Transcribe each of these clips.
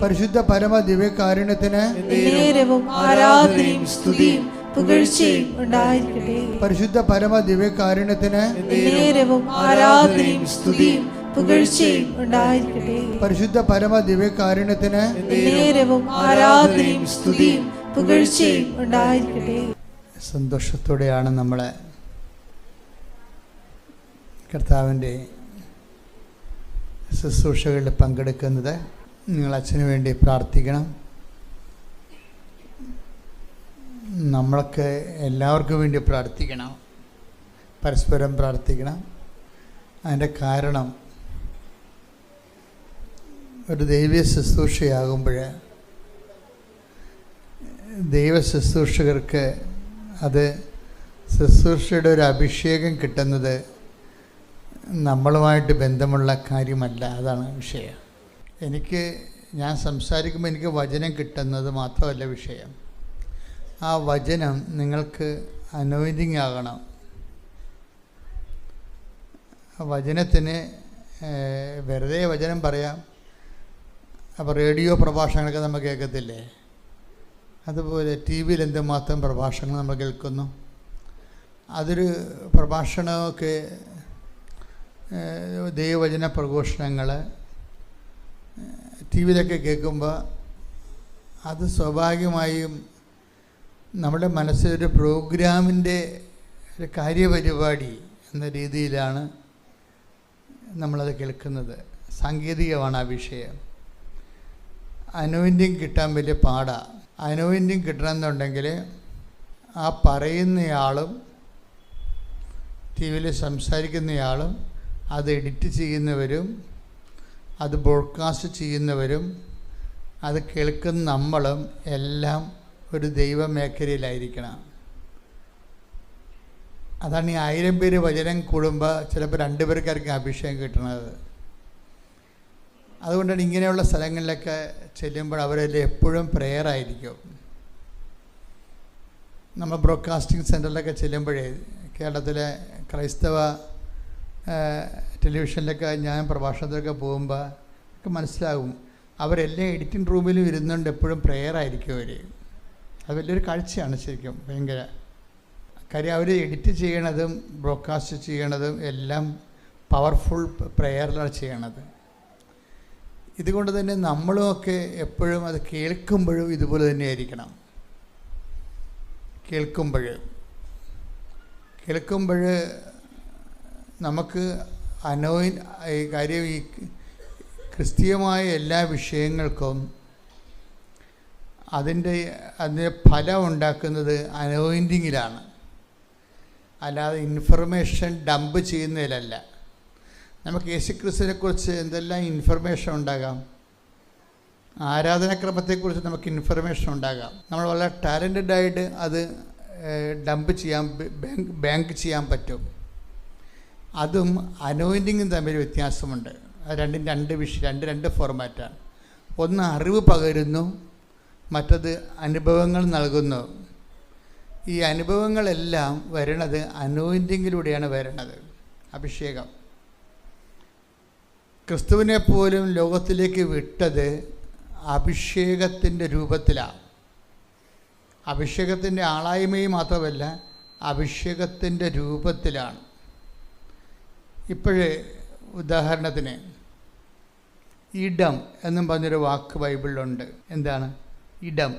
പരിശുദ്ധ പരമ ദിവ്യകാരുണ്യത്തിന് നേരവും ആരാധനയും സ്തുതിയും പുകഴ്ചയും ഉണ്ടായിരിക്കട്ടെ. പരിശുദ്ധ പരമ ദിവ്യകാരുണ്യത്തിന് നേരവും ആരാധനയും സ്തുതിയും പുകഴ്ചയും ഉണ്ടായിരിക്കട്ടെ. പരിശുദ്ധ പരമ ദിവ്യകാരുണ്യത്തിന് നേരവും ആരാധനയും സ്തുതിയും പുകഴ്ചയും ഉണ്ടായിരിക്കട്ടെ. സന്തോഷത്തോടെയാണ് നമ്മൾ കർത്താവിൻ്റെ ശുശ്രൂഷകളിൽ പങ്കെടുക്കുന്നത്. നിങ്ങൾ അച്ഛന് വേണ്ടി പ്രാർത്ഥിക്കണം. നമ്മൾക്ക് എല്ലാവർക്കും വേണ്ടി പ്രാർത്ഥിക്കണം, പരസ്പരം പ്രാർത്ഥിക്കണം. അതിൻ്റെ കാരണം ഒരു ദൈവീയ ശുശ്രൂഷയാകുമ്പോൾ ദൈവ ശുശ്രൂഷകർക്ക് അത് ശുശ്രൂഷയുടെ ഒരു അഭിഷേകം കിട്ടുന്നത് നമ്മളുമായിട്ട് ബന്ധമുള്ള കാര്യമല്ല. അതാണ് വിഷയം. ഞാൻ സംസാരിക്കുമ്പോൾ എനിക്ക് വചനം കിട്ടുന്നത് മാത്രമല്ല വിഷയം. ആ വചനം നിങ്ങൾക്ക് അനോയിൻറ്റിങ് ആകണം. വചനത്തിന് വെറുതെ വചനം പറയാം. അപ്പോൾ റേഡിയോ പ്രഭാഷണങ്ങളൊക്കെ നമ്മൾ കേൾക്കത്തില്ലേ? അതുപോലെ ടി വിയിൽ എന്തുമാത്രം പ്രഭാഷണങ്ങൾ നമ്മൾ കേൾക്കുന്നു. അതൊരു പ്രഭാഷണമൊക്കെ ദൈവവചന പ്രഘോഷണങ്ങൾ ടി വിയിലൊക്കെ കേൾക്കുമ്പോൾ അത് സ്വാഭാവികമായും നമ്മുടെ മനസ്സിലൊരു പ്രോഗ്രാമിൻ്റെ ഒരു കാര്യപരിപാടി എന്ന രീതിയിലാണ് നമ്മളത് കേൾക്കുന്നത്. സാങ്കേതികമാണ് ആ വിഷയം. അനോയിൻറ്റിങ് കിട്ടാൻ വലിയ പാടാണ്. അനോയിൻറ്റിങ് കിട്ടണമെന്നുണ്ടെങ്കിൽ ആ പറയുന്നയാളും ടി വിയിൽ സംസാരിക്കുന്നയാളും അത് എഡിറ്റ് ചെയ്യുന്നവരും അത് ബ്രോഡ്കാസ്റ്റ് ചെയ്യുന്നവരും അത് കേൾക്കുന്ന നമ്മളും എല്ലാം ഒരു ദൈവമേഖലയിലായിരിക്കണം. അതാണ് ഈ 1000 പേര് വചനം കൂടുമ്പോൾ ചിലപ്പോൾ 2 പേർക്കായിരിക്കും അഭിഷേകം കിട്ടുന്നത്. അതുകൊണ്ടാണ് ഇങ്ങനെയുള്ള സ്ഥലങ്ങളിലൊക്കെ ചെല്ലുമ്പോൾ അവരെല്ലാം എപ്പോഴും പ്രെയറായിരിക്കും. നമ്മൾ ബ്രോഡ്കാസ്റ്റിംഗ് സെൻറ്ററിലൊക്കെ ചെല്ലുമ്പോഴേ കേരളത്തിലെ ക്രൈസ്തവ ടെലിവിഷനിലൊക്കെ ഞാൻ പ്രഭാഷണത്തിലൊക്കെ പോകുമ്പോൾ ഒക്കെ മനസ്സിലാകും, അവരെല്ലാം എഡിറ്റിംഗ് റൂമിലും ഇരുന്നുകൊണ്ട് എപ്പോഴും പ്രെയറായിരിക്കും അവർ. അത് വലിയൊരു കാഴ്ചയാണ് ശരിക്കും, ഭയങ്കര. കാര്യം അവർ എഡിറ്റ് ചെയ്യണതും ബ്രോഡ്കാസ്റ്റ് ചെയ്യണതും എല്ലാം പവർഫുൾ പ്രെയറിലാണ് ചെയ്യണത്. ഇതുകൊണ്ട് തന്നെ നമ്മളുമൊക്കെ എപ്പോഴും അത് കേൾക്കുമ്പോഴും ഇതുപോലെ തന്നെ ആയിരിക്കണം. കേൾക്കുമ്പോൾ നമുക്ക് കാര്യം ഈ ക്രിസ്തീയമായ എല്ലാ വിഷയങ്ങൾക്കും അതിൻ്റെ ഫലം ഉണ്ടാക്കുന്നത് അനോയിൻറ്റിങ്ങിലാണ്, അല്ലാതെ ഇൻഫർമേഷൻ ഡംപ് ചെയ്യുന്നതിലല്ല. നമുക്ക് യേശുക്രിസ്തുവിനെക്കുറിച്ച് എന്തെല്ലാം ഇൻഫർമേഷൻ ഉണ്ടാകാം. ആരാധനാക്രമത്തെക്കുറിച്ച് നമുക്ക് ഇൻഫർമേഷൻ ഉണ്ടാകാം. നമ്മൾ വളരെ ടാലൻറ്റഡായിട്ട് അത് ഡംപ് ചെയ്യാൻ ബാങ്ക് ചെയ്യാൻ പറ്റും. അതും അനോയിൻറ്റിങ്ങും തമ്മിൽ വ്യത്യാസമുണ്ട്. അത് രണ്ടും രണ്ട് ഫോർമാറ്റാണ്. ഒന്ന് അറിവ് പകരുന്നു, മറ്റത് അനുഭവങ്ങൾ നൽകുന്നു. ഈ അനുഭവങ്ങളെല്ലാം വരണത് അനോയിൻറ്റിങ്ങിലൂടെയാണ് വരണത്. അഭിഷേകം ക്രിസ്തുവിനെ പോലും ലോകത്തിലേക്ക് വിട്ടത് അഭിഷേകത്തിൻ്റെ രൂപത്തിലാണ്. അഭിഷേകത്തിൻ്റെ ആളായ്മയും മാത്രമല്ല, അഭിഷേകത്തിൻ്റെ രൂപത്തിലാണ്. ഇപ്പോഴേ ഉദാഹരണത്തിന് ഇടം എന്നും പറഞ്ഞൊരു വാക്ക് ബൈബിളിലുണ്ട്. എന്താണ് ഇടം?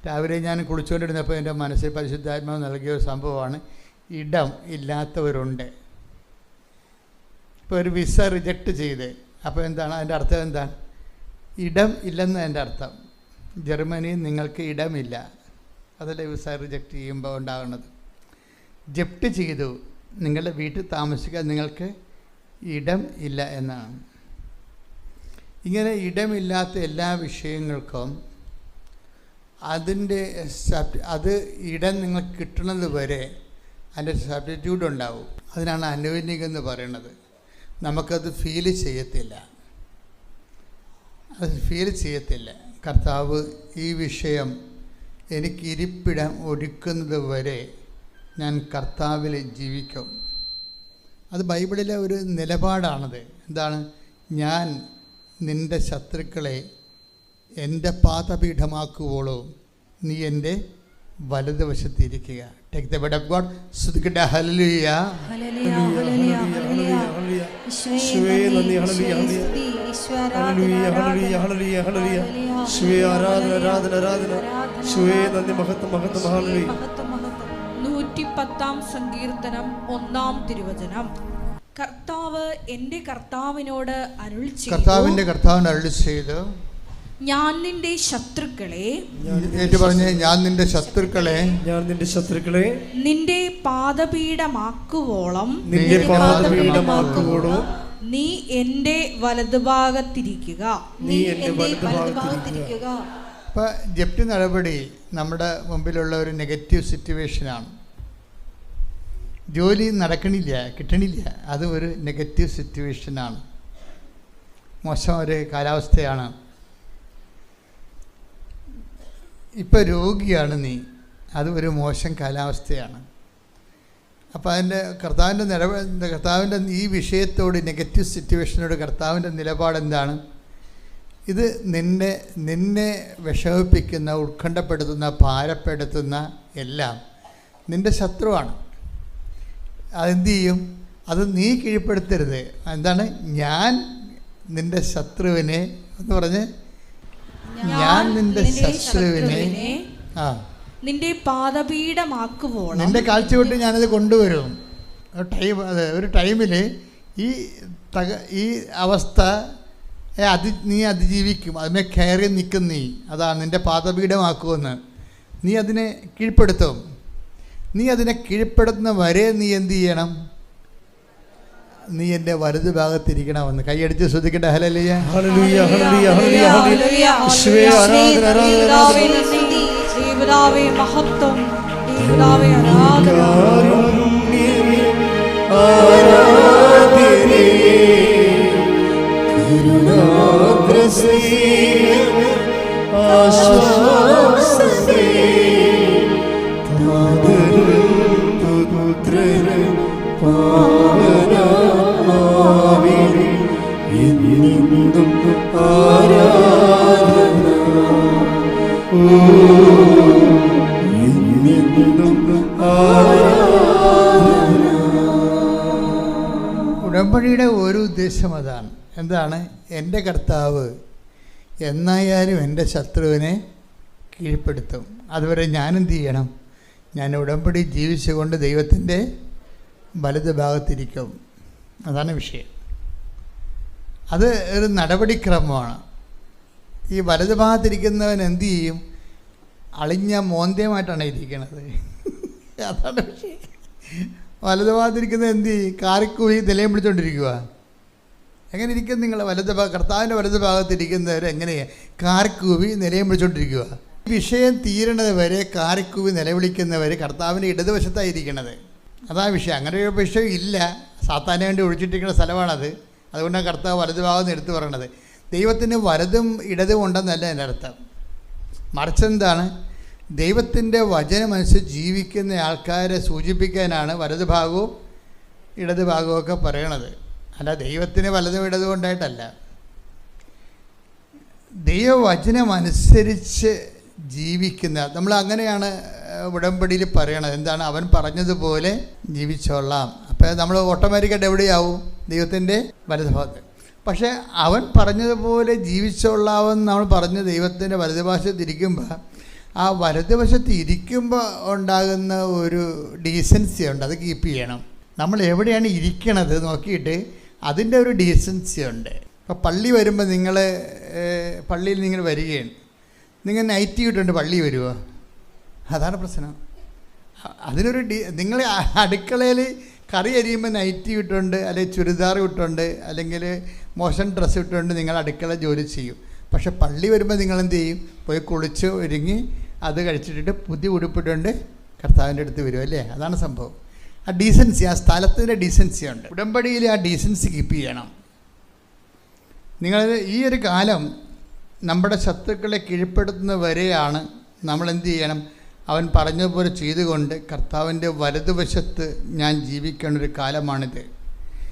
രാവിലെ ഞാൻ കുളിച്ചുകൊണ്ടിരുന്നപ്പോൾ എൻ്റെ മനസ്സിൽ പരിശുദ്ധാത്മാവ് നൽകിയ ഒരു സംഭവമാണ്. ഇടം ഇല്ലാത്തവരുണ്ട്. ഇപ്പോൾ ഒരു വിസ റിജക്റ്റ് ചെയ്ത്, അപ്പോൾ എന്താണ് അതിൻ്റെ അർത്ഥം? എന്താണ്? ഇടം ഇല്ലെന്ന് എൻ്റെ അർത്ഥം. ജർമ്മനിയിൽ നിങ്ങൾക്ക് ഇടമില്ല. അതല്ലേ വിസ റിജക്റ്റ് ചെയ്യുമ്പോൾ ഉണ്ടാകുന്നത്. ജപ്റ്റ് ചെയ്തു, നിങ്ങളുടെ വീട്ടിൽ താമസിക്കാൻ നിങ്ങൾക്ക് ഇടം ഇല്ല എന്നാണ്. ഇങ്ങനെ ഇടമില്ലാത്ത എല്ലാ വിഷയങ്ങൾക്കും അത് ഇടം നിങ്ങൾക്ക് കിട്ടുന്നത് വരെ അതിൻ്റെ സബ്സ്റ്റിറ്റ്യൂട്ട് ഉണ്ടാവും. അതിനാണ് അനോയിൻറ്റിങ് എന്ന് പറയുന്നത്. നമുക്കത് ഫീൽ ചെയ്യത്തില്ല. കർത്താവ് ഈ വിഷയം എനിക്ക് ഇരിപ്പിടം ഒരുക്കുന്നത് വരെ ഞാൻ കർത്താവിൽ ജീവിക്കും. അത് ബൈബിളിലെ ഒരു നിലപാടാണത്. എന്താണ്? ഞാൻ നിൻ്റെ ശത്രുക്കളെ എൻ്റെ പാദപീഠമാക്കുവോളൂ നീ എൻ്റെ വലതുവശത്തിരിക്കുക. Take the word of God. സ്തുതിക്കട്ടെ. ഹല്ലേലൂയ. ഹല്ലേലൂയ ഹല്ലേലൂയ ഹല്ലേലൂയ. ഈശോയേ നന്ദി. ഹല്ലേലൂയ ഹല്ലേലൂയ ഹല്ലേലൂയ ഹല്ലേലൂയ ഹല്ലേലൂയ. ഈശോയേ ആരാധന ആരാധന ആരാധന. ഈശോയേ നന്ദി. മഹത്വം മഹത്വം. ഹല്ലേലൂയ. 110 സങ്കീർത്തനം 1 തിരുവചനം. കർത്താവ് എൻ്റെ കർത്താവിനോട് അരുൾ ചെയ്തു. കർത്താവിൻ്റെ കർത്താവിന് അരുൾ ചെയ്തു, ഞാൻ നിന്റെ ശത്രുക്കളെ, ഞാൻ നിന്റെ ശത്രുക്കളെ, ഞാൻ നിന്റെ ശത്രുക്കളെ നിന്റെ പാദപീഠമാക്കുവോളം, നിന്റെ പാദപീഠമാക്കുവോളം നീ എൻ്റെ വലതുഭാഗത്തിരിക്കുക. നീ എൻ്റെ വലതുഭാഗത്തിരിക്കുക. ഇപ്പം ജപ്തി നടപടി നമ്മുടെ മുമ്പിലുള്ള ഒരു നെഗറ്റീവ് സിറ്റുവേഷനാണ്. ജോലി നടക്കണില്ല, കിട്ടണില്ല, അത് ഒരു നെഗറ്റീവ് സിറ്റുവേഷനാണ്, മോശം ഒരു കാലാവസ്ഥയാണ്. ഇപ്പം രോഗിയാണ് നീ, അത് ഒരു മോശം കാലാവസ്ഥയാണ്. അപ്പോൾ അതിൻ്റെ കർത്താവിൻ്റെ ഈ വിഷയത്തോട്, നെഗറ്റീവ് സിറ്റുവേഷനോട് കർത്താവിൻ്റെ നിലപാടെന്താണ്? ഇത് നിന്നെ വിഷമിപ്പിക്കുന്ന, ഉത്കണ്ഠപ്പെടുത്തുന്ന, ഭാരപ്പെടുത്തുന്ന എല്ലാം നിൻ്റെ ശത്രുവാണ്. അതെന്ത് ചെയ്യും? അത് നീ കീഴ്പ്പെടുത്തരുത്. എന്താണ്? ഞാൻ നിൻ്റെ ശത്രുവിനെ എന്ന് പറഞ്ഞ്, ഞാൻ നിന്റെ ശത്രുവിനെ നിന്റെ പാദപീഠമാക്കുവോളം, നിന്റെ കാഴ്ച വിട്ട് ഞാനത് കൊണ്ടുവരും. ഒരു ടൈമിൽ ഈ അവസ്ഥ നീ അതിജീവിക്കും. അതിനെ കയറി നിൽക്കും നീ. അതാണ് നിന്റെ പാദപീഠമാക്കുമെന്ന്. നീ അതിനെ കീഴ്പ്പെടുത്തും. നീ അതിനെ കീഴ്പ്പെടുത്തുന്ന വരെ നീ എന്ത് ചെയ്യണം? നീ എൻ്റെ വലതു ഭാഗത്തിരിക്കണമെന്ന് കൈയടിച്ച് ശ്രദ്ധിക്കട്ടെ. ഹല്ലേലൂയ ഹല്ലേലൂയ ഹല്ലേലൂയ ഹല്ലേലൂയ. ഈശോയേ ആരാധന ആരാധന ദൈവമേ മഹത്വം, ദൈവമേ ആരാധന. ആരാധനേ കരുണാദ്രസേ ആശ്വാസമേ പുത്രനും പാവനമാവിനെ എന്നും ആരാധന. എന്നും ആരാധന. ഉടമ്പടിയുടെ ഒരു ഉദ്ദേശം അതാണ്. എന്താണ്? എൻ്റെ കർത്താവ് എന്നായാലും എൻ്റെ ശത്രുവിനെ കീഴ്പ്പെടുത്തും. അതുവരെ ഞാനെന്ത് ചെയ്യണം? ഞാൻ ഉടമ്പടി ജീവിച്ചുകൊണ്ട് ദൈവത്തിൻ്റെ വലത് ഭാഗത്തിരിക്കും. അതാണ് വിഷയം. അത് ഒരു നടപടിക്രമമാണ്. ഈ വലത് ഭാഗത്തിരിക്കുന്നവൻ എന്തു ചെയ്യും? അളിഞ്ഞ മോന്തയുമായിട്ടാണ് ഇരിക്കുന്നത്. അതാണ് വിഷയം. വലത് ഭാഗത്തിരിക്കുന്നത് എന്ത് ചെയ്യും? കാറിക്കൂവി നിലയം പിടിച്ചുകൊണ്ടിരിക്കുക. എങ്ങനെ ഇരിക്കും നിങ്ങൾ? കർത്താവിൻ്റെ വലത് ഭാഗത്തിരിക്കുന്നവർ എങ്ങനെയാണ്? കാറിക്കൂവി നിലയം പിടിച്ചുകൊണ്ടിരിക്കുക. വിഷയം തീരണത് വരെ കാറിക്കൂവി നിലവിളിക്കുന്നവർ കർത്താവിൻ്റെ ഇടതുവശത്തായിരിക്കണത്. അതാണ് വിഷയം. അങ്ങനെ ഒരു വിഷയം ഇല്ല. സാത്താനെ വേണ്ടി ഒഴിച്ചിട്ടിരിക്കുന്ന സ്ഥലമാണത്. അതുകൊണ്ടാണ് കർത്താവ് വലതു ഭാഗം എടുത്തു പറയണത്. ദൈവത്തിന് വലതും ഇടതും ഉണ്ടെന്നല്ല എൻ്റെ അർത്ഥം. മറിച്ചെന്താണ്? ദൈവത്തിൻ്റെ വചനമനുസരിച്ച് ജീവിക്കുന്ന ആൾക്കാരെ സൂചിപ്പിക്കാനാണ് വലതു ഭാഗവും ഇടതു ഭാഗവും ഒക്കെ പറയണത്. അല്ല ദൈവത്തിന് വലതും ഇടതും ഉണ്ടായിട്ടല്ല. ദൈവവചനമനുസരിച്ച് ജീവിക്കുന്ന, നമ്മൾ അങ്ങനെയാണ് ഉടമ്പടിയിൽ പറയണത്. എന്താണ്? അവൻ പറഞ്ഞതുപോലെ ജീവിച്ചോളാം. അപ്പോൾ നമ്മൾ ഓട്ടോമാറ്റിക്കായിട്ട് എവിടെയാവും? ദൈവത്തിൻ്റെ വലതുഭാഗത്ത്. പക്ഷേ അവൻ പറഞ്ഞതുപോലെ ജീവിച്ചോളാമെന്ന് നമ്മൾ പറഞ്ഞ് ദൈവത്തിൻ്റെ വലതുഭാഗത്ത് ഇരിക്കുമ്പോൾ, ആ വലതുവശത്ത് ഇരിക്കുമ്പോൾ ഉണ്ടാകുന്ന ഒരു ഡീസൻസി ഉണ്ട്. അത് കീപ്പ് ചെയ്യണം. നമ്മൾ എവിടെയാണ് ഇരിക്കണത് നോക്കിയിട്ട് അതിൻ്റെ ഒരു ഡീസൻസി ഉണ്ട്. ഇപ്പോൾ പള്ളി വരുമ്പോൾ പള്ളിയിൽ നിങ്ങൾ വരികയാണ്, നിങ്ങൾ നൈറ്റി ഇട്ടുണ്ട് പള്ളി വരുമോ? അതാണ് പ്രശ്നം. അതിനൊരു നിങ്ങൾ അടുക്കളയിൽ കറി അരിയുമ്പോൾ നൈറ്റി ഇട്ടുണ്ട്, അല്ലെങ്കിൽ ചുരിദാർ ഇട്ടുണ്ട്, അല്ലെങ്കിൽ മോശം ഡ്രസ്സ് ഇട്ടുകൊണ്ട് നിങ്ങൾ അടുക്കള ജോലി ചെയ്യും. പക്ഷെ പള്ളി വരുമ്പോൾ നിങ്ങളെന്ത് ചെയ്യും? പോയി കുളിച്ച് ഒരുങ്ങി അത് കഴിച്ചിട്ടിട്ട് പുതിയ ഉടുപ്പിട്ടുണ്ട് കർത്താവിൻ്റെ അടുത്ത് വരും അല്ലേ? അതാണ് സംഭവം. ആ ഡീസൻസി, ആ സ്ഥലത്തിൻ്റെ ഡീസൻസി ഉണ്ട്. ഉടമ്പടിയിൽ ആ ഡീസൻസി കീപ്പ് ചെയ്യണം. നിങ്ങൾ ഈ ഒരു കാലം നമ്മുടെ ശത്രുക്കളെ കീഴ്പ്പെടുത്തുന്ന വരെയാണ് നമ്മൾ എന്ത് ചെയ്യണം? അവൻ പറഞ്ഞതുപോലെ ചെയ്തുകൊണ്ട് കർത്താവിൻ്റെ വലതുവശത്ത് ഞാൻ ജീവിക്കേണ്ട ഒരു കാലമാണിത്.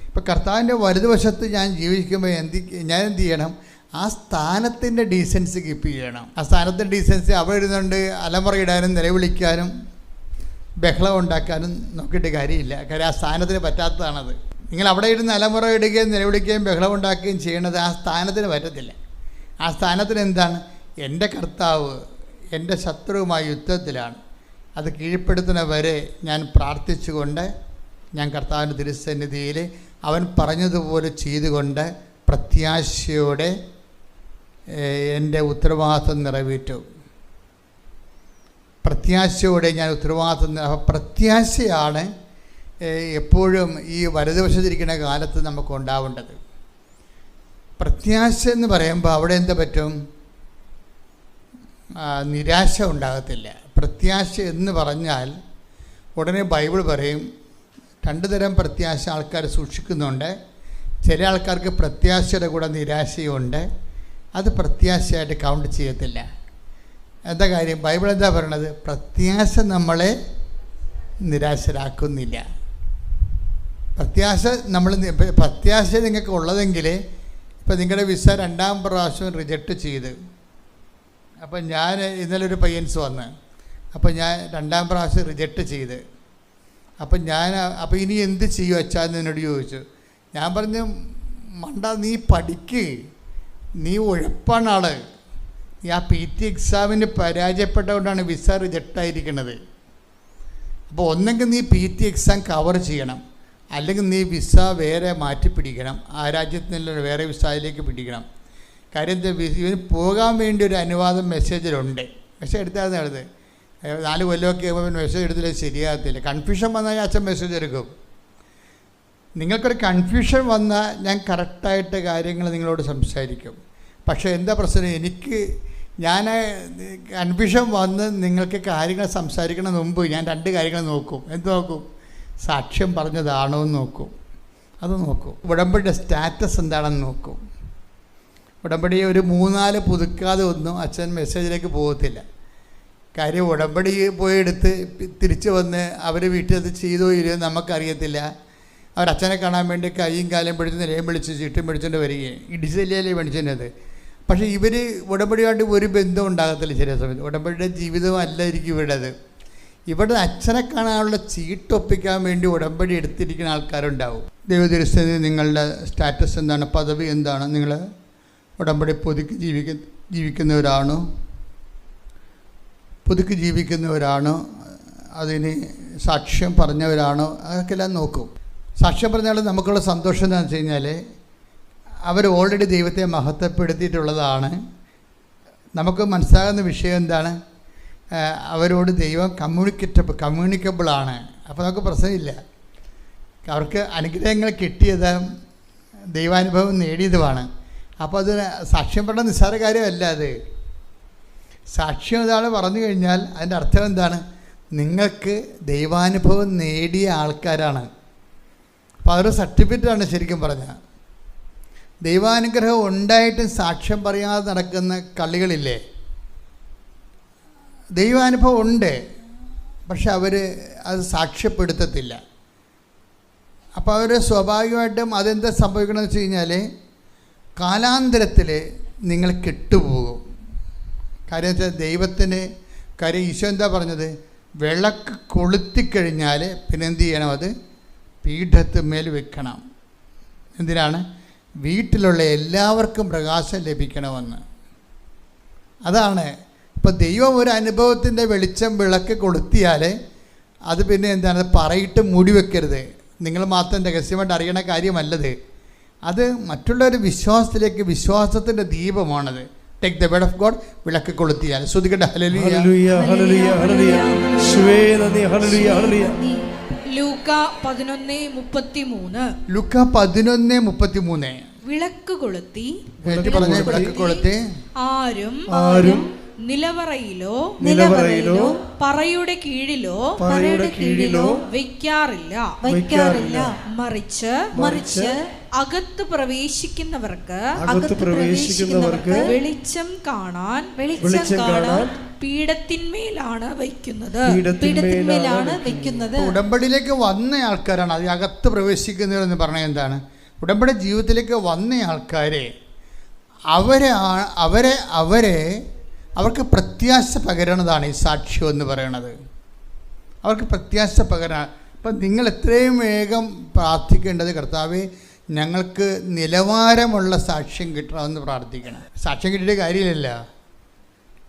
ഇപ്പം കർത്താവിൻ്റെ വലതുവശത്ത് ഞാൻ ജീവിക്കുമ്പോൾ ഞാൻ എന്ത് ചെയ്യണം? ആ സ്ഥാനത്തിൻ്റെ ഡീസൻസി കീപ്പ് ചെയ്യണം. ആ സ്ഥാനത്തിൻ്റെ ഡീസൻസി അവിടെ ഇരുന്നുകൊണ്ട് അലമുറയിടാനും നിലവിളിക്കാനും ബഹളം ഉണ്ടാക്കാനും നോക്കിയിട്ട് കാര്യമില്ല. കാര്യം ആ സ്ഥാനത്തിന് പറ്റാത്തതാണത്. നിങ്ങൾ അവിടെ ഇരുന്ന് അലമുറ ഇടുകയും നിലവിളിക്കുകയും ബഹളം ഉണ്ടാക്കുകയും ചെയ്യണത് ആ സ്ഥാനത്തിന് പറ്റത്തില്ല. ആ സ്ഥാനത്തിന് എന്താണ്? എൻ്റെ കർത്താവ് എൻ്റെ ശത്രുവുമായി യുദ്ധത്തിലാണ്, അത് കീഴ്പ്പെടുത്തുന്നവരെ ഞാൻ പ്രാർത്ഥിച്ചുകൊണ്ട് ഞാൻ കർത്താവിൻ്റെ തിരുസന്നിധിയിൽ അവൻ പറഞ്ഞതുപോലെ ചെയ്തുകൊണ്ട് പ്രത്യാശയോടെ എൻ്റെ ഉത്തരവാദിത്വം നിറവേറ്റും. പ്രത്യാശയോടെ ഞാൻ ഉത്തരവാദിത്വം പ്രത്യാശയാണ് എപ്പോഴും ഈ വലതുവശത്തിരിക്കുന്ന കാലത്ത് നമുക്ക് ഉണ്ടാവേണ്ടത്. പ്രത്യാശ എന്ന് പറയുമ്പോൾ അവിടെ എന്താ പറ്റും? നിരാശ ഉണ്ടാകത്തില്ല. പ്രത്യാശ എന്ന് പറഞ്ഞാൽ ഉടനെ ബൈബിൾ പറയും 2 തരം പ്രത്യാശ ആൾക്കാർ സൂക്ഷിക്കുന്നുണ്ട്. ചില ആൾക്കാർക്ക് പ്രത്യാശയുടെ കൂടെ നിരാശയുണ്ട്. അത് പ്രത്യാശയായിട്ട് കൗണ്ട് ചെയ്യത്തില്ല. എന്താ കാര്യം? ബൈബിൾ എന്താ പറയണത്? പ്രത്യാശ നമ്മളെ നിരാശരാക്കുന്നില്ല. പ്രത്യാശ നിങ്ങൾക്ക് ഉള്ളതെങ്കിൽ ഇപ്പം നിങ്ങളുടെ വിസ 2ാം പ്രാവശ്യം റിജക്റ്റ് ചെയ്ത്, അപ്പം ഞാൻ ഇന്നലെ ഒരു പയ്യൻസ് വന്ന്, അപ്പം ഞാൻ 2ാം പ്രാവശ്യം റിജക്റ്റ് ചെയ്ത്, അപ്പം ഇനി എന്ത് ചെയ്യും അച്ഛാന്ന് എന്നോട് ചോദിച്ചു. ഞാൻ പറഞ്ഞു, മണ്ട, നീ പഠിക്ക്, നീ ഉഴപ്പാണ് ആള്. ഈ ആ PT എക്സാമിന് പരാജയപ്പെട്ടതുകൊണ്ടാണ് വിസ റിജക്റ്റായിരിക്കുന്നത്. അപ്പോൾ ഒന്നെങ്കിൽ നീ PT എക്സാം കവർ ചെയ്യണം, അല്ലെങ്കിൽ നീ വിസ വേറെ മാറ്റി പിടിക്കണം. ആ രാജ്യത്തിൽ നിന്ന് വേറെ വിസയിലേക്ക് പിടിക്കണം. കാര്യം എന്താ? ഇവന് പോകാൻ വേണ്ടി ഒരു അനുവാദം മെസ്സേജിലുണ്ട്. മെസ്സേജ് എടുത്താൽ എടുത്ത് 4 കൊല്ലമൊക്കെ ആകുമ്പോൾ മെസ്സേജ് എടുത്തില്ല, ശരിയാകത്തില്ല. കൺഫ്യൂഷൻ വന്നാൽ അച്ഛൻ മെസ്സേജ് എടുക്കും. നിങ്ങൾക്കൊരു കൺഫ്യൂഷൻ വന്നാൽ ഞാൻ കറക്റ്റായിട്ട് കാര്യങ്ങൾ നിങ്ങളോട് സംസാരിക്കും. പക്ഷേ എന്താ പ്രശ്നം? ഞാൻ കൺഫ്യൂഷൻ വന്ന് നിങ്ങൾക്ക് കാര്യങ്ങൾ സംസാരിക്കണ മുമ്പ് ഞാൻ 2 കാര്യങ്ങൾ നോക്കും. എന്ത് നോക്കും? സാക്ഷ്യം പറഞ്ഞതാണോ എന്ന് നോക്കും. അത് നോക്കും. ഉടമ്പടിയുടെ സ്റ്റാറ്റസ് എന്താണെന്ന് നോക്കും. ഉടമ്പടി ഒരു 3-4 പുതുക്കാതെ ഒന്നും അച്ഛൻ മെസ്സേജിലേക്ക് പോകത്തില്ല. കാര്യം ഉടമ്പടി പോയെടുത്ത് തിരിച്ച് വന്ന് അവർ വീട്ടിൽ അത് ചെയ്തോ ഇല്ലയോ നമുക്കറിയത്തില്ല. അവരച്ഛനെ കാണാൻ വേണ്ടി കൈയും കാലും പിടിച്ച് നിലയും വിളിച്ച് ചുറ്റും പിടിച്ചുകൊണ്ട് വരികയും ഇടിച്ചല്ലേ മേടിച്ചത്. പക്ഷേ ഇവർ ഉടമ്പടിയായിട്ട് ഒരു ബന്ധം ഉണ്ടാകത്തില്ല. ചില സമയത്ത് ഉടമ്പടിയുടെ ജീവിതം അല്ലായിരിക്കും ഇവിടേത്. ഇവിടെ അച്ഛനെ കാണാനുള്ള ചീട്ടൊപ്പിക്കാൻ വേണ്ടി ഉടമ്പടി എടുത്തിരിക്കുന്ന ആൾക്കാരുണ്ടാവും. ദൈവതിരുസ്ഥിതി നിങ്ങളുടെ സ്റ്റാറ്റസ് എന്താണ്? പദവി എന്താണ്? നിങ്ങൾ ഉടമ്പടി പുതുക്കി ജീവിക്കുന്നവരാണോ? പുതുക്കി ജീവിക്കുന്നവരാണോ? അതിന് സാക്ഷ്യം പറഞ്ഞവരാണോ? അതൊക്കെ എല്ലാം നോക്കും. സാക്ഷ്യം പറഞ്ഞാൽ നമുക്കുള്ള സന്തോഷം എന്താണെന്ന് വെച്ച് കഴിഞ്ഞാൽ അവർ ഓൾറെഡി ദൈവത്തെ മഹത്വപ്പെടുത്തിയിട്ടുള്ളതാണ്. നമുക്ക് മനസ്സിലാകുന്ന വിഷയം എന്താണ്? അവരോട് ദൈവം കമ്മ്യൂണിക്കബിളാണ്. അപ്പോൾ നമുക്ക് പ്രശ്നമില്ല. അവർക്ക് അനുഗ്രഹങ്ങൾ കിട്ടിയത് ദൈവാനുഭവം നേടിയതുമാണ്. അപ്പോൾ അത് സാക്ഷ്യം പറഞ്ഞ നിസ്സാര കാര്യമല്ല. അത് സാക്ഷ്യം ഒരാൾ പറഞ്ഞു കഴിഞ്ഞാൽ അതിൻ്റെ അർത്ഥം എന്താണ്? നിങ്ങൾക്ക് ദൈവാനുഭവം നേടിയ ആൾക്കാരാണ്. അപ്പോൾ അതൊരു സർട്ടിഫിക്കറ്റാണ് ശരിക്കും പറഞ്ഞാൽ. ദൈവാനുഗ്രഹം ഉണ്ടായിട്ടും സാക്ഷ്യം പറയാതെ നടക്കുന്ന കളികളില്ലേ? ദൈവാനുഭവം ഉണ്ട്, പക്ഷെ അവർ അത് സാക്ഷ്യപ്പെടുത്തത്തില്ല. അപ്പോൾ അവർ സ്വാഭാവികമായിട്ടും അതെന്താ സംഭവിക്കണമെന്ന് വെച്ച് കഴിഞ്ഞാൽ കാലാന്തരത്തിൽ നിങ്ങൾ കെട്ടുപോകും. കാര്യം വെച്ചാൽ ദൈവത്തിന് കാര്യം ഈശോ എന്താ പറഞ്ഞത്? വിളക്ക് കൊളുത്തിക്കഴിഞ്ഞാൽ പിന്നെ എന്ത് ചെയ്യണം? അത് പീഠത്തിന്മേൽ വെക്കണം. എന്തിനാണ്? വീട്ടിലുള്ള എല്ലാവർക്കും പ്രകാശം ലഭിക്കണമെന്ന്. അതാണ്. ഇപ്പോൾ ദൈവം ഒരു അനുഭവത്തിൻ്റെ വെളിച്ചം വിളക്ക് കൊളുത്തിയാൽ അത് പിന്നെ എന്താണ്? പറയിട്ട് മൂടി വെക്കരുത്. നിങ്ങൾ മാത്രം രഹസ്യമായിട്ട് അറിയണ കാര്യമല്ലത്. അത് മറ്റുള്ളൊരു വിശ്വാസത്തിലേക്ക്, വിശ്വാസത്തിൻ്റെ ദീപമാണത്. Take the word of God. വിളക്ക് കൊളുത്തിയാൽ ശ്രുതികട്ടെ. ഹല്ലേലൂയ ഹല്ലേലൂയ ഹല്ലേലൂയ യേശുവേ നന്ദി. ഹല്ലേലൂയ ഹല്ലേലൂയ. ലൂക്ക 11:33. ലൂക്ക 11:33. വിളക്ക് കൊളുത്തി വിളക്ക് കൊളുത്തി ആരും നിലവറയിലോ പറയുടെ കീഴിലോ വയ്ക്കാറില്ല. മറിച്ച് അകത്ത് പ്രവേശിക്കുന്നവർക്ക് വെളിച്ചം കാണാൻ പീഠത്തിന്മേലാണ് വയ്ക്കുന്നത്. ഉടമ്പടിയിലേക്ക് വന്ന ആൾക്കാരാണ് അത് അകത്ത് പ്രവേശിക്കുന്നവരെന്ന് പറഞ്ഞാൽ എന്താണ്? ഉടമ്പടി ജീവിതത്തിലേക്ക് വന്ന ആൾക്കാരെ അവർക്ക് പ്രത്യാശ പകരണതാണ് ഈ സാക്ഷ്യം എന്ന് പറയുന്നത്. അവർക്ക് പ്രത്യാശ പകരാൻ. അപ്പം നിങ്ങൾ എത്രയും വേഗം പ്രാർത്ഥിക്കേണ്ടത്, കർത്താവേ ഞങ്ങൾക്ക് നിലവാരമുള്ള സാക്ഷ്യം കിട്ടണമെന്ന് പ്രാർത്ഥിക്കണം. സാക്ഷ്യം കിട്ടിയിട്ട് കാര്യമില്ല.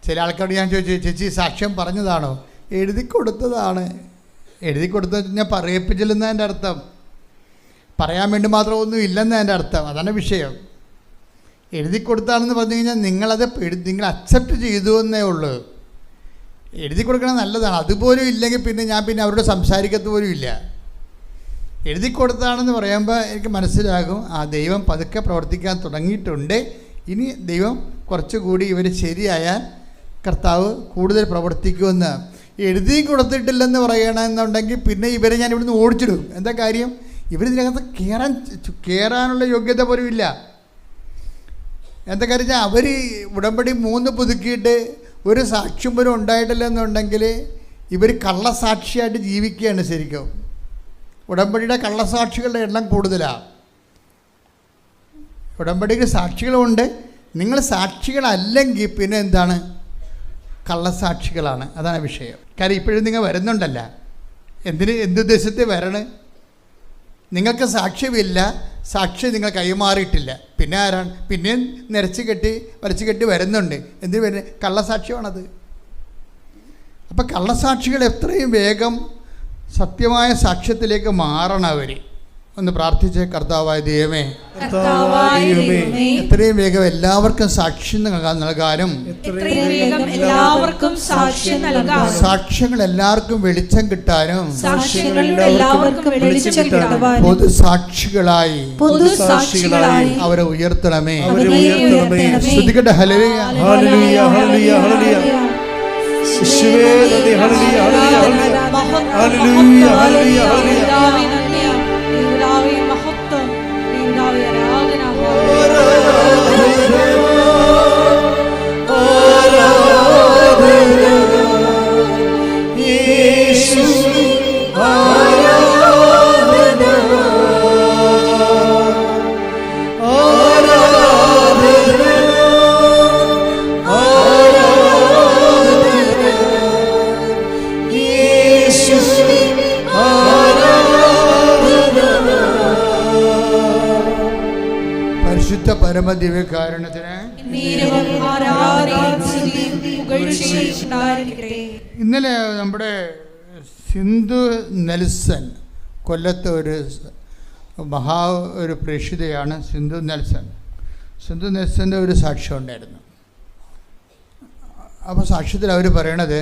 ചില ആൾക്കാരോട് ഞാൻ ചോദിച്ചു, ചേച്ചി സാക്ഷ്യം പറഞ്ഞതാണോ? എഴുതി കൊടുത്തതാണ്. എഴുതി കൊടുത്തത് ഞാൻ പറയിപ്പിച്ചില്ലെന്നതിൻ്റെ അർത്ഥം. പറയാൻ വേണ്ടി മാത്രമൊന്നും ഇല്ലെന്നതിൻ്റെ അർത്ഥം. അതാണ് വിഷയം. എഴുതി കൊടുത്താണെന്ന് പറഞ്ഞു കഴിഞ്ഞാൽ നിങ്ങൾ അക്സെപ്റ്റ് ചെയ്തു എന്നേ ഉള്ളൂ. എഴുതി കൊടുക്കണം നല്ലതാണ്. അതുപോലും ഇല്ലെങ്കിൽ പിന്നെ അവരോട് സംസാരിക്കത്ത് പോലും ഇല്ല. എഴുതി കൊടുത്താണെന്ന് പറയുമ്പോൾ എനിക്ക് മനസ്സിലാകും, ദൈവം പതുക്കെ പ്രവർത്തിക്കാൻ തുടങ്ങിയിട്ടുണ്ട്. ഇനി ദൈവം കുറച്ചുകൂടി ഇവർ ശരിയായാൽ കർത്താവ് കൂടുതൽ പ്രവർത്തിക്കുമെന്ന്. എഴുതി കൊടുത്തിട്ടില്ലെന്ന് പറയണമെന്നുണ്ടെങ്കിൽ പിന്നെ ഇവരെ ഞാൻ ഇവിടുന്ന് ഓടിച്ചിടും. എന്താ കാര്യം? ഇവരിതിനകത്ത് കയറാനുള്ള യോഗ്യത പോലും ഇല്ല. എന്താ കാര്യം വെച്ചാൽ അവർ ഉടമ്പടി 3 പുതുക്കിയിട്ട് ഒരു സാക്ഷ്യം പോലും ഉണ്ടായിട്ടില്ല എന്നുണ്ടെങ്കിൽ ഇവർ കള്ളസാക്ഷിയായിട്ട് ജീവിക്കുകയാണ് ശരിക്കും. ഉടമ്പടിയുടെ കള്ളസാക്ഷികളുടെ എണ്ണം കൂടുതലാണ്. ഉടമ്പടിക്ക് സാക്ഷികളുണ്ട്. നിങ്ങൾ സാക്ഷികളല്ലെങ്കിൽ പിന്നെ എന്താണ്? കള്ളസാക്ഷികളാണ്. അതാണ് വിഷയം. കാര്യം ഇപ്പോഴും നിങ്ങൾ വരുന്നുണ്ടല്ല. എന്തുദ്ദേശത്തെ വരണം? നിങ്ങൾക്ക് സാക്ഷ്യമില്ല, സാക്ഷ്യം നിങ്ങൾ കൈമാറിയിട്ടില്ല. പിന്നെ ആരാണ്? പിന്നെയും വലിച്ചു കെട്ടി വരുന്നുണ്ട്. എന്തിനു വരുന്നത്? കള്ളസാക്ഷ്യമാണത്. അപ്പം കള്ളസാക്ഷികൾ എത്രയും വേഗം സത്യമായ സാക്ഷ്യത്തിലേക്ക് മാറണം. അവർ ഒന്ന് പ്രാർത്ഥിച്ച്, കർത്താവായ ദൈവമേ എത്രയും വേഗം എല്ലാവർക്കും സാക്ഷ്യം നൽകാനും സാക്ഷ്യങ്ങൾ എല്ലാവർക്കും വെളിച്ചം കിട്ടാനും പൊതുസാക്ഷികളായി അവരെ ഉയർത്തണമേ. ശ്രദ്ധിക്കട്ടെ. ഹല്ലേലൂയ, ഹല്ലേലൂയ, ഹല്ലേലൂയ, ഹല്ലേലൂയ. യേശുവേ നന്ദി. ഹല്ലേലൂയ, ഹല്ലേലൂയ, ഹല്ലേലൂയ, ഹല്ലേലൂയ, ഹല്ലേലൂയ. പരമദിവ്യകാരുണ്യത്തിന് ഇന്നലെ നമ്മുടെ സിന്ധു നെൽസൺ, കൊല്ലത്തെ ഒരു പ്രേക്ഷിതയാണ് സിന്ധു നെൽസൻ്റെ ഒരു സാക്ഷ്യം ഉണ്ടായിരുന്നു. അപ്പോൾ സാക്ഷ്യത്തിൽ അവർ പറയണത്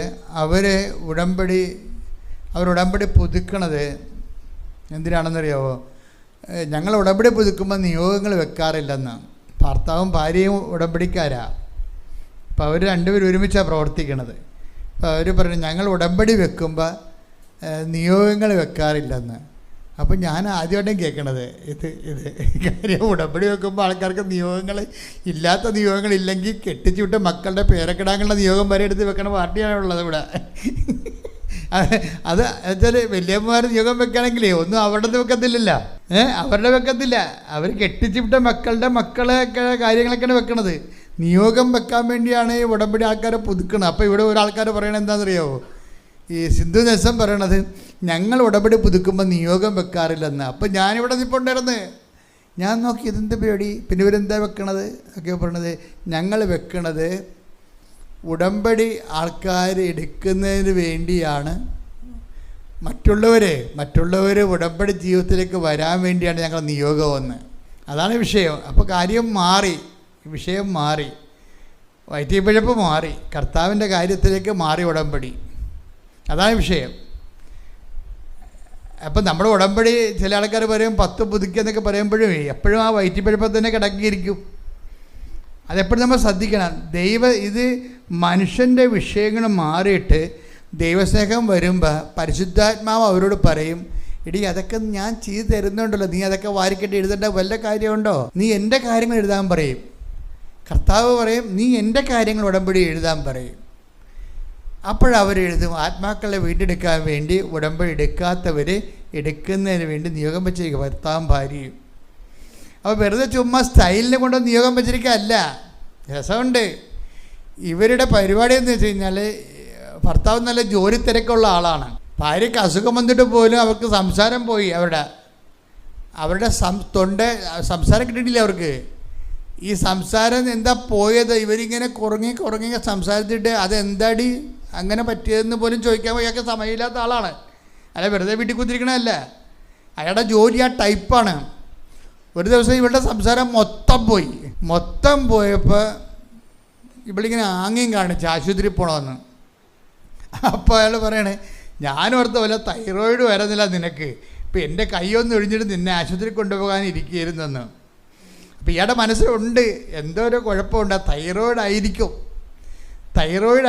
ഉടമ്പടി പുതുക്കണത് എന്തിനാണെന്നറിയാവോ? ഞങ്ങൾ ഉടമ്പടി പുതുക്കുമ്പോൾ നിയോഗങ്ങൾ വെക്കാറില്ലെന്ന്. ഭർത്താവും ഭാര്യയും ഉടമ്പടിക്കാരാ. അപ്പോൾ അവർ രണ്ടുപേരും ഒരുമിച്ചാണ് പ്രവർത്തിക്കണത്. അപ്പോൾ അവർ പറഞ്ഞു ഞങ്ങൾ ഉടമ്പടി വെക്കുമ്പോൾ നിയോഗങ്ങൾ വെക്കാറില്ലെന്ന്. അപ്പം ഞാൻ ആദ്യമായിട്ടും കേൾക്കണത് ഇത് കാര്യം. ഉടമ്പടി വെക്കുമ്പോൾ ആൾക്കാർക്ക് ഇല്ലാത്ത നിയോഗങ്ങളില്ലെങ്കിൽ കെട്ടിച്ചു വിട്ട മക്കളുടെ പേരക്കിടാങ്ങളുടെ നിയോഗം വരെ എടുത്ത് വെക്കണ പാർട്ടിയാണുള്ളത് ഇവിടെ. അത് വെച്ചാൽ വലിയമ്മമാർ നിയോഗം വെക്കുകയാണെങ്കിലേ ഒന്നും അവരുടെ വെക്കത്തില്ലല്ലോ. അവരുടെ വെക്കത്തില്ല. അവർ കെട്ടിച്ചു വിട്ട മക്കളെ കാര്യങ്ങളൊക്കെയാണ് വെക്കണത്. നിയോഗം വെക്കാൻ വേണ്ടിയാണ് ഈ ഉടമ്പടി ആൾക്കാരെ പുതുക്കണത്. അപ്പോൾ ഇവിടെ ഒരാൾക്കാർ പറയണത് എന്താണെന്നറിയാമോ? ഈ സിന്ധു നെൽസൺ പറയണത് ഞങ്ങൾ ഉടമ്പടി പുതുക്കുമ്പോൾ നിയോഗം വെക്കാറില്ലെന്ന്. അപ്പം ഞാനിവിടെ നിൽപ്പുണ്ടായിരുന്നു. ഞാൻ നോക്കി ഇതെന്ത് പരിപാടി, പിന്നെ ഇവരെന്താ വെക്കണത് ഒക്കെ പറയണത്. ഞങ്ങൾ വെക്കണത് ഉടമ്പടി ആൾക്കാർ എടുക്കുന്നതിന് വേണ്ടിയാണ്. മറ്റുള്ളവർ ഉടമ്പടി ജീവിതത്തിലേക്ക് വരാൻ വേണ്ടിയാണ് ഞങ്ങൾ നിയോഗം വന്ന്. അതാണ് വിഷയം. അപ്പോൾ വിഷയം മാറി, വയറ്റിപ്പിഴപ്പ് മാറി, കർത്താവിൻ്റെ കാര്യത്തിലേക്ക് മാറി ഉടമ്പടി. അതാണ് വിഷയം. അപ്പം നമ്മുടെ ഉടമ്പടി ചില ആൾക്കാർ പറയും 10 പുതുക്കുക എന്നൊക്കെ പറയുമ്പോഴും എപ്പോഴും ആ വയറ്റിപ്പിഴപ്പം തന്നെ കിടക്കിയിരിക്കും. അതെപ്പോഴും നമ്മൾ ശ്രദ്ധിക്കണം. ഇത് മനുഷ്യൻ്റെ വിഷയങ്ങൾ മാറിയിട്ട് ദൈവസ്നേഹം വരുമ്പോൾ പരിശുദ്ധാത്മാവ് അവരോട് പറയും, എടി അതൊക്കെ ഞാൻ ചെയ്തു തരുന്നുണ്ടല്ലോ, നീ അതൊക്കെ വാരിക്കെട്ടി എഴുതേണ്ട വല്ല കാര്യമുണ്ടോ? നീ എൻ്റെ കാര്യങ്ങൾ എഴുതാൻ പറയും. കർത്താവ് പറയും നീ എൻ്റെ കാര്യങ്ങൾ ഉടമ്പടി എഴുതാൻ പറയും. അപ്പോഴവരെഴുതും. ആത്മാക്കളെ വീണ്ടെടുക്കാൻ വേണ്ടി ഉടമ്പടി എടുക്കാത്തവർ എടുക്കുന്നതിന് വേണ്ടി നിയോഗം വെച്ചേക്കും ഭർത്താവും ഭാര്യയും. അപ്പോൾ വെറുതെ ചുമ്മാ സ്റ്റൈലിനെ കൊണ്ട് നിയോഗം വെച്ചിരിക്കുകയല്ല. രസമുണ്ട്. ഇവരുടെ പരിപാടി എന്ന് വെച്ച് കഴിഞ്ഞാൽ ഭർത്താവ് നല്ല ജോലി തിരക്കുള്ള ആളാണ്. ഭാര്യയ്ക്ക് അസുഖം വന്നിട്ട് പോലും അവർക്ക് സംസാരം പോയി. അവരുടെ സംസാരം കിട്ടിയിട്ടില്ല അവർക്ക്. ഈ സംസാരം എന്താ പോയത്? ഇവരിങ്ങനെ കുറങ്ങി സംസാരിച്ചിട്ട് അതെന്താടി അങ്ങനെ പറ്റിയതെന്ന് പോലും ചോദിക്കാൻ അയാൾക്ക് സമയമില്ലാത്ത ആളാണ്. അല്ല വെറുതെ വീട്ടിൽ കുത്തിരിക്കണമല്ല, അയാളുടെ ജോലി ആ ടൈപ്പാണ്. ഒരു ദിവസം ഇവളുടെ സംസാരം മൊത്തം പോയപ്പോൾ ഇവളിങ്ങനെ ആംഗ്യം കാണിച്ച് ആശുപത്രി പോകണമെന്ന്. അപ്പോൾ അയാൾ പറയണേ, ഞാനോർത്ത പോലെ തൈറോയിഡ് വരുന്നില്ല നിനക്ക്, ഇപ്പം എൻ്റെ കൈയൊന്നും ഒഴിഞ്ഞിട്ട് നിന്നെ ആശുപത്രി കൊണ്ടുപോകാൻ ഇരിക്കുകയായിരുന്നെന്ന്. അപ്പോൾ ഇയാളുടെ മനസ്സിലുണ്ട് എന്തോ ഒരു കുഴപ്പമുണ്ട്, തൈറോയിഡ്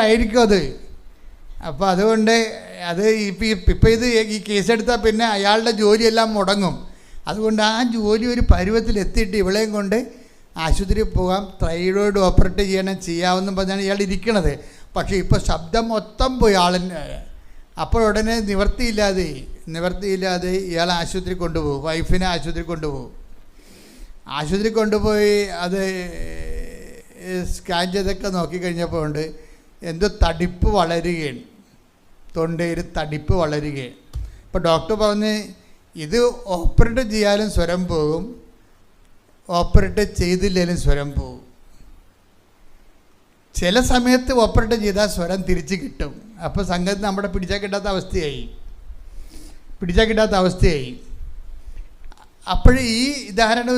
ആയിരിക്കും അത്. അപ്പോൾ അതുകൊണ്ട് അത് ഇപ്പം ഈ കേസെടുത്താൽ പിന്നെ അയാളുടെ ജോലിയെല്ലാം മുടങ്ങും. അതുകൊണ്ട് ആ ജോലി ഒരു പരുവത്തിലെത്തിയിട്ട് ഇവളെയും കൊണ്ട് ആശുപത്രിയിൽ പോകാം, തൈറോയിഡ് ഓപ്പറേറ്റ് ചെയ്യാമെന്നും പറഞ്ഞാണ് ഇയാൾ ഇരിക്കണത്. പക്ഷേ ഇപ്പോൾ ശബ്ദം മൊത്തം പോയി ആളിന്. അപ്പോൾ ഉടനെ നിവർത്തിയില്ലാതെ ഇയാൾ ആശുപത്രി കൊണ്ടുപോകും, വൈഫിനെ ആശുപത്രി കൊണ്ടുപോയി അത് സ്കാൻ ചെയ്തൊക്കെ നോക്കിക്കഴിഞ്ഞപ്പോൾ ഉണ്ട് എന്തോ തടിപ്പ് വളരുകയാണ്, തൊണ്ടയിൽ തടിപ്പ് വളരുകയാണ്. ഇപ്പോൾ ഡോക്ടർ പറഞ്ഞ് ഇത് ഓപ്പറേറ്റ് ചെയ്യാലും സ്വരം പോകും, ഓപ്പറേറ്റ് ചെയ്തില്ലെങ്കിലും സ്വരം പോകും. ചില സമയത്ത് ഓപ്പറേറ്റ് ചെയ്താൽ സ്വരം തിരിച്ച് കിട്ടും. അപ്പോൾ സംഗതി നമ്മുടെ പിടിച്ചാൽ കിട്ടാത്ത അവസ്ഥയായി. അപ്പോൾ ഈ ഉദാഹരണം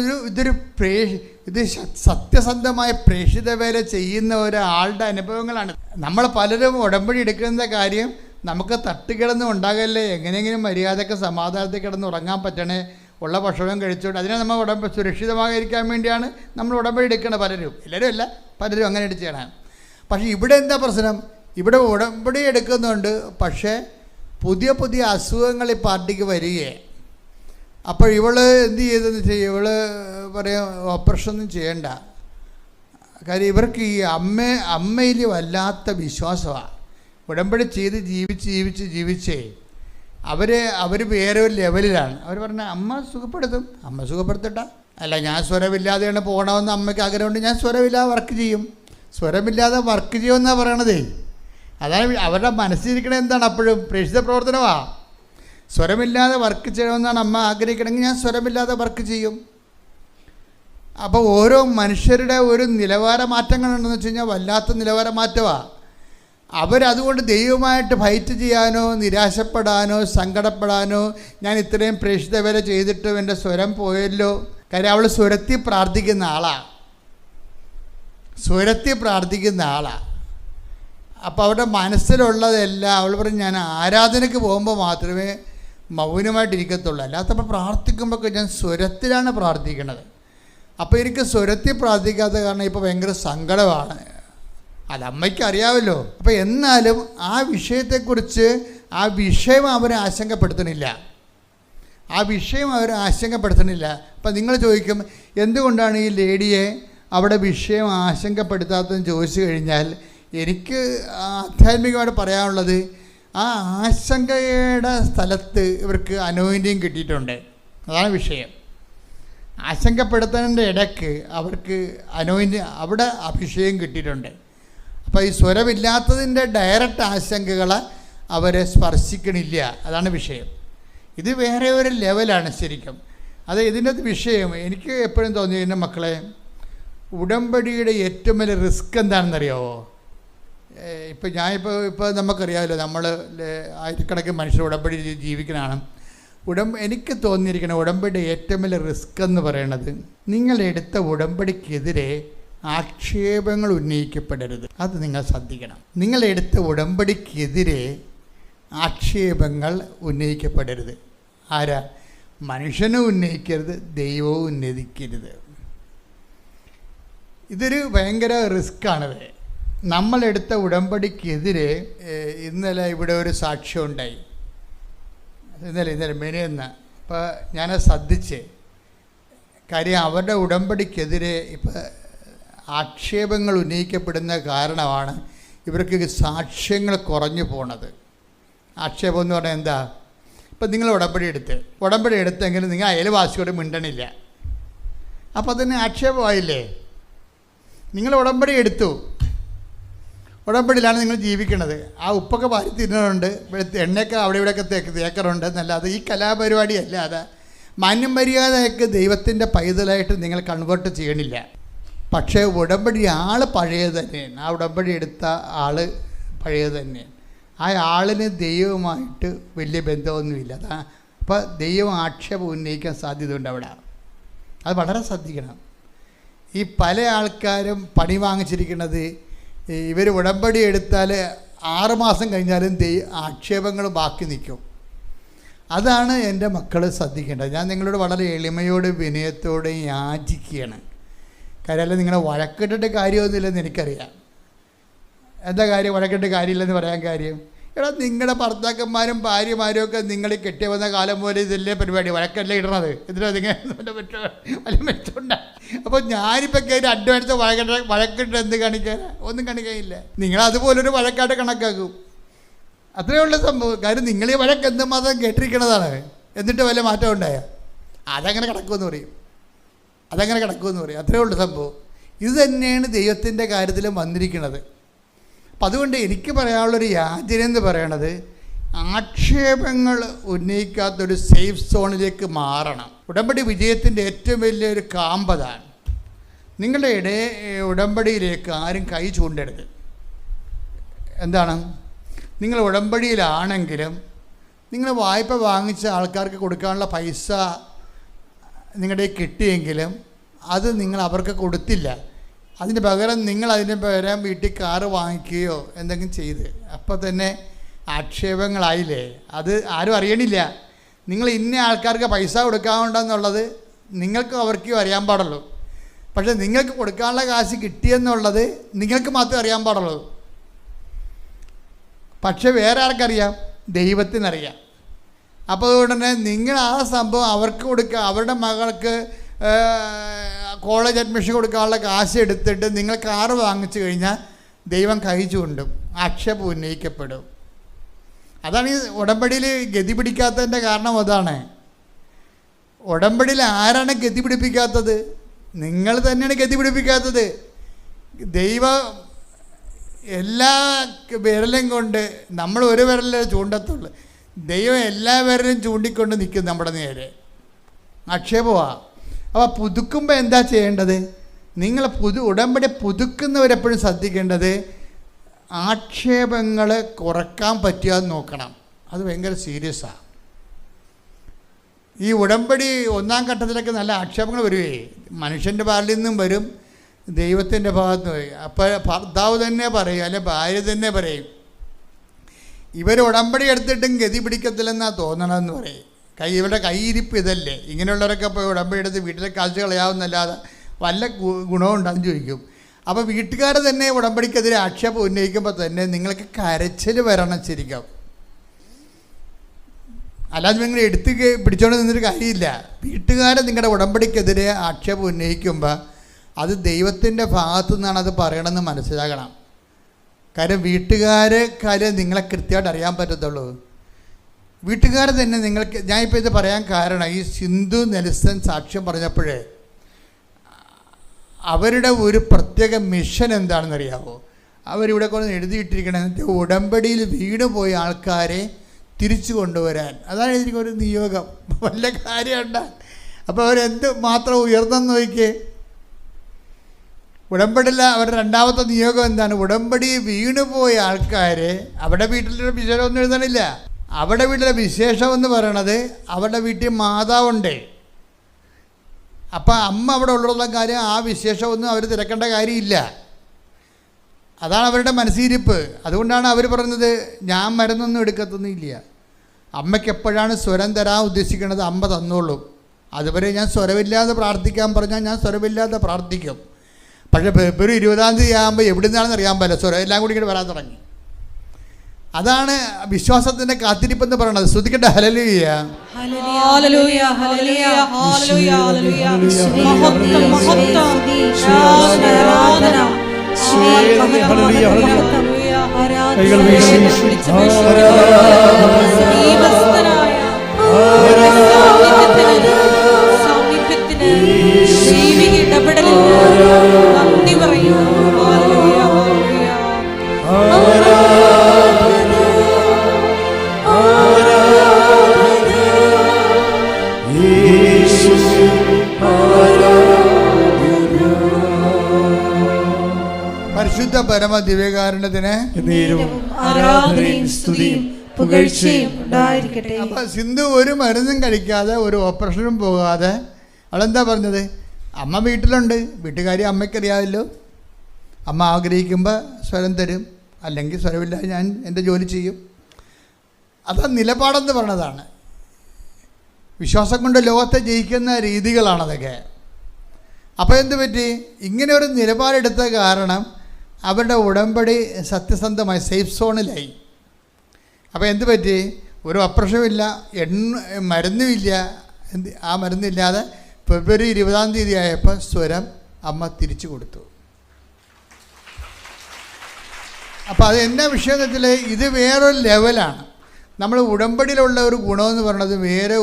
ഇത് സത്യസന്ധമായ പ്രേക്ഷിത വേല ചെയ്യുന്ന ഒരാളുടെ അനുഭവങ്ങളാണ്. നമ്മൾ പലരും ഉടമ്പടി എടുക്കുന്ന കാര്യം നമുക്ക് തട്ടുകിടന്ന് ഉണ്ടാകല്ലേ, എങ്ങനെയെങ്കിലും മര്യാദക്ക് സമാധാനത്തിൽ കിടന്ന് ഉറങ്ങാൻ പറ്റണേ, ഉള്ള ഭക്ഷണം കഴിച്ചുകൊണ്ട് അതിനെ നമ്മൾ സുരക്ഷിതമായിരിക്കാൻ വേണ്ടിയാണ് നമ്മൾ ഉടമ്പടി എടുക്കണം. എല്ലാവരും അല്ല, പലരും അങ്ങനെ ചെയ്യണം. പക്ഷേ ഇവിടെ എന്താ പ്രശ്നം? ഇവിടെ ഉടമ്പടി എടുക്കുന്നുണ്ട്, പക്ഷേ പുതിയ അസുഖങ്ങൾ ഈ പാർട്ടിക്ക് വരികയാണ്. അപ്പോൾ ഇവള് എന്ത് ചെയ്തെന്ന് വെച്ചാൽ ഇവള് പറയാം ഓപ്പറേഷൻ ഒന്നും ചെയ്യണ്ട. കാര്യം ഇവർക്ക് ഈ അമ്മയിൽ വല്ലാത്ത വിശ്വാസമാണ്. ഉടമ്പടി ചെയ്ത് ജീവിച്ചേ അവർ വേറെ ഒരു ലെവലിലാണ്. അവർ പറഞ്ഞ അമ്മ സുഖപ്പെടുത്തട്ട. അല്ല, ഞാൻ സ്വരമില്ലാതെയാണ് പോകണമെന്ന് അമ്മയ്ക്ക് ആഗ്രഹമുണ്ട്, ഞാൻ സ്വരമില്ലാതെ വർക്ക് ചെയ്യുമെന്നാണ് പറയണതേ. അതാണ് അവരുടെ മനസ്സിലിരിക്കണത്. എന്താണ് അപ്പോഴും പ്രേക്ഷിത പ്രവർത്തനമാണ്. സ്വരമില്ലാതെ വർക്ക് ചെയ്യണമെന്നാണ് അമ്മ ആഗ്രഹിക്കണമെങ്കിൽ ഞാൻ സ്വരമില്ലാതെ വർക്ക് ചെയ്യും. അപ്പോൾ ഓരോ മനുഷ്യരുടെ ഒരു നിലവാര മാറ്റങ്ങളുണ്ടെന്ന് വെച്ച് കഴിഞ്ഞാൽ വല്ലാത്ത നിലവാര മാറ്റമാണ്. അവരതുകൊണ്ട് ദൈവമായിട്ട് ഫൈറ്റ് ചെയ്യാനോ നിരാശപ്പെടാനോ സങ്കടപ്പെടാനോ ഞാൻ ഇത്രയും പ്രേക്ഷിത വേല ചെയ്തിട്ടും എൻ്റെ സ്വരം പോയല്ലോ. കാര്യം അവൾ സ്വരത്തിൽ പ്രാർത്ഥിക്കുന്ന ആളാണ്. അപ്പോൾ അവരുടെ മനസ്സിലുള്ളതെല്ലാം അവൾ പറഞ്ഞ് ഞാൻ ആരാധനയ്ക്ക് പോകുമ്പോൾ മാത്രമേ മൗനമായിട്ടിരിക്കത്തുള്ളൂ, അല്ലാത്തപ്പോൾ പ്രാർത്ഥിക്കുമ്പോൾ ഞാൻ സ്വരത്തിലാണ് പ്രാർത്ഥിക്കുന്നത്. അപ്പോൾ എനിക്ക് സ്വരത്തിൽ പ്രാർത്ഥിക്കാത്ത കാരണം ഇപ്പോൾ ഭയങ്കര സങ്കടമാണ്. അത് അമ്മയ്ക്ക് അറിയാമല്ലോ. അപ്പോൾ എന്നാലും ആ വിഷയത്തെക്കുറിച്ച് ആ വിഷയം അവരെ ആശങ്കപ്പെടുത്തണില്ല. അപ്പം നിങ്ങൾ ചോദിക്കും എന്തുകൊണ്ടാണ് ഈ ലേഡിയെ അവിടെ വിഷയം ആശങ്കപ്പെടുത്താത്തതെന്ന് ചോദിച്ചു കഴിഞ്ഞാൽ എനിക്ക് ആധ്യാത്മികമായിട്ട് പറയാനുള്ളത് ആ ആശങ്കയുടെ സ്ഥലത്ത് ഇവർക്ക് അനോയിൻറ്റിങ് കിട്ടിയിട്ടുണ്ട്. അതാണ് വിഷയം. ആശങ്കപ്പെടുത്തുന്നതിൻ്റെ ഇടയ്ക്ക് അവർക്ക് അവിടെ അഭിഷേകം കിട്ടിയിട്ടുണ്ട്. അപ്പോൾ ഈ സ്വരമില്ലാത്തതിൻ്റെ ഡയറക്റ്റ് ആശങ്കകളെ അവരെ സ്പർശിക്കണില്ല. അതാണ് വിഷയം. ഇത് വേറെ ഒരു ലെവലാണ് ശരിക്കും. ഇതിൻ്റെ വിഷയം എനിക്ക് എപ്പോഴും തോന്നി എൻ്റെ മക്കളെ, ഉടമ്പടിയുടെ ഏറ്റവും വലിയ റിസ്ക് എന്താണെന്നറിയാമോ? ഇപ്പോൾ നമുക്കറിയാമല്ലോ, നമ്മൾ ആയിരക്കണക്കിന് മനുഷ്യർ ഉടമ്പടി ജീവിക്കുന്നതാണ്. എനിക്ക് തോന്നിയിരിക്കുന്ന ഉടമ്പടിയുടെ ഏറ്റവും വലിയ റിസ്ക് എന്ന് പറയുന്നത് നിങ്ങളെടുത്ത ഉടമ്പടിക്കെതിരെ ആക്ഷേപങ്ങൾ ഉന്നയിക്കപ്പെടരുത്. അത് നിങ്ങൾ ശ്രദ്ധിക്കണം. നിങ്ങളെടുത്ത ഉടമ്പടിക്കെതിരെ ആക്ഷേപങ്ങൾ ഉന്നയിക്കപ്പെടരുത്. മനുഷ്യനും ഉന്നയിക്കരുത്, ദൈവവും ഉന്നയിക്കരുത്. ഇതൊരു ഭയങ്കര റിസ്ക്കാണത്. നമ്മളെടുത്ത ഉടമ്പടിക്കെതിരെ ഇന്നലെ ഇവിടെ ഒരു സാക്ഷ്യം ഉണ്ടായി. ഇന്നലെ മെനിയെന്ന്. അപ്പോൾ ഞാനത് ശ്രദ്ധിച്ച്. കാര്യം അവരുടെ ഉടമ്പടിക്കെതിരെ ഇപ്പോൾ ആക്ഷേപങ്ങൾ ഉന്നയിക്കപ്പെടുന്ന കാരണമാണ് ഇവർക്ക് സാക്ഷ്യങ്ങൾ കുറഞ്ഞു പോണത്. ആക്ഷേപം എന്ന് പറഞ്ഞാൽ എന്താ? ഇപ്പം നിങ്ങൾ ഉടമ്പടി എടുത്തെങ്കിലും നിങ്ങൾ അയൽവാസിയോട് മിണ്ടണില്ല. അപ്പോൾ അതിന് ആക്ഷേപമായില്ലേ? നിങ്ങൾ ഉടമ്പടി എടുത്തു, ഉടമ്പടിയിലാണ് നിങ്ങൾ ജീവിക്കുന്നത്. ആ ഉപ്പൊക്കെ വാരി തിന്നുന്നുണ്ട്, എണ്ണയൊക്കെ അവിടെ ഇവിടെയൊക്കെ തേക്കറുണ്ട് എന്നല്ലാതെ ഈ കലാപരിപാടി അല്ലാതെ മാന്യം മര്യാദയൊക്കെ ദൈവത്തിൻ്റെ പൈതലായിട്ട് നിങ്ങൾ കൺവേർട്ട് ചെയ്യണില്ല. പക്ഷേ ഉടമ്പടി ആൾ പഴയത് തന്നെയാണ്. ആ ഉടമ്പടി എടുത്ത ആൾ പഴയത് തന്നെയാണ്. ആ ആളിന് ദൈവവുമായിട്ട് വലിയ ബന്ധമൊന്നുമില്ല. അതാ അപ്പോൾ ദൈവം ആക്ഷേപം ഉന്നയിക്കാൻ സാധ്യതയുണ്ട് അവിടെ. അത് വളരെ ശ്രദ്ധിക്കണം. ഈ പല ആൾക്കാരും പണി വാങ്ങിച്ചിരിക്കുന്നത് ഇവർ ഉടമ്പടി എടുത്താൽ 6 മാസം കഴിഞ്ഞാലും ആക്ഷേപങ്ങൾ ബാക്കി നിൽക്കും. അതാണ് എൻ്റെ മക്കൾ ശ്രദ്ധിക്കേണ്ടത്. ഞാൻ നിങ്ങളോട് വളരെ എളിമയോടും വിനയത്തോടും യാചിക്കുകയാണ്. കാര്യമല്ല, നിങ്ങളെ വഴക്കിട്ടിട്ട് കാര്യമൊന്നുമില്ലെന്ന് എനിക്കറിയാം. എന്താ കാര്യം വഴക്കിട്ട് കാര്യമില്ലെന്ന് പറയാൻ കാര്യം? എടാ, നിങ്ങളുടെ ഭർത്താക്കന്മാരും ഭാര്യമാരും ഒക്കെ നിങ്ങൾ കെട്ടി വന്ന കാലം പോലെ ഇതല്ലേ പരിപാടി, വഴക്കല്ലേ ഇടണത്. ഇതിന് നിങ്ങൾ വലിയ മെച്ചമുണ്ട. അപ്പോൾ ഞാനിപ്പോൾ കയറി അഡ്വാൻസ് വഴക്കിട്ട് എന്ത് കാണിക്കാൻ? ഒന്നും കാണിക്കാനില്ല. നിങ്ങളതുപോലൊരു വഴക്കായിട്ട് കണക്കാക്കും. അത്രയേ ഉള്ള സംഭവം. കാര്യം നിങ്ങൾ ഈ വഴക്ക് എന്തുമാത്രം കേട്ടിരിക്കണതാണ്. എന്നിട്ട് വല്ല മാറ്റം ഉണ്ടായ അതങ്ങനെ കിടക്കുമെന്ന് പറയും, അതങ്ങനെ കിടക്കുമെന്ന് പറയും. അത്രയേ ഉള്ള സംഭവം. ഇത് തന്നെയാണ് ദൈവത്തിൻ്റെ കാര്യത്തിലും വന്നിരിക്കുന്നത്. അപ്പം അതുകൊണ്ട് എനിക്ക് പറയാനുള്ളൊരു യാചന എന്ന് പറയണത്, ആക്ഷേപങ്ങൾ ഉന്നയിക്കാത്തൊരു സേഫ് സോണിലേക്ക് മാറണം. ഉടമ്പടി വിജയത്തിൻ്റെ ഏറ്റവും വലിയൊരു കാമ്പതാണ്. നിങ്ങളുടെ ഉടമ്പടിയിലേക്ക് ആരും കൈ ചൂണ്ടരുത്. എന്താണ്? നിങ്ങൾ ഉടമ്പടിയിലാണെങ്കിലും നിങ്ങൾ വായ്പ വാങ്ങിച്ച ആൾക്കാർക്ക് കൊടുക്കാനുള്ള പൈസ നിങ്ങളുടെ കിട്ടിയെങ്കിലും അത് നിങ്ങൾ അവർക്ക് കൊടുത്തില്ല. അതിന് പകരം നിങ്ങൾ അതിന് പകരം വീട്ടിൽ കാറ് വാങ്ങിക്കുകയോ എന്തെങ്കിലും ചെയ്ത്, അപ്പോൾ തന്നെ ആക്ഷേപങ്ങളായില്ലേ? അത് ആരും അറിയണില്ല. നിങ്ങൾ ഇന്ന ആൾക്കാർക്ക് പൈസ കൊടുക്കാനുണ്ടെന്നുള്ളത് നിങ്ങൾക്കും അവർക്കും അറിയാൻ പാടുള്ളൂ. പക്ഷേ നിങ്ങൾക്ക് കൊടുക്കാനുള്ള കാശ് കിട്ടിയെന്നുള്ളത് നിങ്ങൾക്ക് മാത്രമേ അറിയാൻ പാടുള്ളൂ. പക്ഷെ വേറെ ആർക്കറിയാം? ദൈവത്തിനറിയാം. അപ്പോൾ അതുകൊണ്ട് തന്നെ നിങ്ങൾ ആ സംഭവം അവർക്ക് കൊടുക്കുക, അവരുടെ മകൾക്ക് കോളേജ് അഡ്മിഷൻ കൊടുക്കാനുള്ള കാശ് എടുത്തിട്ട് നിങ്ങൾ കാറ് വാങ്ങിച്ചു കഴിഞ്ഞാൽ ദൈവം കൈ ചൂണ്ടും, ആക്ഷേപം ഉന്നയിക്കപ്പെടും. അതാണ് ഈ ഉടമ്പടിയിൽ ഗതി പിടിക്കാത്തതിൻ്റെ കാരണം. അതാണ് ഉടമ്പടിയിൽ ആരാണ് ഗതി പിടിപ്പിക്കാത്തത്? നിങ്ങൾ തന്നെയാണ് ഗതി പിടിപ്പിക്കാത്തത്. ദൈവം എല്ലാ വിരലും കൊണ്ട്, നമ്മൾ ഒരു വിരലേ ചൂണ്ടത്തുള്ളൂ, ദൈവം എല്ലാ വിരലും ചൂണ്ടിക്കൊണ്ട് നിൽക്കും നമ്മുടെ നേരെ. ആക്ഷേപമാണ്. അപ്പോൾ പുതുക്കുമ്പോൾ എന്താ ചെയ്യേണ്ടത്? നിങ്ങൾ ഉടമ്പടി പുതുക്കുന്നവരെപ്പോഴും ശ്രദ്ധിക്കേണ്ടത് ആക്ഷേപങ്ങൾ കുറക്കാൻ പറ്റുക നോക്കണം. അത് ഭയങ്കര സീരിയസാണ്. ഈ ഉടമ്പടി 1-ാം ഘട്ടത്തിലൊക്കെ നല്ല ആക്ഷേപങ്ങൾ വരുവേ. മനുഷ്യൻ്റെ ഭാഗത്തു നിന്നും വരും, ദൈവത്തിൻ്റെ ഭാഗത്ത് നിന്ന് വരും. അപ്പോൾ ഭർത്താവ് തന്നെ പറയും, അല്ലെ ഭാര്യ തന്നെ പറയും, ഇവർ ഉടമ്പടി എടുത്തിട്ടും ഗതി പിടിക്കത്തില്ലെന്നാണ് തോന്നണമെന്ന് പറയും. ഇവരുടെ കൈയിരിപ്പ് ഇതല്ലേ? ഇങ്ങനെയുള്ളവരൊക്കെ ഇപ്പോൾ ഉടമ്പടി എടുത്ത് വീട്ടിലെ കാശ് കളയാവുന്നല്ലാതെ വല്ല ഗുണവും ഉണ്ടെന്ന് ചോദിക്കും. അപ്പോൾ വീട്ടുകാർ തന്നെ ഉടമ്പടിക്കെതിരെ ആക്ഷേപം ഉന്നയിക്കുമ്പോൾ തന്നെ നിങ്ങൾക്ക് കരച്ചിൽ വരണം ശരിക്കും. അല്ലാതെ നിങ്ങൾ എടുത്ത് പിടിച്ചോണ്ട് നിന്നൊരു കാര്യമില്ല. വീട്ടുകാരെ നിങ്ങളുടെ ഉടമ്പടിക്കെതിരെ ആക്ഷേപം ഉന്നയിക്കുമ്പോൾ അത് ദൈവത്തിൻ്റെ ഭാഗത്തു നിന്നാണ് അത് പറയണമെന്ന് മനസ്സിലാക്കണം. കാര്യം വീട്ടുകാരെക്കാര്യം നിങ്ങളെ കൃത്യമായിട്ട് അറിയാൻ പറ്റത്തുള്ളൂ. വീട്ടുകാർ തന്നെ നിങ്ങൾക്ക്, ഞാനിപ്പോൾ ഇത് പറയാൻ കാരണം, ഈ സിന്ധു നെൽസൺ സാക്ഷ്യം പറഞ്ഞപ്പോഴേ അവരുടെ ഒരു പ്രത്യേക മിഷൻ എന്താണെന്നറിയാമോ? അവരിവിടെ കൊണ്ട് എഴുതിയിട്ടിരിക്കണത് ഉടമ്പടിയിൽ വീണ് പോയ ആൾക്കാരെ തിരിച്ചു കൊണ്ടുവരാൻ. അതാണ് എനിക്കൊരു നിയോഗം. വല്ല കാര്യമുണ്ട്. അപ്പോൾ അവരെന്ത് മാത്രം ഉയർന്നെന്ന് നോക്കിയേ. ഉടമ്പടിയില്ല അവരുടെ രണ്ടാമത്തെ നിയോഗം എന്താണ്? ഉടമ്പടി വീണുപോയ ആൾക്കാരെ, അവിടെ വീട്ടിലൊരു വിശേഷമൊന്നും എഴുതണില്ല. അവിടെ വീട്ടിലെ വിശേഷമെന്ന് പറയണത് അവരുടെ വീട്ടിൽ മാതാവുണ്ട്. അപ്പം അമ്മ അവിടെ ഉള്ള കാര്യം, ആ വിശേഷമൊന്നും അവർ തിരക്കേണ്ട കാര്യമില്ല. അതാണ് അവരുടെ മനസ്സിരിപ്പ്. അതുകൊണ്ടാണ് അവർ പറയുന്നത് ഞാൻ മരുന്നൊന്നും എടുക്കത്തൊന്നുമില്ല. അമ്മയ്ക്ക് എപ്പോഴാണ് സ്വരം തരാൻ ഉദ്ദേശിക്കുന്നത് അമ്മ തന്നോളും. അതുവരെ ഞാൻ സ്വരമില്ലാതെ പ്രാർത്ഥിക്കാൻ പറഞ്ഞാൽ ഞാൻ സ്വരമില്ലാതെ പ്രാർത്ഥിക്കും. പക്ഷേ ഫെബ്രുവരി 20-ാം തീയതി ആകുമ്പോൾ എവിടെ നിന്നാണെന്ന് അറിയാൻ പറ്റില്ല, സ്വരം എല്ലാം കൂടി ഇങ്ങനെ വരാൻ തുടങ്ങി. അതാണ് വിശ്വാസത്തിൻ്റെ കാത്തിരിപ്പെന്ന് പറയുന്നത്. ശ്രദ്ധിക്കട്ടെ. ഹല്ലേലൂയ, ഹല്ലേലൂയ, ഹല്ലേലൂയ, ഹല്ലേലൂയ, ഹല്ലേലൂയ. മഹത്വം, മഹത്വം, ആരാധന, ഹല്ലേലൂയ, ഹല്ലേലൂയ, കൈകൾ വീശി സാമീപ്യത്തിന് നന്ദി പറയുന്നു. Hallelujah, hallelujah. പരിശുദ്ധ പരമ ദിവ്യകാരുണ്യത്തിന് ആരാധനയും സ്തുതിയും പുകഴ്ചയും ഉണ്ടായിരിക്കട്ടെ. അപ്പൊ സിന്ധു ഒരു മരുന്നും കഴിക്കാതെ ഒരു ഓപ്പറേഷനും പോകാതെ അവളെന്താ പറഞ്ഞത്? അമ്മ വീട്ടിലുണ്ട്, വീട്ടുകാരി അമ്മയ്ക്കറിയാമല്ലോ. അമ്മ ആഗ്രഹിക്കുമ്പോൾ സ്വരം തരും, അല്ലെങ്കിൽ സ്വരമില്ല ഞാൻ എൻ്റെ ജോലി ചെയ്യും. അത് നിലപാടെന്ന് പറഞ്ഞതാണ്. വിശ്വാസം കൊണ്ട് ലോകത്തെ ജയിക്കുന്ന രീതികളാണതൊക്കെ. അപ്പോൾ എന്ത് പറ്റി? ഇങ്ങനെ ഒരു നിലപാടെടുത്ത കാരണം അവരുടെ ഉടമ്പടി സത്യസന്ധമായി സേഫ് സോണിലായി. അപ്പോൾ എന്ത് പറ്റി? ഒരു ഓപ്പറേഷനുമില്ല, മരുന്നുമില്ല. ആ മരുന്നില്ലാതെ ഫെബ്രുവരി 20 ആയപ്പോൾ സ്വരം അമ്മ തിരിച്ചു കൊടുത്തു. അപ്പോൾ അത് എന്നാ വിഷയം എന്ന് വെച്ചാൽ ഇത് വേറൊരു ലെവലാണ്. നമ്മൾ ഉടമ്പടിയിലുള്ള ഒരു ഗുണമെന്ന് പറയുന്നത് വേറെ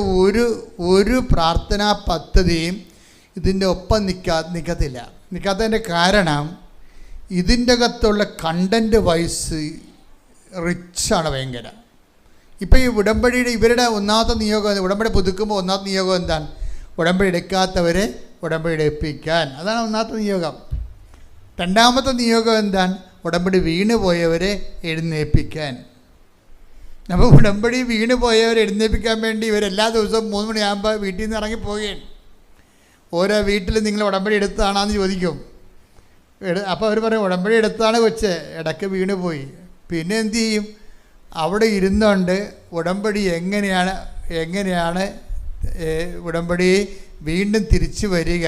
ഒരു പ്രാർത്ഥനാ പദ്ധതിയും ഇതിൻ്റെ ഒപ്പം നിൽക്കാത്തതിൻ്റെ കാരണം ഇതിൻ്റെ അകത്തുള്ള കണ്ടൻറ്റ് വൈസ് റിച്ചാണ് ഭയങ്കര. ഇപ്പോൾ ഈ ഉടമ്പടിയുടെ ഇവരുടെ ഒന്നാമത്തെ നിയോഗം, ഉടമ്പടി പുതുക്കുമ്പോൾ ഒന്നാമത്തെ നിയോഗം എന്താണ്? ഉടമ്പടി എടുക്കാത്തവരെ ഉടമ്പടി എടുപ്പിക്കാൻ. അതാണ് ഒന്നാമത്തെ നിയോഗം. രണ്ടാമത്തെ നിയോഗം എന്താണ്? ഉടമ്പടി വീണ് പോയവരെ എഴുന്നേൽപ്പിക്കാൻ. അപ്പോൾ ഉടമ്പടി വീണ് പോയവരെ എഴുന്നേൽപ്പിക്കാൻ വേണ്ടി ഇവരെല്ലാ ദിവസവും 3 മണിയാകുമ്പോൾ വീട്ടിൽ നിന്ന് ഇറങ്ങിപ്പോവുകയാണ്. ഓരോ വീട്ടിൽ നിങ്ങൾ ഉടമ്പടി എടുത്തതാണെന്ന് ചോദിക്കും. അപ്പോൾ അവർ പറയും ഉടമ്പടി എടുത്താണ് കൊച്ചേ, ഇടയ്ക്ക് വീണ് പോയി. പിന്നെ എന്തു ചെയ്യും? അവിടെ ഇരുന്നുകൊണ്ട് ഉടമ്പടി എങ്ങനെയാണ് ഉടമ്പടി വീണ്ടും തിരിച്ചു വരിക,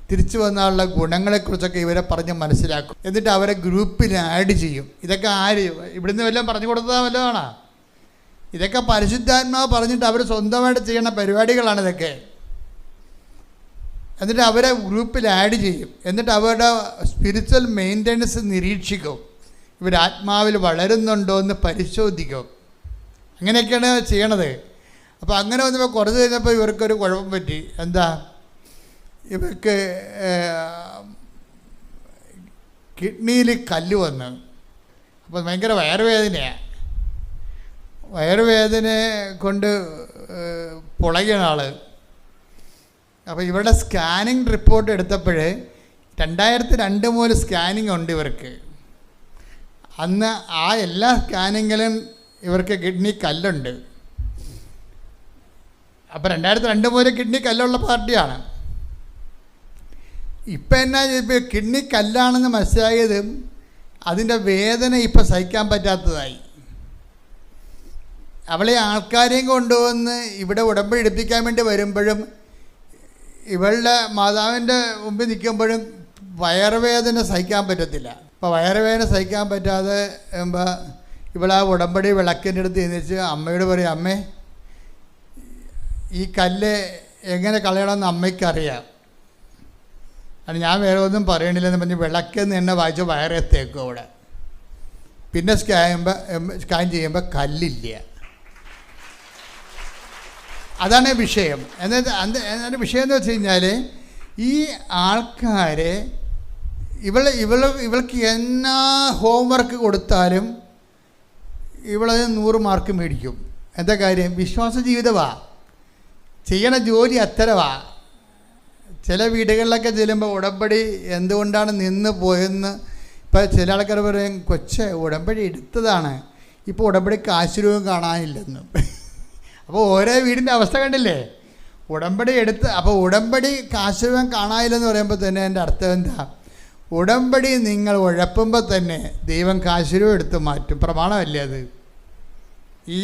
തിരിച്ചു വന്നാലുള്ള ഗുണങ്ങളെക്കുറിച്ചൊക്കെ ഇവരെ പറഞ്ഞ് മനസ്സിലാക്കും. എന്നിട്ട് അവരെ ഗ്രൂപ്പിൽ ആഡ് ചെയ്യും. ഇതൊക്കെ ആര് ഇവിടുന്ന് വല്ലതും പറഞ്ഞു കൊടുത്താൽ വല്ലതാണോ? ഇതൊക്കെ പരിശുദ്ധാത്മാവ് പറഞ്ഞിട്ട് അവർ സ്വന്തമായിട്ട് ചെയ്യുന്ന പരിപാടികളാണ് ഇതൊക്കെ. എന്നിട്ട് അവരെ ഗ്രൂപ്പിൽ ആഡ് ചെയ്യും. എന്നിട്ട് അവരുടെ സ്പിരിച്വൽ മെയിൻ്റനൻസ് നിരീക്ഷിക്കും. ഇവർ ആത്മാവിൽ വളരുന്നുണ്ടോ എന്ന് പരിശോധിക്കും. അങ്ങനെയൊക്കെയാണ് ചെയ്യണത്. അപ്പോൾ അങ്ങനെ വന്നപ്പോൾ കുറച്ച് കഴിഞ്ഞപ്പോൾ ഇവർക്കൊരു കുഴപ്പം പറ്റി. എന്താ? ഇവർക്ക് കിഡ്നിയിൽ കല്ല് വന്നു. അപ്പോൾ ഭയങ്കര വയറുവേദനയാണ്. വയറുവേദന കൊണ്ട് പുളയണ ആൾ. അപ്പോൾ ഇവരുടെ സ്കാനിങ് റിപ്പോർട്ട് എടുത്തപ്പോൾ 2002 മുതൽ സ്കാനിങ് ഉണ്ട് ഇവർക്ക്. അന്ന് ആ എല്ലാ സ്കാനിങ്ങിലും ഇവർക്ക് കിഡ്നി കല്ലുണ്ട്. അപ്പോൾ 2002 മുതൽ കിഡ്നി കല്ലുള്ള പാർട്ടിയാണ്. ഇപ്പം എന്നാ ഇപ്പോൾ കിഡ്നി കല്ലാണെന്ന് മനസ്സിലായതും അതിൻ്റെ വേദന ഇപ്പം സഹിക്കാൻ പറ്റാത്തതായി. അവളെ ആൾക്കാരെയും കൊണ്ടുവന്ന് ഇവിടെ ഉടമ്പടി എടുപ്പിക്കാൻ വേണ്ടി വരുമ്പോഴും ഇവളുടെ മാതാവിൻ്റെ മുമ്പിൽ നിൽക്കുമ്പോഴും വയറുവേദന സഹിക്കാൻ പറ്റത്തില്ല. അപ്പോൾ വയറുവേദന സഹിക്കാൻ പറ്റാതെ ഇവളാ ഉടമ്പടി വിളക്കിൻ്റെ അടുത്ത് എഴുന്നേച്ച് അമ്മയോട് പറയും, അമ്മേ ഈ കല്ല് എങ്ങനെ കളയണമെന്ന് അമ്മയ്ക്കറിയാം, അത് ഞാൻ വേറെ ഒന്നും പറയണില്ലെന്ന് പറഞ്ഞ് വിളക്കെന്ന് എന്നെ വായിച്ച് വയറെത്തേക്കും അവിടെ. പിന്നെ സ്കാൻ ചെയ്യുമ്പോൾ കല്ലില്ല. അതാണ് വിഷയം. എന്നാൽ വിഷയം എന്ന് വെച്ച് കഴിഞ്ഞാൽ ഈ ആൾക്കാരെ ഇവൾക്ക് എന്നാ ഹോംവർക്ക് കൊടുത്താലും ഇവളത് 100 മാർക്ക് മേടിക്കും. എന്താ കാര്യം? വിശ്വാസ ജീവിതമാണ്, ചെയ്യണ ജോലി അത്തരവാ. ചില വീടുകളിലൊക്കെ ചെല്ലുമ്പോൾ ഉടമ്പടി എന്തുകൊണ്ടാണ് നിന്ന് പോയെന്ന് ഇപ്പോൾ ചില ആൾക്കാർ പറയും, കൊച്ചെ ഉടമ്പടി എടുത്തതാണ്, ഇപ്പോൾ ഉടമ്പടിക്ക് ആശീർവാദം കാണാനില്ലെന്ന്. അപ്പോൾ ഓരോ വീടിൻ്റെ അവസ്ഥ കണ്ടില്ലേ? ഉടമ്പടി എടുത്ത് അപ്പോൾ ഉടമ്പടി ആശീർവാദം കാണാനില്ലെന്ന് പറയുമ്പോൾ തന്നെ എൻ്റെ അർത്ഥം എന്താ? ഉടമ്പടി നിങ്ങൾ ഉഴപ്പുമ്പോൾ തന്നെ ദൈവം ആശീർവാദം എടുത്ത് മാറ്റും. പ്രമാണമല്ലേ അത്? ഈ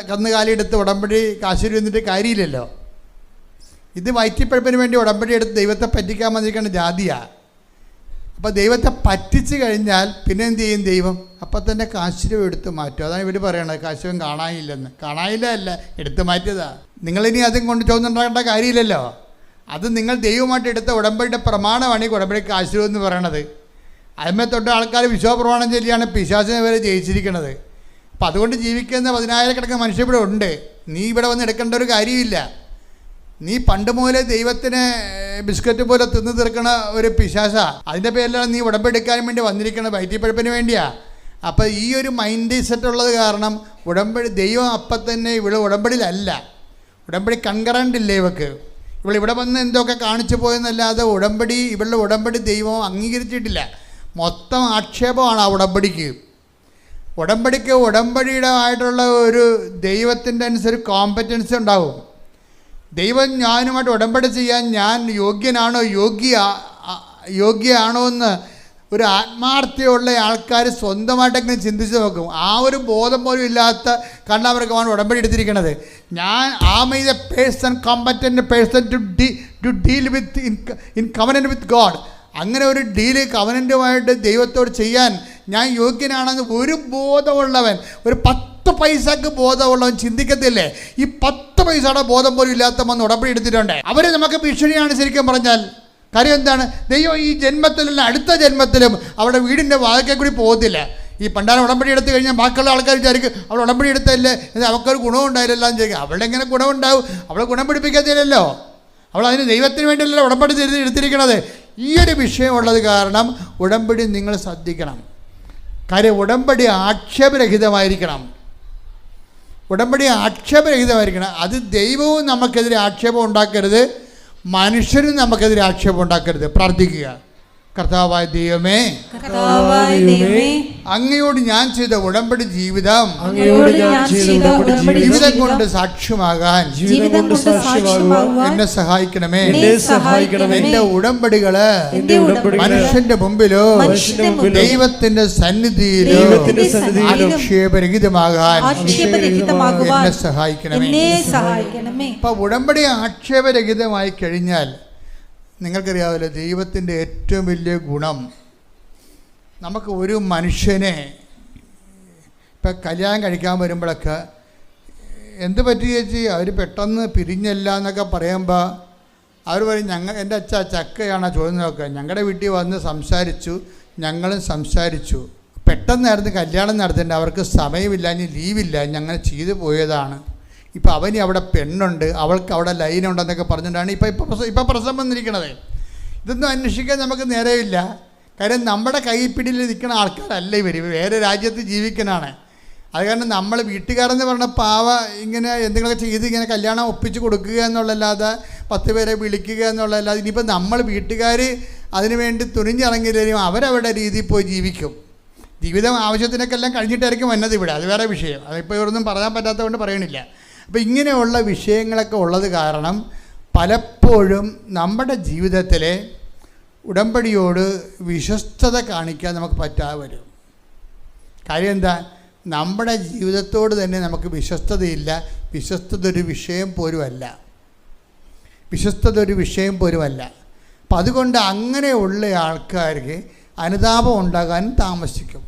കന്നുകാലിയെടുത്ത് ഉടമ്പടി ആശീർവാദം എന്നിട്ട് കാര്യമില്ലല്ലോ. ഇത് വയറ്റിപ്പഴപ്പിന് വേണ്ടി ഉടമ്പടി എടുത്ത് ദൈവത്തെ പറ്റിക്കാൻ വന്നിരിക്കുന്ന ജാതിയാണ്. അപ്പോൾ ദൈവത്തെ പറ്റിച്ച് കഴിഞ്ഞാൽ പിന്നെ എന്ത് ചെയ്യും ദൈവം? അപ്പം തന്നെ കാശുരൂപ എടുത്ത് മാറ്റും. അതാണ് ഇവർ പറയണത്, കാശുരൂപം കാണാനില്ലെന്ന്. കാണാനില്ല അല്ല, എടുത്ത് മാറ്റിയതാ. നിങ്ങളിനി അതും കൊണ്ട് ചോദിച്ചുണ്ടാകേണ്ട കാര്യമില്ലല്ലോ. അത് നിങ്ങൾ ദൈവമായിട്ട് എടുത്ത ഉടമ്പടിയുടെ പ്രമാണമാണ് ഈ ഉടമ്പടി കാശുരൂപം എന്ന് പറയണത്. അതിന്മേ തൊട്ട് ആൾക്കാർ വിശ്വാസപ്രമാണം ചൊല്ലിയാണ് പിശാചിനെ വരെ ജയിച്ചിരിക്കുന്നത്. അപ്പം അതുകൊണ്ട് ജീവിക്കുന്ന 10,000 കണക്കിന് മനുഷ്യർ ഇവിടെ ഉണ്ട്. നീ ഇവിടെ വന്ന് എടുക്കേണ്ട ഒരു കാര്യമില്ല. നീ പണ്ട് മുതലേ ദൈവത്തിന് ബിസ്ക്കറ്റ് പോലെ തിന്നു തീർക്കണ ഒരു പിശാച. അതിൻ്റെ പേരിലാണ് നീ ഉടമ്പെടുക്കാൻ വേണ്ടി വന്നിരിക്കുന്നത്, വയറ്റിപ്പഴപ്പിന് വേണ്ടിയാ. അപ്പോൾ ഈ ഒരു മൈൻഡ് സെറ്റ് ഉള്ളത് കാരണം ഉടമ്പടി ദൈവം അപ്പം തന്നെ ഇവിടെ ഉടമ്പടിയിലല്ല. ഉടമ്പടി കൺകറൻ്റ് ഇല്ല ഇവക്ക്. ഇവിടെ വന്ന് എന്തൊക്കെ കാണിച്ചു പോയെന്നല്ലാതെ ഇവളുടെ ഉടമ്പടി ദൈവം അംഗീകരിച്ചിട്ടില്ല. മൊത്തം ആക്ഷേപമാണ് ആ ഉടമ്പടിക്ക്. ഉടമ്പടിയുടെ ആയിട്ടുള്ള ഒരു ദൈവത്തിൻ്റെ അനുസരിച്ച് കോമ്പറ്റൻസി ഉണ്ടാവും. ദൈവം ഞാനുമായിട്ട് ഉടമ്പടി ചെയ്യാൻ ഞാൻ യോഗ്യയാണോ എന്ന് ഒരു ആത്മാർത്ഥതയുള്ള ആൾക്കാർ സ്വന്തമായിട്ടെങ്ങനെ ചിന്തിച്ച് നോക്കും. ആ ഒരു ബോധം പോലും ഇല്ലാത്ത കണ്ടവർക്കാണ് ഉടമ്പടി എടുത്തിരിക്കുന്നത്. Am I a person competent person to deal with in covenant with God. അങ്ങനെ ഒരു ഡീല് കവനൻ്റുമായിട്ട് ദൈവത്തോട് ചെയ്യാൻ ഞാൻ യോഗ്യനാണെന്ന് ഒരു ബോധമുള്ളവൻ, ഒരു 10 പൈസക്ക് ബോധമുള്ളവൻ ചിന്തിക്കത്തില്ലേ? ഈ 10 പൈസയുടെ ബോധം പോലും ഇല്ലാത്തവന്ന് ഉടമ്പടി എടുത്തിട്ടുണ്ട്. അവർ നമുക്ക് ഭീഷണിയാണ് ശരിക്കും പറഞ്ഞാൽ. കാര്യം എന്താണ്? ദൈവം ഈ ജന്മത്തിലല്ല അടുത്ത ജന്മത്തിലും അവരുടെ വീടിൻ്റെ വാതിൽക്കൽ കൂടി പോകത്തില്ല. ഈ പണ്ടാരം ഉടമ്പടി എടുത്തു കഴിഞ്ഞാൽ ബാക്കിയുള്ള ആൾക്കാർ വിചാരിക്കും അവൾ ഉടമ്പടി എടുത്തല്ലേ, അവൾക്കൊരു ഗുണം ഉണ്ടായില്ലല്ലോ എന്ന് ചോദിക്കും. അവളുടെ എങ്ങനെ ഗുണമുണ്ടാവും? അവളെ ഗുണം പിടിപ്പിക്കത്തില്ലല്ലോ. അവൾ അതിന് ദൈവത്തിന് വേണ്ടിയല്ലോ ഉടമ്പടി എടുത്തിരിക്കണത്. ഈ ഒരു വിഷയമുള്ളത് കാരണം ഉടമ്പടി നിങ്ങൾ ശ്രദ്ധിക്കണം. കാര്യം ഉടമ്പടി ആക്ഷേപരഹിതമായിരിക്കണം. അത് ദൈവവും നമുക്കെതിരെ ആക്ഷേപം ഉണ്ടാക്കരുത്, മനുഷ്യരും നമുക്കെതിരെ ആക്ഷേപം ഉണ്ടാക്കരുത്. പ്രാർത്ഥിക്കുക. കർത്താവായ ദൈവമേ, അങ്ങയോട് ഞാൻ ചെയ്ത ഉടമ്പടി ജീവിതം ജീവിതം കൊണ്ട് സാക്ഷ്യമാകാൻ എന്നെ സഹായിക്കണമേ. എന്റെ ഉടമ്പടികള് മനുഷ്യന്റെ മുമ്പിലോ ദൈവത്തിന്റെ സന്നിധിയിലോ ആക്ഷേപരഹിതമാകാൻ എന്നെ സഹായിക്കണമേ. അപ്പൊ ഉടമ്പടി ആക്ഷേപരഹിതമായി കഴിഞ്ഞാൽ നിങ്ങൾക്കറിയാമല്ലോ, ദൈവത്തിൻ്റെ ഏറ്റവും വലിയ ഗുണം നമുക്ക് ഒരു മനുഷ്യനെ ഇപ്പം കല്യാണം കഴിക്കാൻ വരുമ്പോഴൊക്കെ എന്ത് പറ്റി ചേച്ചി അവർ പെട്ടെന്ന് പിരിഞ്ഞല്ല എന്നൊക്കെ പറയുമ്പോൾ അവർ പറയും എൻ്റെ അച്ഛ ചക്കയാണോ ചോദിച്ചു നോക്കുക. ഞങ്ങളുടെ വീട്ടിൽ വന്ന് സംസാരിച്ചു, ഞങ്ങളും സംസാരിച്ചു, പെട്ടെന്നായിരുന്നു കല്യാണം നടത്തേണ്ടത്, അവർക്ക് സമയമില്ല, ഇനി ലീവില്ല, ഞങ്ങൾ ചെയ്തു പോയതാണ്. ഇപ്പം അവന് അവിടെ പെണ്ണുണ്ട്, അവൾക്ക് അവിടെ ലൈനുണ്ടെന്നൊക്കെ പറഞ്ഞിട്ടാണ് ഇപ്പം പ്രശ്നം വന്നിരിക്കണത്. ഇതൊന്നും അന്വേഷിക്കാൻ നമുക്ക് നേരമില്ല. കാര്യം നമ്മുടെ കൈപ്പിടിയിൽ നിൽക്കുന്ന ആൾക്കാരല്ല ഇവർ, വേറെ രാജ്യത്ത് ജീവിക്കണാണ്. അത് കാരണം നമ്മൾ വീട്ടുകാരെന്ന് പറഞ്ഞ പാവ ഇങ്ങനെ എന്തെങ്കിലുമൊക്കെ ചെയ്ത് ഇങ്ങനെ കല്യാണം ഒപ്പിച്ച് കൊടുക്കുക എന്നുള്ളതല്ലാതെ 10 പേരെ വിളിക്കുക എന്നുള്ളതല്ലാതെ ഇനിയിപ്പോൾ നമ്മൾ വീട്ടുകാർ അതിനു വേണ്ടി തുനിഞ്ഞിറങ്ങിയില്ലെങ്കിലും അവരവരുടെ രീതിയിൽ പോയി ജീവിക്കും. ജീവിതം ആവശ്യത്തിനൊക്കെ എല്ലാം കഴിഞ്ഞിട്ടായിരിക്കും വന്നത് ഇവിടെ, അത് വേറെ വിഷയം. അതിപ്പോൾ ഇവരൊന്നും പറയാൻ പറ്റാത്തതുകൊണ്ട് പറയണില്ല. അപ്പോൾ ഇങ്ങനെയുള്ള വിഷയങ്ങളൊക്കെ ഉള്ളത് കാരണം പലപ്പോഴും നമ്മുടെ ജീവിതത്തിലെ ഉടമ്പടിയോട് വിശ്വസ്തത കാണിക്കാൻ നമുക്ക് പറ്റാതെ വരും. കാര്യം എന്താ? നമ്മുടെ ജീവിതത്തോട് തന്നെ നമുക്ക് വിശ്വസ്തതയില്ല. വിശ്വസ്തത ഒരു വിഷയം പോലുമല്ല. അപ്പം അതുകൊണ്ട് അങ്ങനെയുള്ള ആൾക്കാർക്ക് അനുതാപം ഉണ്ടാകാനും താമസിക്കും.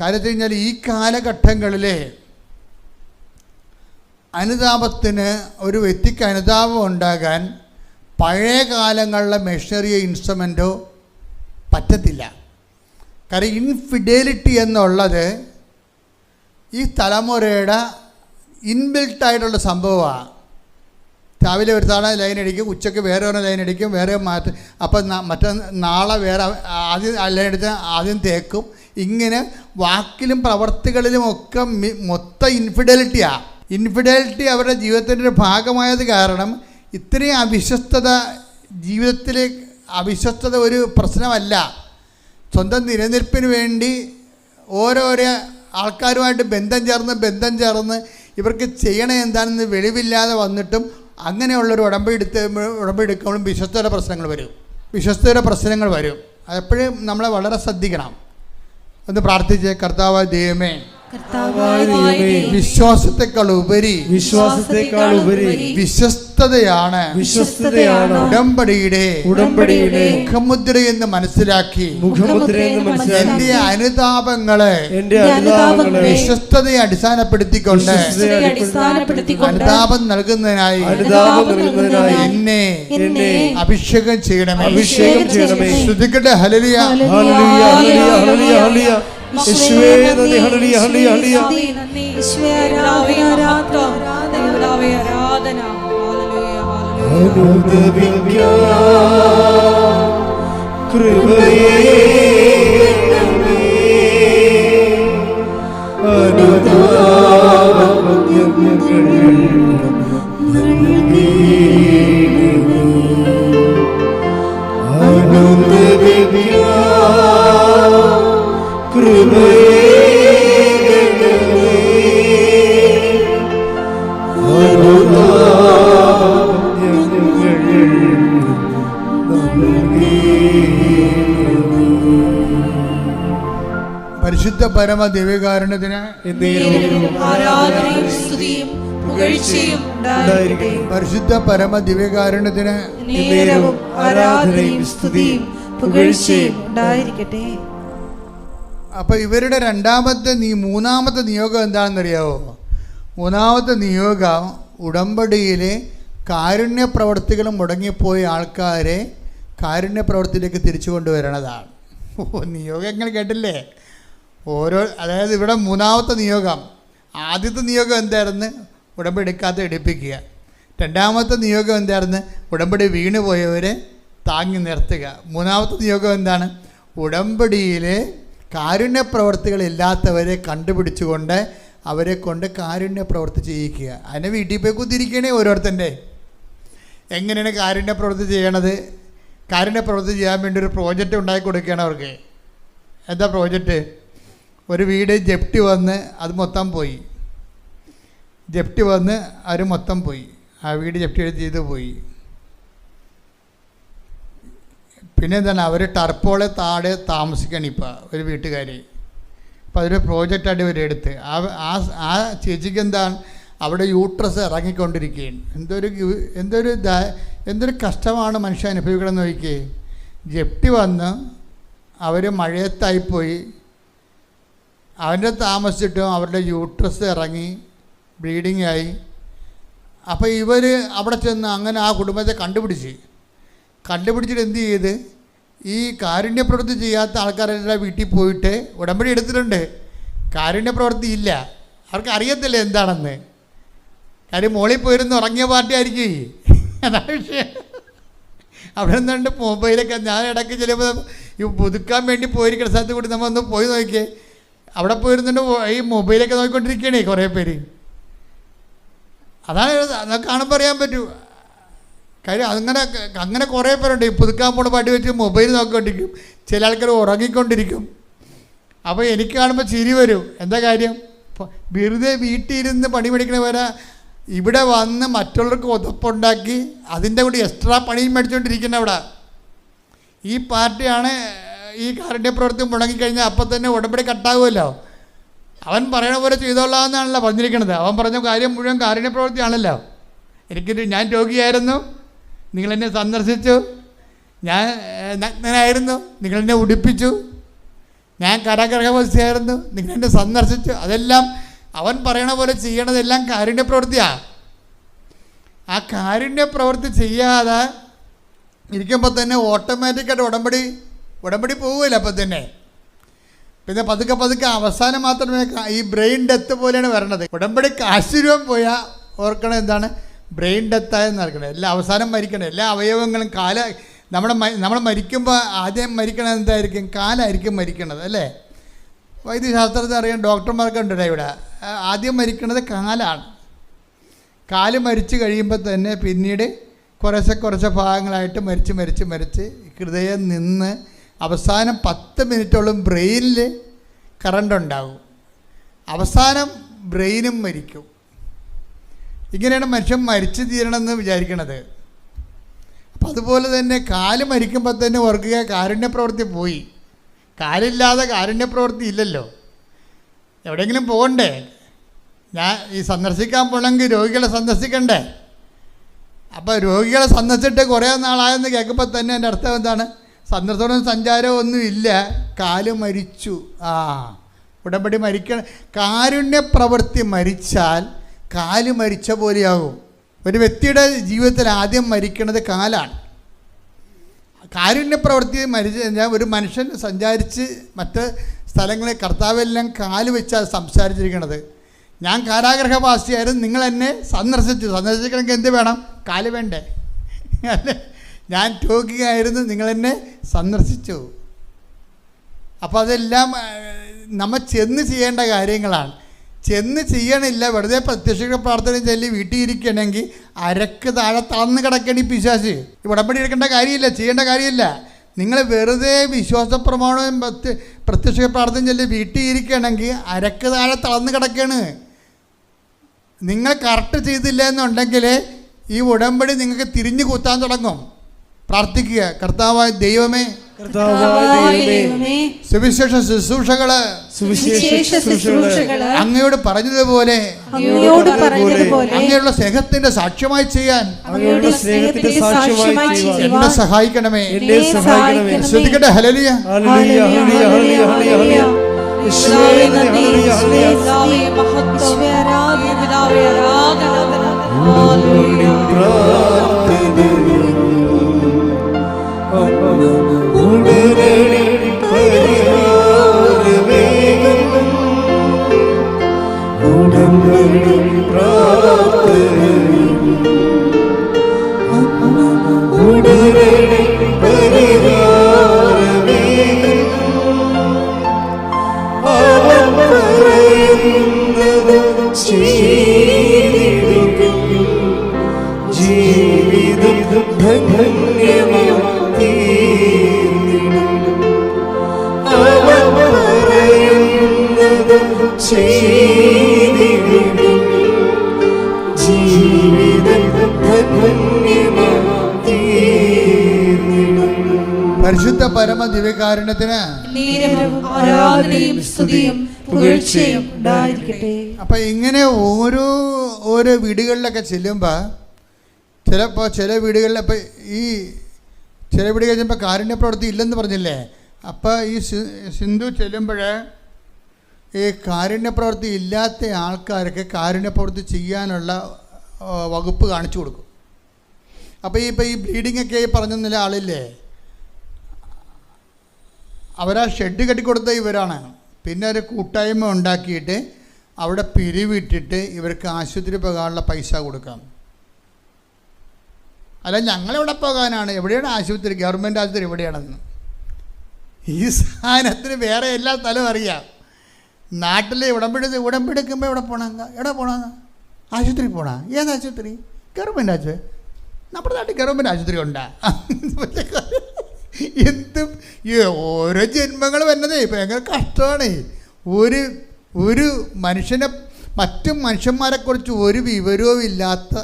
കാര്യത്തിൽ കഴിഞ്ഞാൽ ഈ കാലഘട്ടങ്ങളിലെ അനുതാപത്തിന് ഒരു വ്യക്തിക്ക് അനുതാപം ഉണ്ടാകാൻ പഴയ കാലങ്ങളിലെ മെഷീനറിയോ ഇൻസ്ട്രുമെൻറ്റോ പറ്റത്തില്ല. കാര്യം ഇൻഫിഡേലിറ്റി എന്നുള്ളത് ഈ തലമുറയുടെ ഇൻബിൽട്ടായിട്ടുള്ള സംഭവമാണ്. രാവിലെ ഒരു തവണ ലൈൻ അടിക്കും, ഉച്ചയ്ക്ക് വേറെ ഒരു ലൈൻ അടിക്കും, വേറെ മാറ്റും, അപ്പം നാളെ വേറെ ആദ്യം ലൈൻ അടിച്ചാൽ ആദ്യം തേക്കും. ഇങ്ങനെ വാക്കിലും പ്രവർത്തികളിലും ഒക്കെ മൊത്തം ഇൻഫിഡലിറ്റി അവരുടെ ജീവിതത്തിൻ്റെ ഒരു ഭാഗമായത് കാരണം ഇത്രയും അവിശ്വസ്തത ഒരു പ്രശ്നമല്ല. സ്വന്തം നിലനിൽപ്പിന് വേണ്ടി ഓരോരോ ആൾക്കാരുമായിട്ട് ബന്ധം ചേർന്ന് ഇവർക്ക് ചെയ്യണേ എന്താണെന്ന് വെളിവില്ലാതെ വന്നിട്ടും അങ്ങനെയുള്ളൊരു ഉടമ്പടി എടുക്കുമ്പോഴും വിശ്വസ്തയുടെ പ്രശ്നങ്ങൾ വരും. അതെപ്പോഴും നമ്മളെ വളരെ ശ്രദ്ധിക്കണം. ഒന്ന് പ്രാർത്ഥിച്ചേ. കർത്താവായ ദൈവമേ, വിശ്വാസത്തെക്കാൾ ഉപരി വിശ്വസ്തതയാണ് ഉടമ്പടിയുടെ മുഖമുദ്രയെന്ന് മനസ്സിലാക്കി എന്റെ അനുതാപങ്ങളെ വിശ്വസ്തതയെ അടിസ്ഥാനപ്പെടുത്തിക്കൊണ്ട് അനുതാപം നൽകുന്നതിനായി എന്നെ അഭിഷേകം ചെയ്യണമേ. ശ്രദ്ധിക്കട്ടെ. ഹല്ലേലൂയ. യേശുവേ നന്ദി. ഹല്ലേലൂയ ഹല്ലേലൂയ ഹല്ലേലൂയ. അനുദപിക്കാം കൃപയെ പരിശുദ്ധ പരമ ദിവ്യകാരുണ്യത്തിന് ആരാധനയും സ്തുതിയും പുകഴ്ചയും ഉണ്ടായിരിക്കട്ടെ. പരിശുദ്ധ പരമ ദിവ്യകാരുണ്യത്തിന് നേരവും ആരാധനയും സ്തുതിയും പുകഴ്ചയും ഉണ്ടായിരിക്കട്ടെ. അപ്പോൾ ഇവരുടെ മൂന്നാമത്തെ നിയോഗം എന്താണെന്നറിയാവോ? മൂന്നാമത്തെ നിയോഗം ഉടമ്പടിയിലെ കാരുണ്യ പ്രവർത്തികൾ മുടങ്ങിപ്പോയ ആൾക്കാരെ കാരുണ്യ പ്രവർത്തിയിലേക്ക് തിരിച്ചു കൊണ്ടുവരണതാണ്. നിയോഗങ്ങൾ കേട്ടില്ലേ? അതായത് ഇവിടെ മൂന്നാമത്തെ നിയോഗം, ആദ്യത്തെ നിയോഗം എന്തായിരുന്നു? ഉടമ്പടി എടുക്കാത്ത എടുപ്പിക്കുക. രണ്ടാമത്തെ നിയോഗം എന്തായിരുന്നു? ഉടമ്പടി വീണ് പോയവരെ താങ്ങി നിർത്തുക. മൂന്നാമത്തെ നിയോഗം എന്താണ്? ഉടമ്പടിയിലെ കാരുണ്യ പ്രവർത്തികളില്ലാത്തവരെ കണ്ടുപിടിച്ചുകൊണ്ട് അവരെ കൊണ്ട് കാരുണ്യ പ്രവൃത്തി ചെയ്യിക്കുക. അതിനെ വീട്ടിൽ പോയി കുത്തിരിക്കണേ ഓരോരുത്തൻ്റെ. എങ്ങനെയാണ് കാരുണ്യ പ്രവൃത്തി ചെയ്യണത്? കാരുണ്യ പ്രവൃത്തി ചെയ്യാൻ വേണ്ടി ഒരു പ്രോജക്റ്റ് ഉണ്ടാക്കി കൊടുക്കുകയാണ് അവർക്ക്. എന്താ പ്രോജക്റ്റ്? ഒരു വീട് ജപ്തി വന്ന് അത് മൊത്തം പോയി. ജപ്തി വന്ന് അവർ മൊത്തം പോയി. ആ വീട് ജപ്തി ചെയ്ത് പോയി. പിന്നെ എന്താണ്? അവർ ടർപ്പോളെ താഴെ താമസിക്കണം ഇപ്പോൾ ഒരു വീട്ടുകാർ. അപ്പോൾ അതൊരു പ്രോജക്റ്റായിട്ട് ഇവർ എടുത്ത് ആ ചേച്ചിക്ക് എന്താണ് അവിടെ യൂട്രസ് ഇറങ്ങിക്കൊണ്ടിരിക്കുകയാണ്. എന്തൊരു കഷ്ടമാണ് മനുഷ്യൻ അനുഭവിക്കണമെന്ന് നോക്കിയേ. ജപ്തി വന്ന് അവർ മഴയത്തായിപ്പോയി. അവൻ്റെ താമസിച്ചിട്ടും അവരുടെ യൂട്രസ് ഇറങ്ങി ബ്ലീഡിങ് ആയി. അപ്പോൾ ഇവർ അവിടെ ചെന്ന് അങ്ങനെ ആ കുടുംബത്തെ കണ്ടുപിടിച്ചിട്ട് എന്ത് ചെയ്ത്, ഈ കാരുണ്യ പ്രവൃത്തി ചെയ്യാത്ത ആൾക്കാരെല്ലാം വീട്ടിൽ പോയിട്ട് ഉടമ്പടി എടുത്തിട്ടുണ്ട്. കാരുണ്യ പ്രവൃത്തി ഇല്ല, അവർക്ക് അറിയത്തില്ല എന്താണെന്ന്. കാര്യം മോളിൽ പോയിരുന്ന് ഉറങ്ങിയ പാർട്ടി ആയിരിക്കും. അതാണ് വിഷയം. അവിടെ നിന്നുണ്ട് മൊബൈലൊക്കെ ഞാൻ ഇടയ്ക്ക് ചിലപ്പോൾ ഈ പുതുക്കാൻ വേണ്ടി പോയിരിക്കുന്ന സ്ഥലത്ത് കൂടി നമ്മൾ ഒന്ന് പോയി നോക്കിയേ. അവിടെ പോയിരുന്നുണ്ട് ഈ മൊബൈലൊക്കെ നോക്കിക്കൊണ്ടിരിക്കുകയാണേ കുറേ പേര്. അതാണ് അതൊക്കെ കാണുമ്പോൾ അറിയാൻ പറ്റൂ. കാര്യം അങ്ങനെ കുറേ പേരുണ്ട്. ഈ പുതുക്കാൻ പോണ പാട്ടി വെച്ച് മൊബൈൽ നോക്കിക്കൊണ്ടിരിക്കും. ചില ആൾക്കാർ ഉറങ്ങിക്കൊണ്ടിരിക്കും. അപ്പോൾ എനിക്ക് കാണുമ്പോൾ ചിരി വരും. എന്താ കാര്യം? വെറുതെ വീട്ടിലിരുന്ന് പണി പഠിക്കണവരെ ഇവിടെ വന്ന് മറ്റുള്ളവർക്ക് ഉതപ്പുണ്ടാക്കി അതിൻ്റെ കൂടി എക്സ്ട്രാ പണിയും മേടിച്ചുകൊണ്ടിരിക്കുന്ന അവിടെ ഈ പാർട്ടിയാണ്. ഈ കാരുണ്യ പ്രവൃത്തി മുടങ്ങിക്കഴിഞ്ഞാൽ അപ്പം തന്നെ ഉടമ്പടി കട്ടാകുമല്ലോ. അവൻ പറയണ പോലെ ചെയ്തോളാമെന്നാണല്ലോ പറഞ്ഞിരിക്കുന്നത്. അവൻ പറഞ്ഞ കാര്യം മുഴുവൻ കാരുണ്യ പ്രവൃത്തിയാണല്ലോ. ഞാൻ രോഗിയായിരുന്നു, നിങ്ങളെന്നെ സന്ദർശിച്ചു. ഞാൻ നഗ്നനായിരുന്നു, നിങ്ങളെന്നെ ഉടുപ്പിച്ചു. ഞാൻ കരഗ്രഹവസ്ഥയായിരുന്നു, നിങ്ങളെന്നെ സന്ദർശിച്ചു. അതെല്ലാം അവൻ പറയണ പോലെ ചെയ്യണതെല്ലാം കാരുണ്യ പ്രവൃത്തിയാണ്. ആ കാരുണ്യ പ്രവൃത്തി ചെയ്യാതെ ഇരിക്കുമ്പോൾ തന്നെ ഓട്ടോമാറ്റിക്കായിട്ട് ഉടമ്പടി പോവുകയില്ല. അപ്പം തന്നെ പിന്നെ പതുക്കെ അവസാനം മാത്രമേ ഈ ബ്രെയിൻ ഡെത്ത് പോലെയാണ് വരണത്. ഉടമ്പടിക്ക് ആശീർവം പോയാൽ ഓർക്കണം എന്താണ്? ബ്രെയിൻ ഡെത്തായെന്ന് നടക്കണം. എല്ലാം അവസാനം മരിക്കണം. എല്ലാ അവയവങ്ങളും നമ്മൾ മരിക്കുമ്പോൾ ആദ്യം മരിക്കണത് എന്തായിരിക്കും? കാലായിരിക്കും മരിക്കണത് അല്ലേ? വൈദ്യശാസ്ത്രത്തിൽ അറിയാം, ഡോക്ടർമാർക്ക് ഉണ്ടല്ലോ ഇവിടെ. ആദ്യം മരിക്കണത് കാലാണ്. കാല് മരിച്ചു കഴിയുമ്പോൾ തന്നെ പിന്നീട് കുറച്ച് ഭാഗങ്ങളായിട്ട് മരിച്ച് ഹൃദയം നിന്ന് അവസാനം 10 മിനിറ്റോളം ബ്രെയിനിൽ കറണ്ട് ഉണ്ടാകും. അവസാനം ബ്രെയിനും മരിക്കും. ഇങ്ങനെയാണ് മനുഷ്യൻ മരിച്ചു തീരണമെന്ന് വിചാരിക്കണത്. അപ്പം അതുപോലെ തന്നെ കാല് മരിക്കുമ്പോൾ തന്നെ ഓർക്കുക, കാരുണ്യ പ്രവൃത്തി പോയി. കാലില്ലാതെ കാരുണ്യ പ്രവൃത്തി ഇല്ലല്ലോ. എവിടെയെങ്കിലും പോകണ്ടേ? ഞാൻ ഈ സന്ദർശിക്കാൻ പോകണമെങ്കിൽ രോഗികളെ സന്ദർശിക്കണ്ടേ? അപ്പോൾ രോഗികളെ സന്ദർശിച്ചിട്ട് കുറേ നാളായെന്ന് കേൾക്കുമ്പോൾ തന്നെ എൻ്റെ അർത്ഥം എന്താണ്? സന്ദർശനവും സഞ്ചാരവും ഒന്നുമില്ല, കാല് മരിച്ചു. ഉടമ്പടി മരിക്കണം. കാരുണ്യ പ്രവൃത്തി മരിച്ചാൽ കാല് മരിച്ച പോലെയാകും. ഒരു വ്യക്തിയുടെ ജീവിതത്തിൽ ആദ്യം മരിക്കുന്നത് കാലാണ്. കാരുണ്യ പ്രവൃത്തി മരിച്ചു കഴിഞ്ഞാൽ ഒരു മനുഷ്യൻ സഞ്ചാരിച്ച് മറ്റ് സ്ഥലങ്ങളിൽ കർത്താവെല്ലാം കാല് വെച്ചാൽ സംസാരിച്ചിരിക്കണത്. ഞാൻ കാരാഗ്രഹവാസിയായിരുന്നു, നിങ്ങൾ എന്നെ സന്ദർശിക്കണമെങ്കിൽ എന്ത് വേണം? കാല് വേണ്ടേ? അല്ലേ? ഞാൻ രോഗിയായിരുന്നു, നിങ്ങളെന്നെ സന്ദർശിച്ചു. അപ്പോൾ അതെല്ലാം നമ്മൾ ചെന്ന് ചെയ്യേണ്ട കാര്യങ്ങളാണ്. ചെന്ന് ചെയ്യണില്ല, വെറുതെ പ്രത്യക്ഷ പ്രാർത്ഥന ചൊല്ലി വീട്ടിൽ ഇരിക്കണമെങ്കിൽ അരക്ക് താഴെ തളർന്ന് കിടക്കണ ഈ പിശാച്. ഉടമ്പടി എടുക്കേണ്ട കാര്യമില്ല, ചെയ്യേണ്ട കാര്യമില്ല. നിങ്ങൾ വെറുതെ വിശ്വാസ പ്രമാണവും പ്രത്യക്ഷ പ്രാർത്ഥന ചൊല്ലി വീട്ടിൽ ഇരിക്കണമെങ്കിൽ അരക്ക് താഴെ തളർന്ന് കിടക്കുകയാണ്. നിങ്ങൾ കറക്റ്റ് ചെയ്തില്ല എന്നുണ്ടെങ്കിൽ ഈ ഉടമ്പടി നിങ്ങൾക്ക് തിരിഞ്ഞു കുത്താൻ തുടങ്ങും. പ്രാർത്ഥിക്കുക, കർത്താവായ ദൈവമേ, സുവിശേഷ ശുശ്രൂഷകള് അങ്ങയോട് പറഞ്ഞതുപോലെ അങ്ങയുടെ സ്നേഹത്തിന്റെ സാക്ഷ്യമായി ചെയ്യാൻ എന്നെ സഹായിക്കണമേ. ശ്രദ്ധിക്കട്ടെ. ഹല്ലേലൂയ. പരിശുദ്ധ പരമ ദിവ്യകാരുണ്യത്തിന് അപ്പൊ ഇങ്ങനെ ഓരോ വീടുകളിലൊക്കെ ചെല്ലുമ്പോൾ ചില വീടുകളിൽ ഇപ്പം ഈ ചില വീടുകളിൽ ചെല്ലുമ്പോൾ കാരുണ്യ പ്രവൃത്തി ഇല്ലെന്ന് പറഞ്ഞില്ലേ. അപ്പോൾ ഈ സിന്ധു ചെല്ലുമ്പോൾ ഈ കാരുണ്യ പ്രവൃത്തി ഇല്ലാത്ത ആൾക്കാർക്ക് കാരുണ്യ പ്രവൃത്തി ചെയ്യാനുള്ള വകുപ്പ് കാണിച്ചു കൊടുക്കും. അപ്പോൾ ഈ ബ്ലീഡിങ്ങൊക്കെ പറഞ്ഞ ആളില്ലേ, അവരാ ഷെഡ് കെട്ടിക്കൊടുത്ത ഇവരാണ്. പിന്നെ ഒരു കൂട്ടായ്മ ഉണ്ടാക്കിയിട്ട് അവിടെ പിരിവിട്ടിട്ട് ഇവർക്ക് ആശുപത്രി പോകാനുള്ള പൈസ കൊടുക്കാം. അല്ല, ഞങ്ങളെവിടെ പോകാനാണ്? എവിടെയാണ് ആശുപത്രി? ഗവൺമെൻറ് ആശുപത്രി എവിടെയാണെന്ന്. ഈ സാധനത്തിന് വേറെ എല്ലാ സ്ഥലവും അറിയാം. നാട്ടിൽ ഉടമ്പെടുക്കുമ്പോൾ എവിടെ പോകണം? ആശുപത്രി പോകണം. ഏത് ആശുപത്രി? ഗവൺമെൻറ് ആശുപത്രി. നമ്മുടെ നാട്ടിൽ ഗവൺമെൻറ് ആശുപത്രി ഉണ്ടാ? എന്തും ഓരോ ജന്മങ്ങൾ വരുന്നതേ ഭയങ്കര കഷ്ടമാണ്. ഒരു മനുഷ്യനെ മറ്റു മനുഷ്യന്മാരെക്കുറിച്ച് ഒരു വിവരവും ഇല്ലാത്ത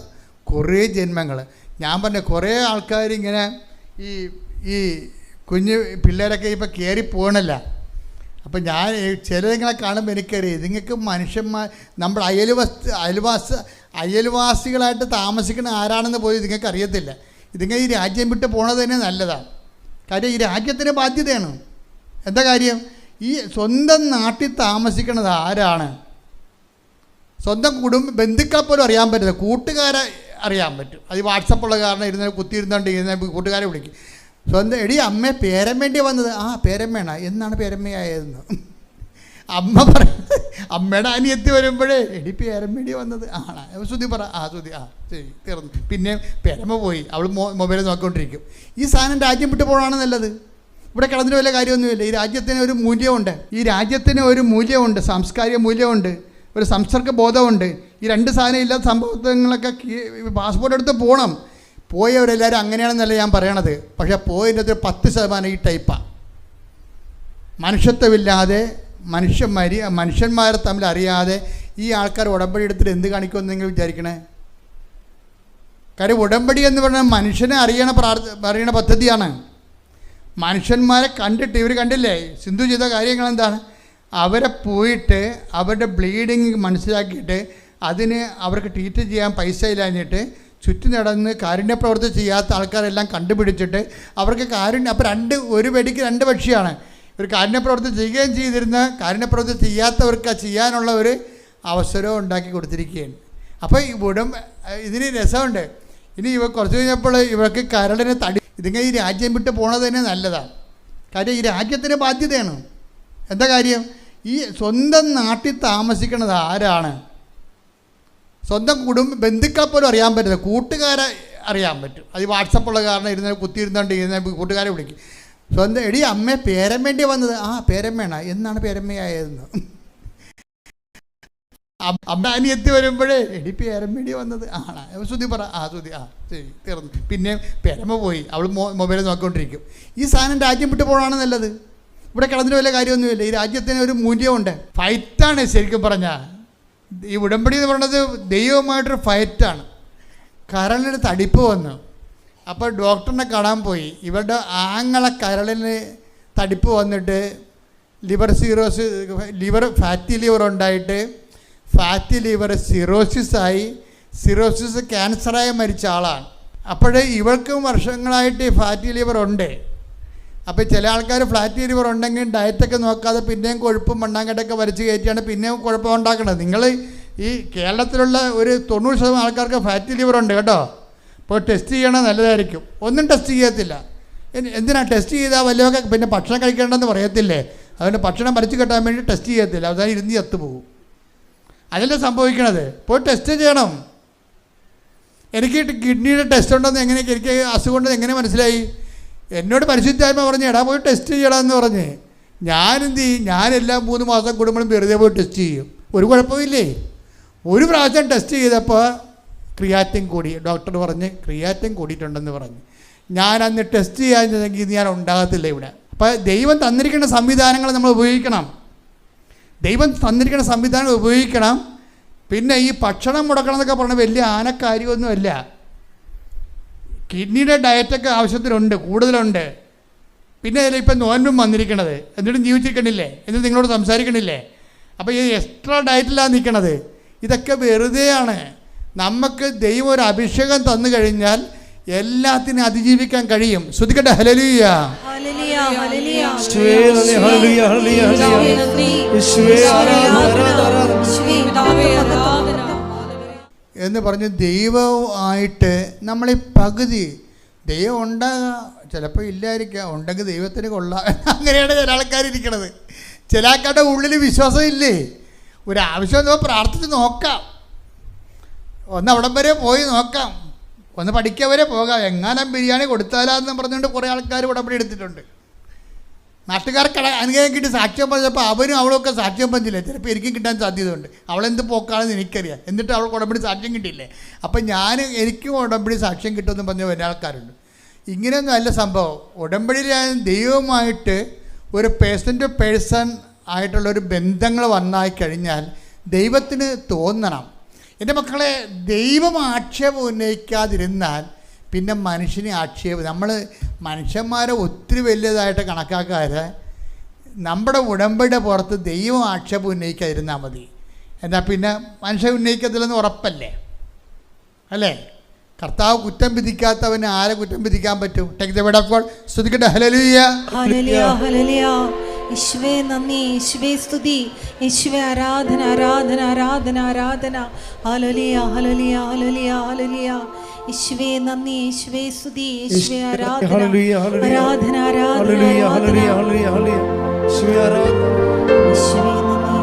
കുറേ ജന്മങ്ങൾ. ഞാൻ പറഞ്ഞ കുറേ ആൾക്കാരിങ്ങനെ ഈ കുഞ്ഞ് പിള്ളേരൊക്കെ ഇപ്പോൾ കയറി പോകണല്ല. അപ്പം ഞാൻ ചിലതിങ്ങളെ കാണുമ്പോൾ എനിക്കറിയാം, ഇതുങ്ങൾക്ക് മനുഷ്യന്മാർ നമ്മുടെ അയൽവാസികളായിട്ട് താമസിക്കുന്ന ആരാണെന്ന് പോലും ഇതുങ്ങൾക്ക് അറിയത്തില്ല. ഇതുങ്ങൾ ഈ രാജ്യം വിട്ട് പോണത് തന്നെ നല്ലതാണ്. കാര്യം ഈ രാജ്യത്തിന് ബാധ്യതയാണ്. എന്താ കാര്യം? ഈ സ്വന്തം നാട്ടിൽ താമസിക്കുന്നത് ആരാണ്? സ്വന്തം ബന്ധുക്കളെ പോലും അറിയാൻ പറ്റില്ല, കൂട്ടുകാരെ അറിയാൻ പറ്റും. അത് വാട്സപ്പുള്ള കാരണം കുത്തിയിരുന്നോണ്ട് കൂട്ടുകാരെ വിളിക്കും. സ്വന്തം എടി അമ്മ പേരമ്മേണ്ടി വന്നത്. ആ പേരമ്മയാണ്. എന്നാണ് പേരമ്മയായതെന്ന് അമ്മ പറയുന്നത്. അമ്മയുടെ അനിയത്തി വരുമ്പോഴേ എടി പേരമ്മേണ്ടി വന്നത് ആണ്. ശ്രുതി പറ. ശ്രുതി ശരി തീർന്നു. പിന്നെ പേരമ്മ പോയി, അവൾ മൊബൈൽ നോക്കിക്കൊണ്ടിരിക്കും. ഈ സാധനം രാജ്യം വിട്ട് പോകണമാണ് നല്ലത്. ഇവിടെ കിടന്നിട്ട് വല്ല കാര്യമൊന്നുമില്ല. ഈ രാജ്യത്തിന് ഒരു മൂല്യമുണ്ട്. സാംസ്കാരിക മൂല്യമുണ്ട്, ഒരു സംസർഗ ബോധമുണ്ട്. ഈ രണ്ട് സാധനം ഇല്ലാത്ത സംഭവങ്ങളൊക്കെ പാസ്പോർട്ട് എടുത്ത് പോകണം. പോയവരെല്ലാവരും അങ്ങനെയാണെന്നല്ല ഞാൻ പറയണത്. പക്ഷേ പോയതിൻ്റെ 10% ഈ ടൈപ്പാണ്. മനുഷ്യത്വമില്ലാതെ മനുഷ്യന്മാരെ തമ്മിൽ അറിയാതെ ഈ ആൾക്കാർ ഉടമ്പടി എടുത്തിട്ട് എന്ത് കാണിക്കുമെന്ന് നിങ്ങൾ വിചാരിക്കണേ? കാര്യം ഉടമ്പടി എന്ന് പറഞ്ഞാൽ മനുഷ്യനെ അറിയണ പദ്ധതിയാണ്. മനുഷ്യന്മാരെ കണ്ടിട്ട് ഇവർ കണ്ടില്ലേ സിന്ധു ചെയ്ത കാര്യങ്ങൾ എന്താണ്? അവരെ പോയിട്ട് അവരുടെ ബ്ലീഡിങ് മനസ്സിലാക്കിയിട്ട് അതിന് അവർക്ക് ട്രീറ്റ് ചെയ്യാൻ പൈസ ഇല്ലാഞ്ഞിട്ട് ചുറ്റും നടന്ന് കാരുണ്യപ്രവൃത്തി ചെയ്യാത്ത ആൾക്കാരെല്ലാം കണ്ടുപിടിച്ചിട്ട് അവർക്ക് അപ്പോൾ ഒരു വെടിക്ക് 2 പക്ഷിയാണ്. ഒരു കാരുണ്യപ്രവൃത്തി ചെയ്യുകയും ചെയ്തിരുന്ന കാരുണ്യപ്രവൃത്തി ചെയ്യാത്തവർക്ക് ചെയ്യാനുള്ള ഒരു അവസരവും ഉണ്ടാക്കി കൊടുത്തിരിക്കുകയാണ്. അപ്പോൾ ഇതിന് രസമുണ്ട്. ഇനി കുറച്ച് കഴിഞ്ഞപ്പോൾ ഇവർക്ക് കരളിന് തടി. ഇതിങ്ങനെ ഈ രാജ്യം വിട്ട് പോണത് തന്നെ നല്ലതാണ്. കാര്യം ഈ രാജ്യത്തിന് ബാധ്യതയാണ്. എന്താ കാര്യം? ഈ സ്വന്തം നാട്ടിൽ താമസിക്കുന്നത് ആരാണ്? സ്വന്തം ബന്ധുക്കളെ പോലും അറിയാൻ പറ്റില്ല, കൂട്ടുകാരെ അറിയാൻ പറ്റും. അത് വാട്സപ്പുള്ള കാരണം കുത്തിയിരുന്നോണ്ട് കൂട്ടുകാരെ വിളിക്കും. സ്വന്തം എടി അമ്മയെ പേരമ്മേണ്ടി വന്നത്, ആ പേരമ്മയാണ്, എന്നാണ് പേരമ്മയായതെന്ന്. അമ്മ അനിയത്തി വരുമ്പോഴേ എടി പേരമ്മേണ്ടി വന്നത് ആണ്, ശ്രുതി പറ, ആ ശ്രുതി, ആ ശരി, തീർന്നു. പിന്നെ പേരമ്മ പോയി, അവൾ മൊബൈൽ നോക്കിക്കൊണ്ടിരിക്കും. ഈ സാധനം രാജ്യം വിട്ടു പോകണമാണ് നല്ലത്. ഇവിടെ കിടന്നിട്ട് വല്ല കാര്യമൊന്നുമില്ല. ഈ രാജ്യത്തിന് ഒരു മൂല്യമുണ്ട്. ഫൈറ്റാണ് ശരിക്കും പറഞ്ഞാൽ. ഈ ഉടമ്പടി എന്ന് പറയുന്നത് ദൈവമായിട്ടൊരു ഫൈറ്റാണ്. കരളിന് തടിപ്പ് വന്നു. അപ്പോൾ ഡോക്ടറിനെ കാണാൻ പോയി. ഇവരുടെ ആങ്ങളെ കരളിന് തടിപ്പ് വന്നിട്ട് ലിവർ ഫാറ്റി ലിവർ ഉണ്ടായിട്ട് ഫാറ്റി ലിവർ സിറോസിസായി, സിറോസിസ് ക്യാൻസറായി മരിച്ച ആളാണ്. അപ്പോഴേ ഇവൾക്കും വർഷങ്ങളായിട്ട് ഫാറ്റി ലിവർ ഉണ്ട്. അപ്പോൾ ചില ആൾക്കാർ ഫ്ലാറ്റി ലിവർ ഉണ്ടെങ്കിൽ ഡയറ്റൊക്കെ നോക്കാതെ പിന്നെയും കൊഴുപ്പും മണ്ണാങ്കട്ടൊക്കെ വരച്ച് കയറ്റിയാണ് പിന്നെയും കുഴപ്പം ഉണ്ടാക്കുന്നത്. നിങ്ങൾ ഈ കേരളത്തിലുള്ള ഒരു 90% ആൾക്കാർക്ക് ഫാറ്റി ലിവർ ഉണ്ട് കേട്ടോ. അപ്പോൾ ടെസ്റ്റ് ചെയ്യണത് നല്ലതായിരിക്കും. ഒന്നും ടെസ്റ്റ് ചെയ്യത്തില്ല. എന്തിനാണ് ടെസ്റ്റ് ചെയ്താൽ വല്ലതൊക്കെ പിന്നെ ഭക്ഷണം കഴിക്കേണ്ടെന്ന് പറയത്തില്ലേ? അതുകൊണ്ട് ഭക്ഷണം വരച്ച് കെട്ടാൻ വേണ്ടി ടെസ്റ്റ് ചെയ്യത്തില്ല, അവസാനം ഇരുന്ന് ചത്തുപോകും. അതല്ലേ സംഭവിക്കണത്. പോയി ടെസ്റ്റ് ചെയ്യണം. എനിക്ക് കിഡ്നിയുടെ ടെസ്റ്റ് ഉണ്ടെന്ന് എങ്ങനെയൊക്കെ എനിക്ക് അസുഖം ഉണ്ടെന്ന് എങ്ങനെ മനസ്സിലായി? എന്നോട് പരിശുദ്ധാത്മ പറഞ്ഞ് എടാ പോയി ടെസ്റ്റ് ചെയ്യണമെന്ന് പറഞ്ഞ് ഞാനെന്ത് ചെയ്യും? ഞാനെല്ലാം 3 മാസം കൂടുമ്പോഴും വെറുതെ പോയി ടെസ്റ്റ് ചെയ്യും. ഒരു കുഴപ്പമില്ലേ? ഒരു പ്രാവശ്യം ടെസ്റ്റ് ചെയ്തപ്പോൾ ക്രിയാറ്റിൻ കൂടി. ഡോക്ടർ പറഞ്ഞ് ക്രിയാറ്റിൻ കൂടിയിട്ടുണ്ടെന്ന് പറഞ്ഞ്. ഞാൻ അന്ന് ടെസ്റ്റ് ചെയ്യാമെങ്കിൽ ഇത് ഞാൻ ഉണ്ടാകത്തില്ല ഇവിടെ. അപ്പോൾ ദൈവം തന്നിരിക്കുന്ന സംവിധാനങ്ങൾ നമ്മൾ ഉപയോഗിക്കണം. ദൈവം തന്നിരിക്കുന്ന സംവിധാനം ഉപയോഗിക്കണം. പിന്നെ ഈ ഭക്ഷണം മുടക്കണം എന്നൊക്കെ പറഞ്ഞാൽ വലിയ ആനക്കാര്യമൊന്നുമല്ല. കിഡ്നിയുടെ ഡയറ്റൊക്കെ ആവശ്യത്തിനുണ്ട്, കൂടുതലുണ്ട്. പിന്നെ അതിൽ ഇപ്പം നോൻപും വന്നിരിക്കണത്, എന്നിട്ടും ജീവിച്ചിരിക്കണില്ലേ, എന്നിട്ട് നിങ്ങളോട് സംസാരിക്കണില്ലേ? അപ്പോൾ ഈ എക്സ്ട്രാ ഡയറ്റിലാണ് നിൽക്കണത്. ഇതൊക്കെ വെറുതെയാണ്. നമുക്ക് ദൈവം ഒരു അഭിഷേകം തന്നു കഴിഞ്ഞാൽ എല്ലാത്തിനും അതിജീവിക്കാൻ കഴിയും. ശ്രുതിക്കട്ടെ ഹല്ലേലൂയ. എന്ന് പറഞ്ഞ് ദൈവമായിട്ട് നമ്മളീ പകുതി ദൈവം ഉണ്ടാകാം, ചിലപ്പോൾ ഇല്ലായിരിക്കാം, ഉണ്ടെങ്കിൽ ദൈവത്തിന് കൊള്ളാം. അങ്ങനെയാണ് ചില ആൾക്കാരിരിക്കണത്. ചില ആൾക്കാരുടെ ഉള്ളിൽ വിശ്വാസം ഇല്ലേ? ഒരാവശ്യം നമ്മൾ പ്രാർത്ഥിച്ച് നോക്കാം, ഒന്ന് അവിടം വരെ പോയി നോക്കാം, ഒന്ന് പഠിക്കാൻ വരെ പോകാം, എങ്ങാനും ബിരിയാണി കൊടുത്താലാന്ന് പറഞ്ഞുകൊണ്ട് കുറേ ആൾക്കാർ ഉടമ്പടി എടുത്തിട്ടുണ്ട്. നാട്ടുകാർക്ക് അനുഗ്രഹം കിട്ടി സാക്ഷ്യം പറഞ്ഞപ്പോൾ അവനും അവളൊക്കെ സാക്ഷ്യം പറഞ്ഞില്ലേ, ചിലപ്പോൾ എനിക്കും കിട്ടാൻ സാധ്യതയുണ്ട്. അവളെന്ത് പോക്കാണെന്ന് എനിക്കറിയാം, എന്നിട്ട് അവൾക്ക് ഉടമ്പടി സാക്ഷ്യം കിട്ടിയില്ലേ. അപ്പം എനിക്കും ഉടമ്പടി സാക്ഷ്യം കിട്ടുമെന്ന് പറഞ്ഞ വലിയ ആൾക്കാരുണ്ട്. ഇങ്ങനെയൊന്നും അല്ല സംഭവം. ഉടമ്പടിയിൽ ദൈവവുമായിട്ട് ഒരു പേഴ്സൺ ടു പേഴ്സൺ ആയിട്ടുള്ളൊരു ബന്ധങ്ങൾ വന്നായി കഴിഞ്ഞാൽ ദൈവത്തിന് തോന്നണം. എൻ്റെ മക്കളെ, ദൈവം ആക്ഷേപം ഉന്നയിക്കാതിരുന്നാൽ പിന്നെ മനുഷ്യന് ആക്ഷേപം. നമ്മൾ മനുഷ്യന്മാരെ ഒത്തിരി വലിയതായിട്ട് കണക്കാക്കാതെ നമ്മുടെ ഉടമ്പടിയുടെ പുറത്ത് ദൈവം ആക്ഷേപം ഉന്നയിക്കാതിരുന്നാൽ മതി. എന്നാൽ പിന്നെ മനുഷ്യൻ ഉന്നയിക്കത്തില്ലെന്ന് ഉറപ്പല്ലേ? അല്ലേ? കർത്താവ് കുറ്റം വിധിക്കാത്തവന് ആരെ കുറ്റം വിധിക്കാൻ പറ്റും? Take the word of God. സ്തുതിക്കട്ടെ. ഹല്ലേലൂയ, ഹല്ലേലൂയ, ഹല്ലേലൂയ. യേശുവേ നന്ദി, യേശുവേ സ്തുതി, യേശുവേ ആരാധന, ആരാധന, ആരാധന, ആരാധന. ഹല്ലേലൂയ, ഹല്ലേലൂയ, ഹല്ലേലൂയ, ഹല്ലേലൂയ. യേശുവേ നന്ദി, യേശുവേ സ്തുതി, യേശുവേ ആരാധന, ആരാധന, ആരാധന, ആരാധന. യേശുവേ നന്ദി, യേശുവേ നന്ദി,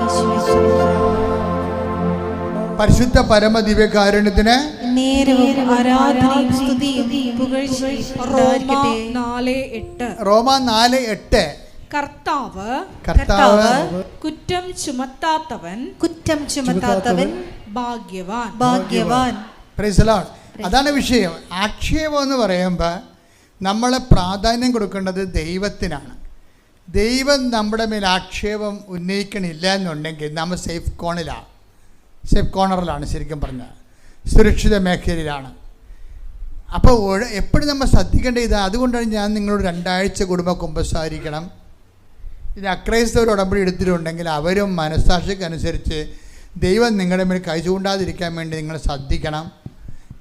യേശുവേ സ്തുതി. പരിശുദ്ധ പരമ ദിവ്യകാരുണ്യത്തിന് നേരവും ആരാധനയും സ്തുതിയും പുകഴ്ചയും ഉണ്ടായിരിക്കട്ടെ. റോമ 4:8. കർത്താവ് കുറ്റം ചുമത്താത്തവൻ ഭാഗ്യവാൻ. Praise the Lord. അതാണ് വിഷയം. ആക്ഷേപം എന്ന് പറയുമ്പോൾ നമ്മൾ പ്രാധാന്യം കൊടുക്കേണ്ടത് ദൈവത്തിനാണ്. ദൈവം നമ്മുടെ മേൽ ആക്ഷേപം ഉന്നയിക്കണില്ല എന്നുണ്ടെങ്കിൽ നമ്മൾ സേഫ് കോർണറിലാണ്, ശരിക്കും പറഞ്ഞാൽ സുരക്ഷിത മേഖലയിലാണ്. അപ്പോൾ എപ്പോഴും നമ്മൾ ശ്രദ്ധിക്കേണ്ട ഇതാണ്. അതുകൊണ്ടാണ് ഞാൻ നിങ്ങളോട് 2 ആഴ്ച കുടുംബ കുമ്പസാരിക്കണം. ഇത് അക്രൈസ്തവർ ഉടമ്പടി എടുത്തിട്ടുണ്ടെങ്കിൽ അവരും മനസ്സാക്ഷിക്കനുസരിച്ച് ദൈവം നിങ്ങളുടെ മേൽ കൈ ചൂണ്ടാതിരിക്കാൻ വേണ്ടി നിങ്ങൾ ശ്രദ്ധിക്കണം,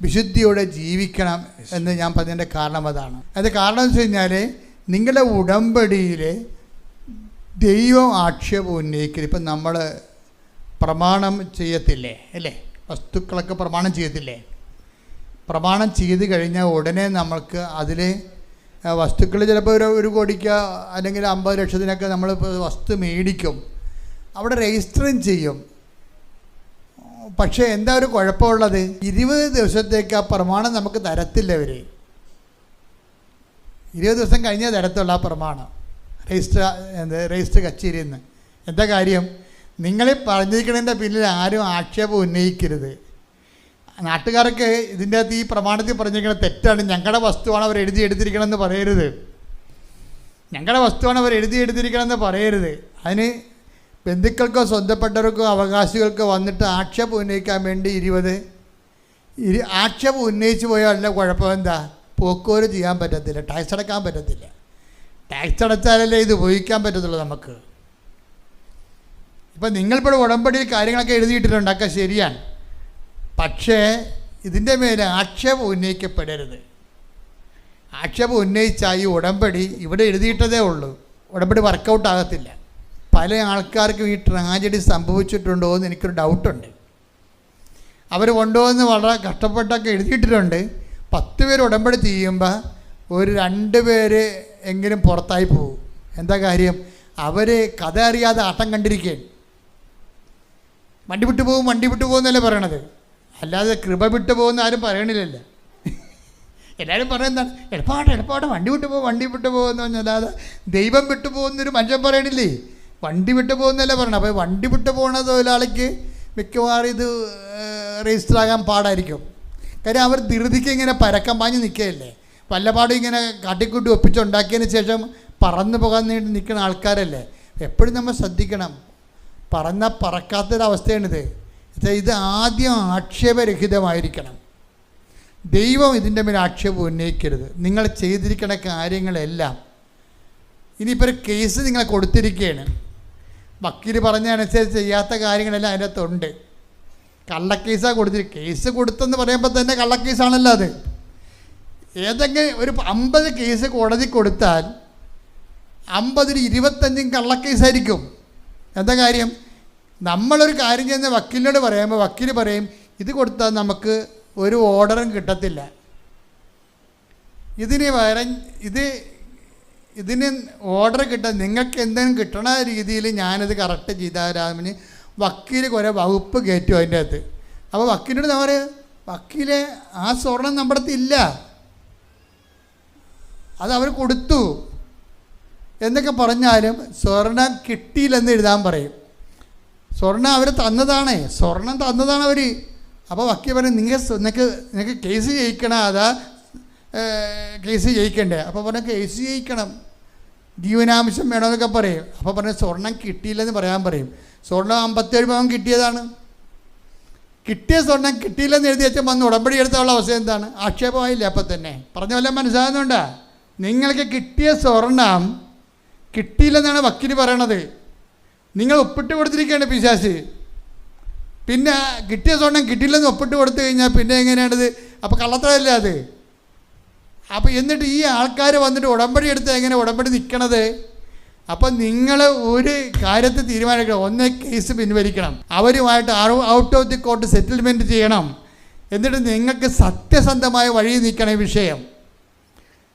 വിശുദ്ധിയോടെ ജീവിക്കണം എന്ന് ഞാൻ പറഞ്ഞതിൻ്റെ കാരണം അതാണ്. അത് കാരണം എന്ന് വെച്ച് കഴിഞ്ഞാൽ നിങ്ങളുടെ ഉടമ്പടിയിൽ ദൈവം ആക്ഷേപം ഉന്നയിക്കരുത്. ഇപ്പം നമ്മൾ പ്രമാണം ചെയ്യത്തില്ലേ, അല്ലേ? വസ്തുക്കളൊക്കെ പ്രമാണം ചെയ്യത്തില്ലേ? പ്രമാണം ചെയ്ത് കഴിഞ്ഞാൽ ഉടനെ നമ്മൾക്ക് അതിൽ വസ്തുക്കൾ ചിലപ്പോൾ ഒരു കോടിക്ക് അല്ലെങ്കിൽ 50 ലക്ഷത്തിനൊക്കെ നമ്മൾ വസ്തു മേടിക്കും, അവിടെ രജിസ്റ്ററും ചെയ്യും. പക്ഷേ എന്താ ഒരു കുഴപ്പമുള്ളത്? 20 ദിവസത്തേക്ക് ആ പ്രമാണം നമുക്ക് തരത്തില്ല. അവർ 20 ദിവസം കഴിഞ്ഞേ തരത്തുള്ള ആ പ്രമാണം രജിസ്റ്റർ കച്ചേരിയിൽ നിന്ന്. എന്താ കാര്യം? നിങ്ങളീ പറഞ്ഞിരിക്കുന്നതിൻ്റെ പിന്നിൽ ആരും ആക്ഷേപം ഉന്നയിക്കരുത്. നാട്ടുകാർക്ക് ഇതിൻ്റെ അകത്ത് ഈ പ്രമാണത്തിൽ പറഞ്ഞിരിക്കുന്നത് തെറ്റാണ്, ഞങ്ങളുടെ വസ്തുവാണ് അവർ എടുത്തിരിക്കണമെന്ന് പറയരുത്. ഞങ്ങളുടെ വസ്തുവാണ് അവർ എടുത്തിരിക്കണമെന്ന് പറയരുത്. അതിന് ബന്ധുക്കൾക്കോ സ്വന്തപ്പെട്ടവർക്കോ അവകാശികൾക്കോ വന്നിട്ട് ആക്ഷേപം ഉന്നയിക്കാൻ വേണ്ടി ആക്ഷേപം ഉന്നയിച്ച് പോയാലുള്ള കുഴപ്പം എന്താ? പോക്കുവരെ ചെയ്യാൻ പറ്റത്തില്ല, ടാക്സ് അടക്കാൻ പറ്റത്തില്ല. ടാക്സ് അടച്ചാലല്ലേ ഇത് ഉപയോഗിക്കാൻ പറ്റത്തുള്ളൂ നമുക്ക്. ഇപ്പം നിങ്ങളിപ്പോൾ ഉടമ്പടിയിൽ കാര്യങ്ങളൊക്കെ എഴുതിയിട്ടിട്ടുണ്ട്, ഒക്കെ ശരിയാണ്. പക്ഷേ ഇതിൻ്റെ മേലെ ആക്ഷേപം ഉന്നയിക്കപ്പെടരുത്. ആക്ഷേപം ഉന്നയിച്ചാൽ ഈ ഉടമ്പടി ഇവിടെ എഴുതിയിട്ടതേ ഉള്ളൂ, ഉടമ്പടി വർക്കൗട്ട് ആകത്തില്ല. പല ആൾക്കാർക്കും ഈ ട്രാജഡി സംഭവിച്ചിട്ടുണ്ടോ എന്ന് എനിക്കൊരു ഡൗട്ടുണ്ട്. അവർ കൊണ്ടുവന്ന് വളരെ കഷ്ടപ്പെട്ടൊക്കെ എഴുതിയിട്ടിട്ടുണ്ട്. 10 പേര് ഉടമ്പടി ചെയ്യുമ്പോൾ ഒരു 2 പേര് എങ്കിലും പുറത്തായി പോകും. എന്താ കാര്യം? അവർ കഥ അറിയാതെ ആട്ടം കണ്ടിരിക്കുകയാണ്. വണ്ടി വിട്ടു പോകുന്നല്ലേ പറയണത്, അല്ലാതെ കൃപ വിട്ടു പോകുന്ന ആരും പറയണില്ലല്ലോ. എല്ലാവരും പറയുന്നതാണ് എളുപ്പാട്ടെ വണ്ടി വിട്ടു പോകുമെന്ന് പറഞ്ഞല്ലാതെ ദൈവം വിട്ടു പോകുന്നൊരു മനുഷ്യൻ പറയണില്ലേ. വണ്ടി വിട്ടു പോകുന്നല്ലേ പറയണം. അപ്പോൾ വണ്ടി വിട്ടു പോകുന്ന തൊഴിലാളിക്ക് മിക്കവാറും ഇത് രജിസ്റ്റർ ആകാൻ പാടായിരിക്കും. കാര്യം അവർ ധൃതിക്ക് ഇങ്ങനെ പരക്കം പാഞ്ഞ് നിൽക്കുകയല്ലേ, വല്ലപാടും ഇങ്ങനെ കാട്ടിക്കൂട്ടി ഒപ്പിച്ചുണ്ടാക്കിയതിന് ശേഷം പറന്നു പോകാൻ വേണ്ടി നിൽക്കുന്ന ആൾക്കാരല്ലേ. എപ്പോഴും നമ്മൾ ശ്രദ്ധിക്കണം, പറന്നാൽ പറക്കാത്തൊരവസ്ഥയാണിത്. ഇത് ആദ്യം ആക്ഷേപരഹിതമായിരിക്കണം. ദൈവം ഇതിൻ്റെ മേലെ ആക്ഷേപം ഉന്നയിക്കരുത്. നിങ്ങൾ ചെയ്തിരിക്കുന്ന കാര്യങ്ങളെല്ലാം ഇനിയിപ്പോൾ ഒരു കേസ് നിങ്ങളെ കൊടുത്തിരിക്കുകയാണ്, വക്കീൽ പറഞ്ഞതനുസരിച്ച് ചെയ്യാത്ത കാര്യങ്ങളെല്ലാം അതിനകത്തുണ്ട്. കള്ളക്കേസാണ് കൊടുത്തിരിക്കുക. കേസ് കൊടുത്തെന്ന് പറയുമ്പോൾ തന്നെ കള്ളക്കേസാണല്ലോ അത്. ഏതെങ്കിലും ഒരു 50 കേസ് കോടതി കൊടുത്താൽ 50-ൽ 25 കള്ളക്കേസായിരിക്കും. എന്താ കാര്യം? നമ്മളൊരു കാര്യം ചെയ്യുന്ന വക്കീലിനോട് പറയുമ്പോൾ വക്കീൽ പറയും ഇത് കൊടുത്താൽ നമുക്ക് ഒരു ഓർഡറും കിട്ടത്തില്ല, ഇതിന് ഓർഡർ കിട്ടാൻ നിങ്ങൾക്ക് എന്തെങ്കിലും കിട്ടണ രീതിയിൽ ഞാനത് കറക്റ്റ് ചെയ്താലാമിന് വക്കീൽ കുറേ വകുപ്പ് കയറ്റും അതിൻ്റെ അകത്ത്. അപ്പോൾ വക്കീലിനോട് ഞാൻ പറയും വക്കീലെ ആ സ്വർണം നമ്മുടെ അടുത്ത് ഇല്ല, അത് അവർ കൊടുത്തു എന്നൊക്കെ പറഞ്ഞാലും സ്വർണം കിട്ടിയില്ലെന്ന് എഴുതാൻ പറയും. സ്വർണം അവർ തന്നതാണ്, സ്വർണം തന്നതാണ് അവർ. അപ്പോൾ വക്കീൽ പറയും നിങ്ങൾക്ക് കേസ് ജയിക്കണം, അതാ കേസ് ജയിക്കണ്ടേ. അപ്പോൾ പറഞ്ഞാൽ കേസ് ജയിക്കണം, ജീവനാംശം വേണമെന്നൊക്കെ പറയും. അപ്പോൾ പറഞ്ഞാൽ സ്വർണം കിട്ടിയില്ലെന്ന് പറയാൻ പറയും. സ്വർണം 57 പവൻ കിട്ടിയതാണ്. കിട്ടിയ സ്വർണം കിട്ടിയില്ലെന്ന് എഴുതി വെച്ചാൽ വന്ന് ഉടമ്പടി എടുത്തുള്ള അവസ്ഥ എന്താണ്? ആക്ഷേപമായില്ല. അപ്പം തന്നെ പറഞ്ഞ വല്ല മനസ്സിലാകുന്നുണ്ടോ? നിങ്ങൾക്ക് കിട്ടിയ സ്വർണം കിട്ടിയില്ലെന്നാണ് വക്കീൽ പറയണത്. നിങ്ങൾ ഒപ്പിട്ട് കൊടുത്തിരിക്കുകയാണ് പിശാച്. പിന്നെ കിട്ടിയ സ്വർണം കിട്ടിയില്ലെന്ന് ഒപ്പിട്ട് കൊടുത്തു കഴിഞ്ഞാൽ പിന്നെ എങ്ങനെയാണിത്? അപ്പോൾ കള്ളത്തരല്ലേ അത്? അപ്പോൾ എന്നിട്ട് ഈ ആൾക്കാർ വന്നിട്ട് ഉടമ്പടി എടുത്ത് എങ്ങനെ ഉടമ്പടി നിൽക്കണത്? അപ്പം നിങ്ങൾ ഒരു കാര്യത്തിൽ തീരുമാനിക്കണം. ഒന്ന് കേസ് പിൻവലിക്കണം, അവരുമായിട്ട് out of the court settlement ചെയ്യണം. എന്നിട്ട് നിങ്ങൾക്ക് സത്യസന്ധമായ വഴി നിൽക്കണം. ഈ വിഷയം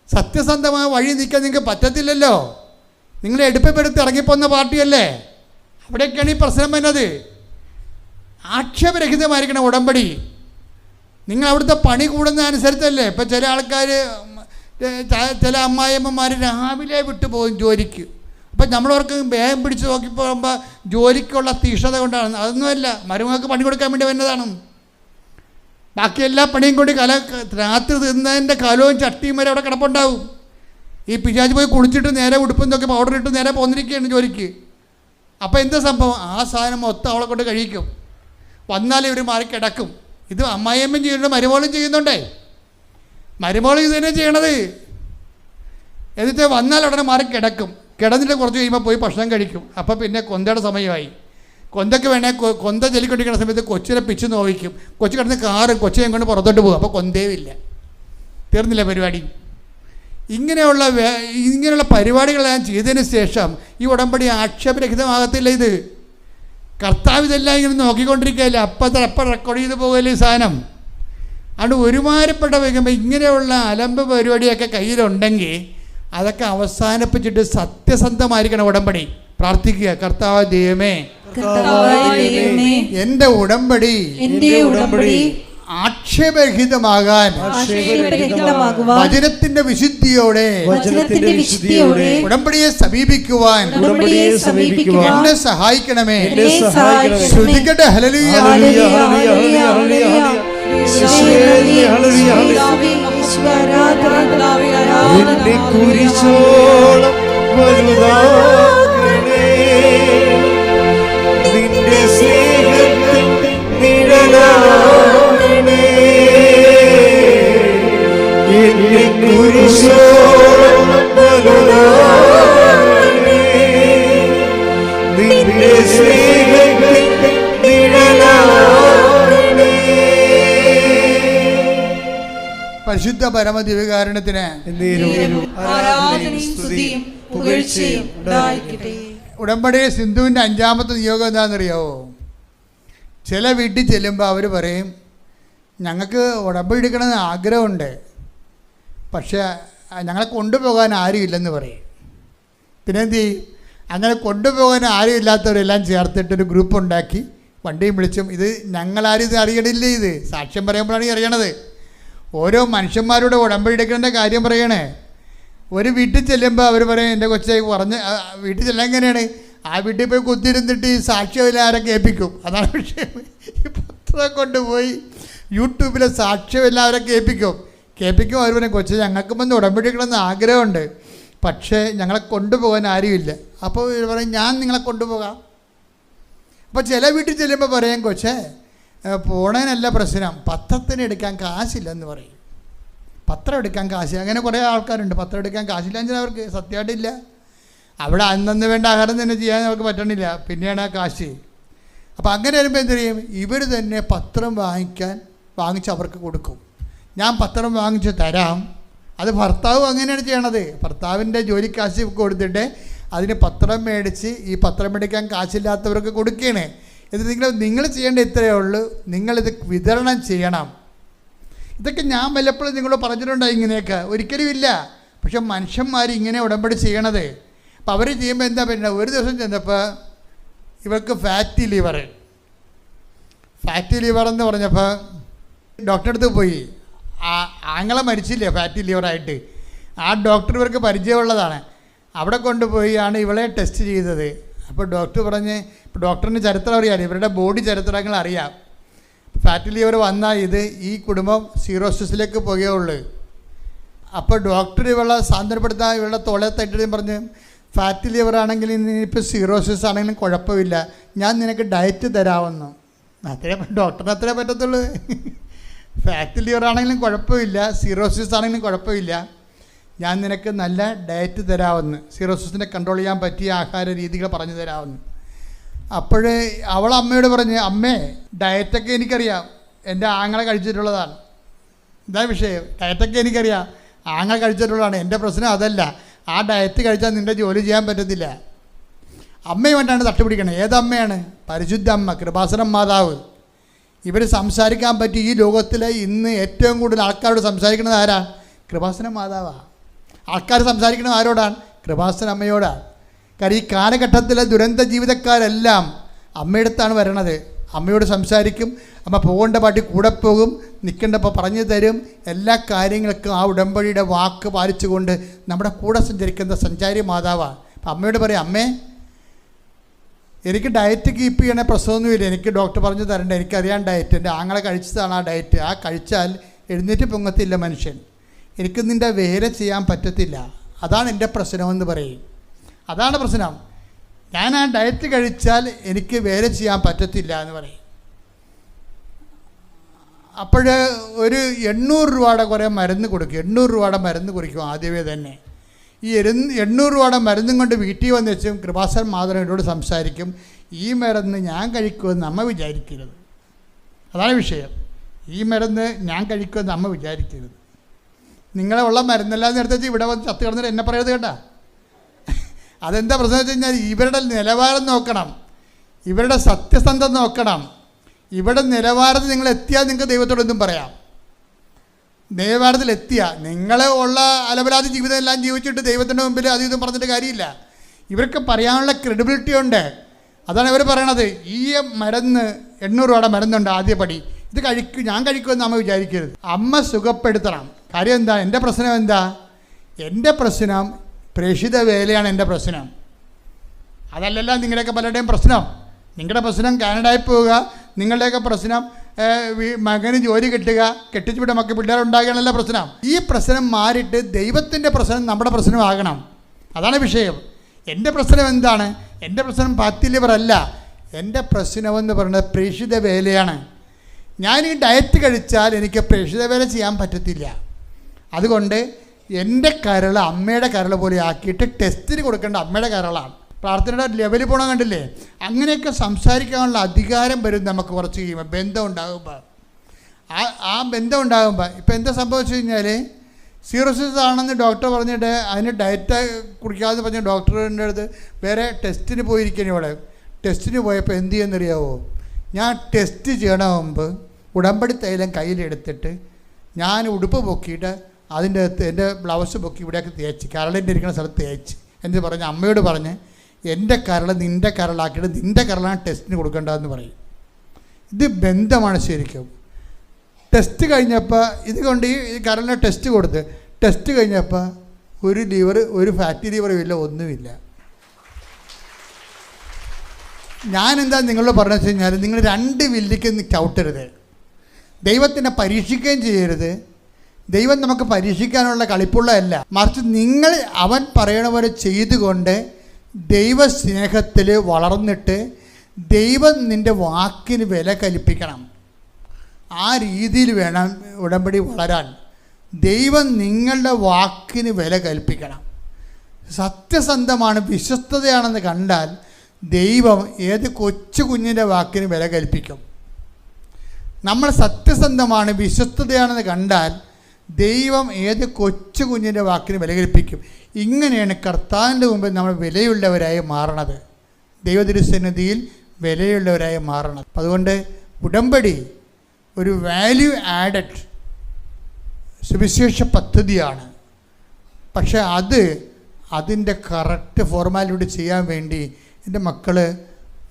സത്യസന്ധമായ വഴി നിൽക്കാൻ നിങ്ങൾക്ക് പറ്റത്തില്ലല്ലോ. നിങ്ങൾ എടുപ്പെടുത്ത് ഇറങ്ങിപ്പോന്ന പാർട്ടിയല്ലേ, അവിടെയൊക്കെയാണ് ഈ പ്രശ്നം വരുന്നത്. ആക്ഷേപരഹിതമായിരിക്കണം ഉടമ്പടി. നിങ്ങൾ അവിടുത്തെ പണി കൂടുന്ന അനുസരിച്ചല്ലേ. ഇപ്പം ചില ആൾക്കാർ ചില അമ്മായിയമ്മമാർ രാവിലെ വിട്ടു പോകും ജോലിക്ക്. അപ്പം നമ്മളവർക്ക് വേഗം പിടിച്ച് നോക്കി പോകുമ്പോൾ ജോലിക്കുള്ള തീഷ്ണത കൊണ്ടാണ്. അതൊന്നുമല്ല, മരുമകൾക്ക് പണി കൊടുക്കാൻ വേണ്ടി വരുന്നതാണ്. ബാക്കി എല്ലാ പണിയും കൊണ്ട് രാത്രി തിന്നതിൻ്റെ കലവും ചട്ടിയും വരെ അവിടെ കിടപ്പുണ്ടാവും. ഈ പിശാച് പോയി കുളിച്ചിട്ട് നേരെ ഉടുപ്പും നോക്കി പൗഡർ ഇട്ട് നേരെ പോന്നിരിക്കുകയാണ് ജോലിക്ക്. അപ്പോൾ എന്താ സംഭവം? ആ സാധനം മൊത്തം അവളെ കൊണ്ട് കഴിക്കും. വന്നാലും ഇവർ മാറി കിടക്കും. ഇത് അമ്മായിയമ്മയും ചെയ്യുന്നുണ്ട്, മരുമോളും ചെയ്യുന്നുണ്ടേ. മരുമോൾ ഇത് തന്നെ ചെയ്യണത്. എന്നിട്ട് വന്നാൽ ഉടനെ മാറി കിടക്കും. കിടന്നിട്ട് കുറച്ച് കഴിയുമ്പോൾ പോയി ഭക്ഷണം കഴിക്കും. അപ്പോൾ പിന്നെ കൊന്തയുടെ സമയമായി. കൊന്തയ്ക്ക് വേണേൽ കൊന്ത ചെല്ലിക്കൊണ്ടിരിക്കുന്ന സമയത്ത് കൊച്ചിനെ പിച്ച് നോവിക്കും. കൊച്ചു കിടന്ന് കാറും കൊച്ചിനെയും കൊണ്ട് പുറത്തോട്ട് പോകും. അപ്പോൾ കൊന്തേവില്ല, തീർന്നില്ല പരിപാടി. ഇങ്ങനെയുള്ള പരിപാടികളെല്ലാം ചെയ്തതിന് ശേഷം ഈ ഉടമ്പടി ആക്ഷേപരഹിതമാകത്തില്ല. ഇത് കർത്താവ് ഇതെല്ലാം ഇങ്ങനെ നോക്കിക്കൊണ്ടിരിക്കുകയല്ലേ, അപ്പം റെക്കോർഡ് ചെയ്ത് പോകുകയല്ലേ ഈ സാധനം. അതുകൊണ്ട് ഒരുമാരപ്പെട്ട വയ്ക്കുമ്പോൾ ഇങ്ങനെയുള്ള അലമ്പ് പരിപാടിയൊക്കെ കയ്യിലുണ്ടെങ്കിൽ അതൊക്കെ അവസാനിപ്പിച്ചിട്ട് സത്യസന്ധമായിരിക്കണം ഉടമ്പടി. പ്രാർത്ഥിക്കുക, കർത്താവ് ദൈവമേ, എൻ്റെ ഉടമ്പടി ആക്ഷേപരഹിതമാകാൻ വചനത്തിന്റെ വിശുദ്ധിയോടെ ഉടമ്പടിയെ സമീപിക്കുവാൻ എന്നെ സഹായിക്കണമേ. ശ്രുതിക്കട്ടെ, ഹല്ലേലൂയ. കുരിശോളം വലുതാക്കണേ, നിന്റെ സ്നേഹത്തിൽ നിഴലാക്കണേ, എന്നെ കുരിശോളം വലുതാക്കണേ, നിന്റെ സ്നേഹത്തിൽ നിഴലാക്കണേ. പരിശുദ്ധ പരമദിവ്യകാരുണ്യത്തിന് ഉടമ്പടി സിന്ധുവിൻ്റെ 5ാമത്തെ നിയോഗം എന്താണെന്നറിയാവോ? ചില വീട്ടിൽ ചെല്ലുമ്പോൾ അവർ പറയും, ഞങ്ങൾക്ക് ഉടമ്പടി എടുക്കണമെന്ന് ആഗ്രഹമുണ്ട്, പക്ഷേ ഞങ്ങളെ കൊണ്ടുപോകാൻ ആരുമില്ലെന്ന് പറയും. പിന്നെ എന്ത് ചെയ്യും? അങ്ങനെ കൊണ്ടുപോകാൻ ആരും ഇല്ലാത്തവരെല്ലാം ചേർത്തിട്ടൊരു ഗ്രൂപ്പ് ഉണ്ടാക്കി വണ്ടിയും വിളിച്ചും, ഇത് ഞങ്ങളാരും ഇത് അറിയണില്ല, ഇത് സാക്ഷ്യം പറയുമ്പോഴാണ് ഈ അറിയണത്. ഓരോ മനുഷ്യന്മാരുടെ ഉടമ്പടി എടുക്കേണ്ട കാര്യം പറയണേ. ഒരു വീട്ടിൽ ചെല്ലുമ്പോൾ അവർ പറയും, എൻ്റെ കൊച്ചെ പറഞ്ഞ് വീട്ടിൽ ചെല്ലാൻ എങ്ങനെയാണ്? ആ വീട്ടിൽ പോയി കുത്തിയിരുന്നിട്ട് ഈ സാക്ഷ്യം ആരെ കേൾപ്പിക്കും. അതാണ് വിഷയം. ഈ പത്രം കൊണ്ടുപോയി യൂട്യൂബിലെ സാക്ഷ്യം എല്ലാവരെ കേൾപ്പിക്കും. അവർ പറയും, കൊച്ചെ ഞങ്ങൾക്ക് വന്ന് ഉടമ്പടി എടുക്കണമെന്ന് ആഗ്രഹമുണ്ട്, പക്ഷേ ഞങ്ങളെ കൊണ്ടുപോകാൻ ആരുമില്ല. അപ്പോൾ ഇവർ പറയും, ഞാൻ നിങ്ങളെ കൊണ്ടുപോകാം. അപ്പോൾ ചില വീട്ടിൽ ചെല്ലുമ്പോൾ പറയാം, കൊച്ചേ പോണേനല്ല പ്രശ്നം, പത്രത്തിന് എടുക്കാൻ കാശില്ലെന്ന് പറയും. പത്രം എടുക്കാൻ കാശ്, അങ്ങനെ കുറേ ആൾക്കാരുണ്ട്. പത്രം എടുക്കാൻ കാശില്ല എന്ന് അവർക്ക് സത്യമായിട്ടില്ല. അവിടെ അന്നന്ന് വേണ്ട ആഹാരം തന്നെ ചെയ്യാൻ അവർക്ക് പറ്റണില്ല, പിന്നെയാണ് ആ കാശ്. അപ്പോൾ അങ്ങനെ വരുമ്പോൾ എന്ത് ചെയ്യും? ഇവർ തന്നെ പത്രം വാങ്ങിച്ച് അവർക്ക് കൊടുക്കും. ഞാൻ പത്രം വാങ്ങിച്ച് തരാം. അത് ഭർത്താവ് അങ്ങനെയാണ് ചെയ്യണത്. ഭർത്താവിൻ്റെ ജോലിക്കാശ് കൊടുത്തിട്ട് അതിന് പത്രം മേടിച്ച് ഈ പത്രം മേടിക്കാൻ കാശില്ലാത്തവർക്ക് കൊടുക്കുകയാണ്. ഇത് നിങ്ങൾ ചെയ്യേണ്ട ഇത്രയേ ഉള്ളൂ, നിങ്ങളിത് വിതരണം ചെയ്യണം. ഇതൊക്കെ ഞാൻ വല്ലപ്പോഴും നിങ്ങളോട് പറഞ്ഞിട്ടുണ്ടോ? ഇങ്ങനെയൊക്കെ ഒരിക്കലും ഇല്ല. പക്ഷെ മനുഷ്യന്മാർ ഇങ്ങനെ ഉടമ്പടി ചെയ്യണത്. അപ്പം അവർ ചെയ്യുമ്പോൾ എന്താ പറ്റുന്നത്? ഒരു ദിവസം ചെന്നപ്പോൾ ഇവർക്ക് ഫാറ്റി ലിവർ എന്ന് പറഞ്ഞപ്പോൾ ഡോക്ടറെ അടുത്ത് പോയി. ആങ്ങളെ മരിച്ചില്ലേ ഫാറ്റി ലിവറായിട്ട്? ആ ഡോക്ടർ ഇവർക്ക് പരിചയമുള്ളതാണ്. അവിടെ കൊണ്ടുപോയാണ് ഇവളെ ടെസ്റ്റ് ചെയ്തത്. അപ്പോൾ ഡോക്ടർ പറഞ്ഞ്, ഇപ്പോൾ ഡോക്ടറിന് ചരിത്രം അറിയാം, ഇവരുടെ ബോഡി ചരിത്രങ്ങൾ അറിയാം. ഫാറ്റി ലിവർ വന്നാൽ ഈ കുടുംബം സീറോസിസിലേക്ക് പോകുകയുള്ളൂ. അപ്പോൾ ഡോക്ടർ ഇവളെ സാന്ത്വനപ്പെടുത്താൻ ഇവളുടെ തോളെ തട്ടിട്ട് പറഞ്ഞ്, ഫാറ്റി ലിവർ ആണെങ്കിൽ ഇനിയിപ്പോൾ സീറോസിസ് ആണെങ്കിലും കുഴപ്പമില്ല, ഞാൻ നിനക്ക് ഡയറ്റ് തരാമെന്നു. ഡോക്ടറിന് അത്രേ പറ്റത്തുള്ളൂ. ഫാറ്റി ലിവർ ആണെങ്കിലും കുഴപ്പമില്ല, സീറോസിസ് ആണെങ്കിലും കുഴപ്പമില്ല, ഞാൻ നിനക്ക് നല്ല ഡയറ്റ് തരാമെന്ന്, സീറോസിസിനെ കൺട്രോൾ ചെയ്യാൻ പറ്റിയ ആഹാര രീതികൾ പറഞ്ഞു തരാമെന്ന്. അപ്പോൾ അവൾ അമ്മയോട് പറഞ്ഞ്, അമ്മേ ഡയറ്റൊക്കെ എനിക്കറിയാം, എൻ്റെ ആങ്ങളെ കഴിച്ചിട്ടുള്ളതാണ്. ഇതാ വിഷയം, ഡയറ്റൊക്കെ എനിക്കറിയാം, ആങ്ങളെ കഴിച്ചിട്ടുള്ളതാണ്. എൻ്റെ പ്രശ്നം അതല്ല, ആ ഡയറ്റ് കഴിച്ചാൽ നിൻ്റെ ജോലി ചെയ്യാൻ പറ്റത്തില്ല. അമ്മയുമായിട്ടാണ് തട്ടുപിടിക്കണത്. ഏതമ്മയാണ്? പരിശുദ്ധ അമ്മ, കൃപാസനം മാതാവ്. ഇവർ സംസാരിക്കാൻ പറ്റി ഈ ലോകത്തിലെ ഇന്ന് ഏറ്റവും കൂടുതൽ ആൾക്കാരോട് സംസാരിക്കുന്നത് ആരാണ്? കൃപാസനം മാതാവാണ്. ആൾക്കാർ സംസാരിക്കുന്നത് ആരോടാണ്? കൃപാസന അമ്മയോടാണ്. കാരണം ഈ കാലഘട്ടത്തിലെ ദുരന്ത ജീവിതക്കാരെല്ലാം അമ്മയുടെ അടുത്താണ് വരണത്. അമ്മയോട് സംസാരിക്കും, അമ്മ പോകേണ്ട പാട്ടി കൂടെ പോകും, നിൽക്കേണ്ടപ്പോൾ പറഞ്ഞു തരും. എല്ലാ കാര്യങ്ങൾക്കും ആ ഉടമ്പടിയുടെ വാക്ക് പാലിച്ചുകൊണ്ട് നമ്മുടെ കൂടെ സഞ്ചരിക്കുന്ന സഞ്ചാരി മാതാവാണ്. അപ്പം അമ്മയോട് പറയും, അമ്മേ എനിക്ക് ഡയറ്റ് കീപ്പ് ചെയ്യണ പ്രശ്നമൊന്നുമില്ല, എനിക്ക് ഡോക്ടർ പറഞ്ഞു തരണ്ട, എനിക്കറിയാൻ ഡയറ്റ്, എൻ്റെ ആങ്ങളെ കഴിച്ചതാണ് ആ ഡയറ്റ്, ആ കഴിച്ചാൽ എഴുന്നേറ്റ് പൊങ്ങത്തില്ല മനുഷ്യൻ, എനിക്ക് നിൻ്റെ വേല ചെയ്യാൻ പറ്റത്തില്ല, അതാണ് എൻ്റെ പ്രശ്നമെന്ന് പറയും. അതാണ് പ്രശ്നം, ഞാൻ ആ ഡയറ്റ് കഴിച്ചാൽ എനിക്ക് വേല ചെയ്യാൻ പറ്റത്തില്ല എന്ന് പറയും. അപ്പോൾ ഒരു 800 രൂപയുടെ കുറേ മരുന്ന് കൊടുക്കും. 800 രൂപയുടെ മരുന്ന് കുറിക്കും ആദ്യമേ തന്നെ. ഈ 800 രൂപയുടെ മരുന്നും കൊണ്ട് വീട്ടിൽ വന്ന് വെച്ചും കൃപാസൻ മാധവൻ എന്നോട് സംസാരിക്കും, ഈ മരുന്ന് ഞാൻ കഴിക്കുമെന്ന് അമ്മ വിചാരിക്കരുത്. അതാണ് വിഷയം. ഈ മരുന്ന് ഞാൻ കഴിക്കുമെന്ന് അമ്മ വിചാരിക്കരുത്. നിങ്ങളെ ഉള്ള മരുന്നെല്ലാം നേരത്തെ വെച്ച് ഇവിടെ വന്ന് ചത്ത് കിടന്നിട്ട് എന്നെ പറയരുത് കേട്ടാ. അതെന്താ പ്രശ്നം വെച്ച് കഴിഞ്ഞാൽ ഇവരുടെ നിലവാരം നോക്കണം, ഇവരുടെ സത്യസന്ധത നോക്കണം. ഇവിടെ നിലവാരത്തിൽ നിങ്ങൾ എത്തിയാൽ നിങ്ങൾക്ക് ദൈവത്തോടൊന്നും പറയാം. ദേവാലയത്തിലെത്തിയ നിങ്ങളെ ഉള്ള അലപലാതി ജീവിതം എല്ലാം ജീവിച്ചിട്ട് ദൈവത്തിൻ്റെ മുമ്പിൽ അത് ഇതും പറഞ്ഞിട്ട് കാര്യമില്ല. ഇവർക്ക് പറയാനുള്ള ക്രെഡിബിലിറ്റി ഉണ്ട്. അതാണ് ഇവർ പറയണത്. ഈ മരുന്ന് 800 രൂപയുടെ മരുന്നുണ്ട്, ആദ്യ പടി, ഇത് ഞാൻ കഴിക്കുമെന്ന് അമ്മ വിചാരിക്കരുത്. അമ്മ സുഖപ്പെടുത്തണം. കാര്യം എന്താ? എൻ്റെ പ്രശ്നം എന്താ? എൻ്റെ പ്രശ്നം പ്രേക്ഷിത വേലയാണ് എൻ്റെ പ്രശ്നം. അതല്ലല്ലോ നിങ്ങളുടെയൊക്കെ പലരുടെയും പ്രശ്നം. നിങ്ങളുടെ പ്രശ്നം കാനഡയിൽ പോവുക, നിങ്ങളുടെയൊക്കെ പ്രശ്നം മകന് ജോലി കിട്ടുക, കെട്ടിച്ചു വിട്ട പിള്ളേരുണ്ടാകണമല്ല പ്രശ്നം. ഈ പ്രശ്നം മാറിയിട്ട് ദൈവത്തിൻ്റെ പ്രശ്നം നമ്മുടെ പ്രശ്നമാകണം. അതാണ് വിഷയം. എൻ്റെ പ്രശ്നം എന്താണ്? എൻ്റെ പ്രശ്നം ഫാറ്റി ലിവർ അല്ല. എൻ്റെ പ്രശ്നമെന്ന് പറയുന്നത് പ്രേക്ഷിത വേലയാണ്. ഞാൻ ഈ ഡയറ്റ് കഴിച്ചാൽ എനിക്ക് പ്രേക്ഷിത വേല ചെയ്യാൻ പറ്റത്തില്ല. അതുകൊണ്ട് എൻ്റെ കരൾ അമ്മയുടെ കരൾ പോലെ ആക്കിയിട്ട് ടെസ്റ്റിന് കൊടുക്കേണ്ട അമ്മയുടെ കരളാണ്. പ്രാർത്ഥനയുടെ ലെവലിൽ പോകണം, കണ്ടില്ലേ? അങ്ങനെയൊക്കെ സംസാരിക്കാനുള്ള അധികാരം വരും നമുക്ക് കുറച്ച് കഴിയുമ്പോൾ, ബന്ധം ഉണ്ടാകുമ്പോൾ. ആ ബന്ധം ഉണ്ടാകുമ്പോൾ ഇപ്പം എന്താ സംഭവിച്ചു കഴിഞ്ഞാൽ, സീറോസിസ് ആണെന്ന് ഡോക്ടർ പറഞ്ഞിട്ട് അതിന് ഡയറ്റ് കുടിക്കാതെ പറഞ്ഞ ഡോക്ടറിൻ്റെ അടുത്ത് വേറെ ടെസ്റ്റിന് പോയിരിക്കണം. ഇവിടെ ടെസ്റ്റിന് പോയപ്പോൾ എന്ത് ചെയ്യുന്നറിയാവോ? ഞാൻ ടെസ്റ്റ് ചെയ്യണ മുമ്പ് ഉടമ്പടി തൈലം കയ്യിലെടുത്തിട്ട് ഞാൻ ഉടുപ്പ് പൊക്കിയിട്ട് അതിൻ്റെ അകത്ത് എൻ്റെ ബ്ലൗസ് പൊക്കി ഇവിടെയൊക്കെ തേച്ച്, കരളിൻ്റെ ഇരിക്കുന്ന സ്ഥലത്ത് തേച്ച് എന്ന് പറഞ്ഞ് അമ്മയോട് പറഞ്ഞ് എൻ്റെ കരൾ നിൻ്റെ കരളാക്കിയിട്ട് നിൻ്റെ കരളാണ് ടെസ്റ്റിന് കൊടുക്കേണ്ടതെന്ന് പറയും. ഇത് ബന്ധമാണ് ശരിക്കും. ടെസ്റ്റ് കഴിഞ്ഞപ്പോൾ ഇതുകൊണ്ട് ഈ കരളിനെ ടെസ്റ്റ് കൊടുത്ത് ടെസ്റ്റ് കഴിഞ്ഞപ്പോൾ ഒരു ഫാറ്റി ലിവറും ഇല്ല, ഒന്നുമില്ല. ഞാനെന്താ നിങ്ങളോട് പറഞ്ഞു വെച്ച് കഴിഞ്ഞാൽ, നിങ്ങൾ 2 വില്ലിക്ക് ചവിട്ടരുത്. ദൈവത്തിനെ പരീക്ഷിക്കുകയും ചെയ്യരുത്. ദൈവം നമുക്ക് പരീക്ഷിക്കാനുള്ള കളിപ്പുള്ളതല്ല, മറിച്ച് നിങ്ങൾ അവൻ പറയണ പോലെ ചെയ്തുകൊണ്ട് ദൈവസ്നേഹത്തിൽ വളർന്നിട്ട് ദൈവം നിൻ്റെ വാക്കിന് വില കൽപ്പിക്കണം. ആ രീതിയിൽ വേണം ഉടമ്പടി വളരാൻ. ദൈവം നിങ്ങളുടെ വാക്കിന് വില കൽപ്പിക്കണം. സത്യസന്ധമാണ്, വിശ്വസ്തതയാണെന്ന് കണ്ടാൽ ദൈവം ഏത് കൊച്ചു കുഞ്ഞിൻ്റെ വാക്കിന് വില കൽപ്പിക്കും. നമ്മൾ സത്യസന്ധമാണ്, വിശ്വസ്തതയാണെന്ന് കണ്ടാൽ ദൈവം ഏത് കൊച്ചു കുഞ്ഞിൻ്റെ വാക്കിന് വില കൽപ്പിക്കും. ഇങ്ങനെയാണ് കർത്താവിൻ്റെ മുമ്പിൽ നമ്മൾ വിലയുള്ളവരായി മാറണത്, ദൈവതിരുസന്നിധിയിൽ വിലയുള്ളവരായി മാറണത്. അതുകൊണ്ട് ഉടമ്പടി ഒരു വാല്യൂ ആഡഡ് സുവിശേഷ പദ്ധതിയാണ്. പക്ഷേ അതിൻ്റെ കറക്റ്റ് ഫോർമാലിറ്റി ചെയ്യാൻ വേണ്ടി എൻ്റെ മക്കൾ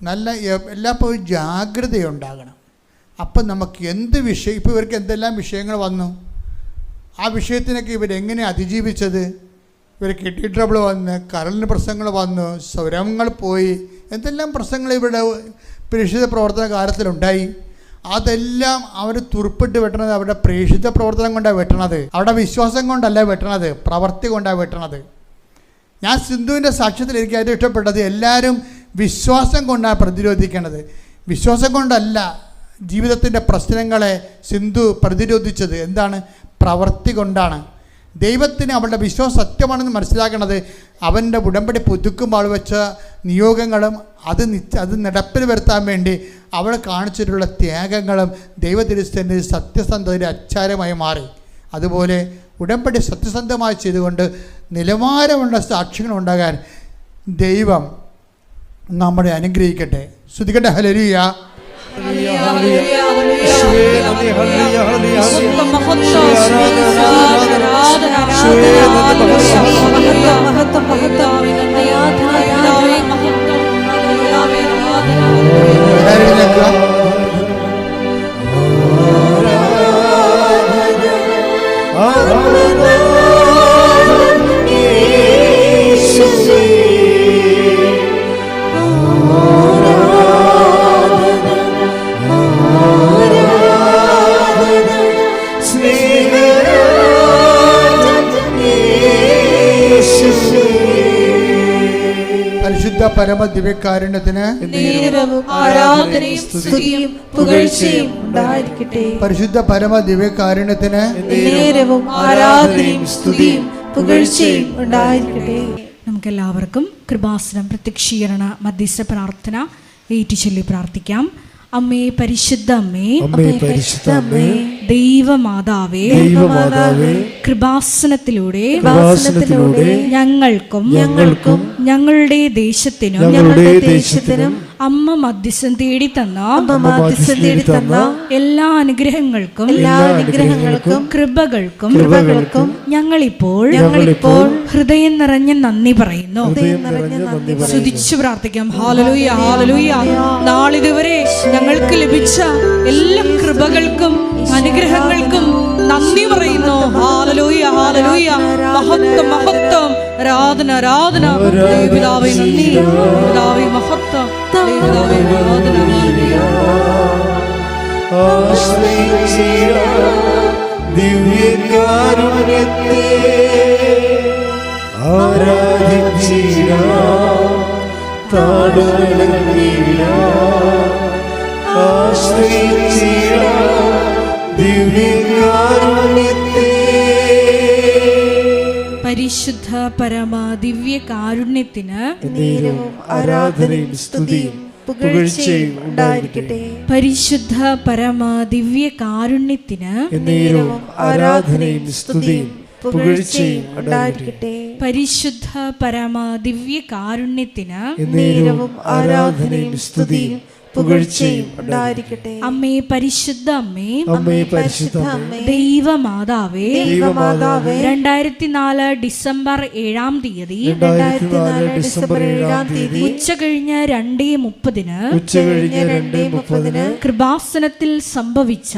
നല്ല എല്ലാപ്പോഴും ജാഗ്രതയുണ്ടാകണം. അപ്പം നമുക്ക് എന്ത് വിഷയം, ഇപ്പോൾ ഇവർക്ക് എന്തെല്ലാം വിഷയങ്ങൾ വന്നു, ആ വിഷയത്തിനൊക്കെ ഇവരെങ്ങനെ അതിജീവിച്ചത്? ഇവർ കിഡ്നി ട്രബിൾ വന്ന്, കരളിന് പ്രശ്നങ്ങൾ വന്നു, സ്വരങ്ങൾ പോയി, എന്തെല്ലാം പ്രശ്നങ്ങൾ ഇവരുടെ പ്രേക്ഷിത പ്രവർത്തന കാലത്തിലുണ്ടായി. അതെല്ലാം അവർ തുറുപ്പിട്ട് വെട്ടണത് അവരുടെ പ്രേക്ഷിത പ്രവർത്തനം കൊണ്ടാണ് വെട്ടണത്, അവരുടെ വിശ്വാസം കൊണ്ടല്ല വെട്ടണത്, പ്രവൃത്തി കൊണ്ടാണ് വെട്ടണത്. ഞാൻ സിന്ധുവിൻ്റെ സാക്ഷ്യത്തിൽ എനിക്ക് ഏറ്റവും ഇഷ്ടപ്പെട്ടത്, എല്ലാവരും വിശ്വാസം കൊണ്ടാണ് പ്രതിരോധിക്കേണ്ടത്, വിശ്വാസം കൊണ്ടല്ല ജീവിതത്തിൻ്റെ പ്രശ്നങ്ങളെ സിന്ധു പ്രതിരോധിച്ചത്. എന്താണ്? പ്രവൃത്തി കൊണ്ടാണ്. ദൈവത്തിന് അവളുടെ വിശ്വാസം സത്യമാണെന്ന് മനസ്സിലാക്കണത് അവൻ്റെ ഉടമ്പടി പുതുക്കുമ്പോൾ വെച്ച നിയോഗങ്ങളും അത് നടപ്പിൽ വരുത്താൻ വേണ്ടി അവൾ കാണിച്ചിട്ടുള്ള ത്യാഗങ്ങളും ദൈവതിരുസ്ഥൻ്റെ സത്യസന്ധതയുടെ അച്ചാരമായി മാറി. അതുപോലെ ഉടമ്പടി സത്യസന്ധമായി ചെയ്തുകൊണ്ട് നിലവാരമുള്ള സാക്ഷ്യങ്ങൾ ഉണ്ടാകാൻ ദൈവം നമ്മളെ അനുഗ്രഹിക്കട്ടെ. ശ്രുതികട്ടെ. ഹല്ലേലൂയ. പരിശുദ്ധ പരമ ദിവ്യകാരുണ്യത്തിന് ആരാധനയും സ്തുതിയും പുകഴ്ചയും ഉണ്ടായിരിക്കട്ടെ. പരിശുദ്ധ പരമ ദിവ്യകാരുണ്യത്തിന് ആരാധനയും സ്തുതിയും പുകഴ്ചയും ഉണ്ടായിരിക്കട്ടെ. നമുക്കെല്ലാവർക്കും കൃപാസനം പ്രത്യക്ഷീകരണ മധ്യസ്ഥ പ്രാർത്ഥന ഏറ്റുചൊല്ലി പ്രാർത്ഥിക്കാം. അമ്മേ പരിശുദ്ധ അമ്മേ, ദൈവമാതാവേ, കൃപാസനത്തിലൂടെ ഞങ്ങൾക്കും ഞങ്ങളുടെ ദേശത്തിനും അമ്മ മധ്യസ്ഥം തേടി തന്ന എല്ലാ അനുഗ്രഹങ്ങൾക്കും കൃപകൾക്കും ഞങ്ങളിപ്പോൾ ഹൃദയം നിറഞ്ഞ നന്ദി പറയുന്നു. സ്തുതിച്ചു പ്രാർത്ഥിക്കാം. ഹല്ലേലൂയ, ഹല്ലേലൂയ. നാളിതുവരെ ഞങ്ങൾക്ക് ലഭിച്ച എല്ലാ കൃപകൾക്കും അനുഗ്രഹങ്ങൾക്കും നന്ദി പറയുന്നു. ഹല്ലേലൂയ, ഹല്ലേലൂയ. മഹത്വം, മഹത്വം, ആരാധന, ആരാധന. ദൈവപിതാവേ നന്ദി, പിതാവേ മഹത്വം, ദൈവപിതാവേ ആരാധന. ദിവ്യകാരുണ്യത്തെ ആരാധിച്ചിടാം, പരിശുദ്ധ പരമ ദിവ്യ കാരുണ്യത്തിന് ആരാധനയും സ്തുതിയും പുകഴ്ചയും ഉണ്ടായിരിക്കട്ടെ. പരിശുദ്ധ പരമ ദിവ്യ കാരുണ്യത്തിന് ആരാധനയും സ്തുതിയും പുകഴ്ചയും ഉണ്ടായിരിക്കട്ടെ. പരിശുദ്ധ പരമ ദിവ്യ കാരുണ്യത്തിന് ആരാധനയും സ്തുതിയും പുകഴ്ചയും ഉണ്ടായിരിക്കട്ടെ. അമ്മേ പരിശുദ്ധ അമ്മേ, അമ്മേ പരിശുദ്ധ അമ്മേ, ദൈവമാതാവേ, ദൈവമാതാവേ, 2004 ഡിസംബർ 7-ാം തീയതി ഉച്ച കഴിഞ്ഞ് 2:30 കൃപാസനത്തിൽ സംഭവിച്ച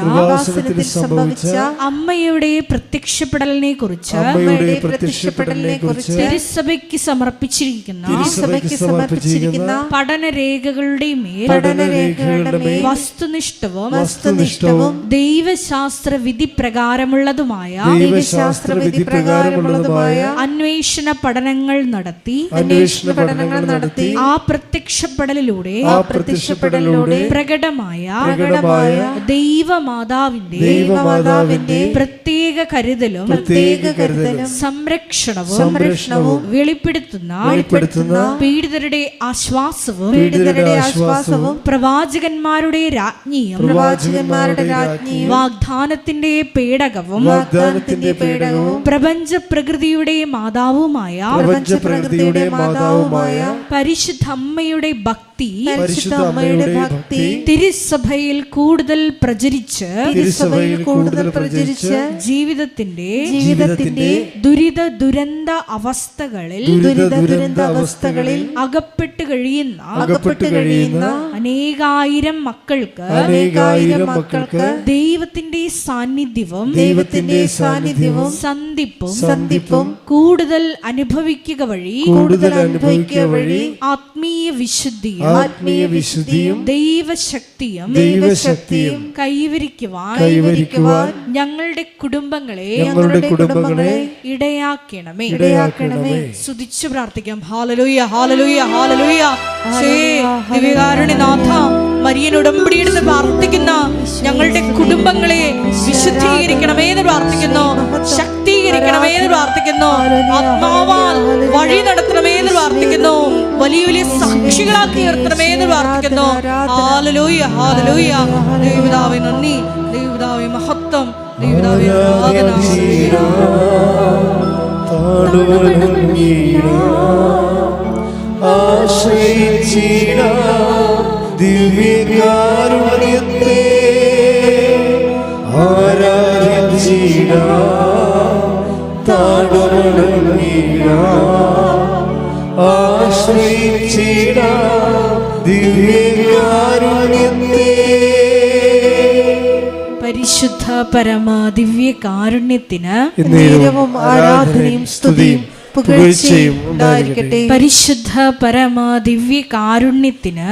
അമ്മയുടെ പ്രത്യക്ഷപ്പെടലിനെ കുറിച്ച് തിരുസഭയ്ക്ക് സമർപ്പിച്ചിരിക്കുന്ന പഠനരേഖകളുടെ മേൽ വസ്തുനിഷ്ഠവും ദൈവശാസ്ത്ര വിധി പ്രകാരമുള്ളതുമായ അന്വേഷണ പഠനങ്ങൾ നടത്തി ആ പ്രത്യക്ഷപ്പെടലിലൂടെ പ്രകടമായ ദൈവമാതാവിന്റെ പ്രത്യേക കരുതലും സംരക്ഷണവും വെളിപ്പെടുത്തുന്ന പീഡിതരുടെ ആശ്വാസവും പ്രവാചകന്മാരുടെ രാജ്ഞിയും വാഗ്ദാനത്തിന്റെ പേടകവും പ്രപഞ്ച പ്രകൃതിയുടെ മാതാവുമായ പരിശുദ്ധമ്മയുടെ ഭക്തി തിരുസഭയിൽ കൂടുതൽ പ്രചരിച്ച് ജീവിതത്തിന്റെ ദുരിത ദുരന്ത അവസ്ഥകളിൽ അകപ്പെട്ട് കഴിയുന്ന അനേകായിരം മക്കൾക്ക് ദൈവത്തിന്റെ സാന്നിധ്യവും സന്ധിപ്പും കൂടുതൽ അനുഭവിക്കുക വഴി ആത്മീയ വിശുദ്ധിയും ദൈവശക്തിയും കൈവരിക്കുവാൻ ഞങ്ങളുടെ കുടുംബങ്ങളെ ഇടയാക്കണമേ. സ്തുതിച്ചു പ്രാർത്ഥിക്കാം. ഹല്ലേലൂയ, ഹല്ലേലൂയ, ഹല്ലേലൂയ. ദിവ്യകാരുണ്യനാഥ, മരിയൻ ഉടമ്പടിയെടുത്ത് പ്രാർത്ഥിക്കുന്ന ഞങ്ങളുടെ കുടുംബങ്ങളെ വിശുദ്ധീകരിക്കണമേ എന്ന് പ്രാർത്ഥിക്കുന്നു, ശക്തീകരിക്കണമേ എന്ന് പ്രാർത്ഥിക്കുന്നു, ആത്മാവാൽ വഴി നടത്തണമേ എന്ന് പ്രാർത്ഥിക്കുന്നു, വലിയ വലിയ സാക്ഷികളാക്കി ഉയർത്തണമേ എന്ന് പ്രാർത്ഥിക്കുന്നു. Hallelujah, hallelujah. ദൈവപിതാവേ നന്ദി, ദൈവപിതാവേ മഹത്വം, ദൈവപിതാവേ ആരാധന. ദിവ്യകാരുണ്യത്തെ പരിശുദ്ധ പരമ ദിവ്യ കാരുണ്യത്തിന് ആരാധനയും സ്തുതിയും പുകഴ്ചയും ഉണ്ടായിരിക്കട്ടെ. പരിശുദ്ധ പരമ ദിവ്യ കാരുണ്യത്തിന്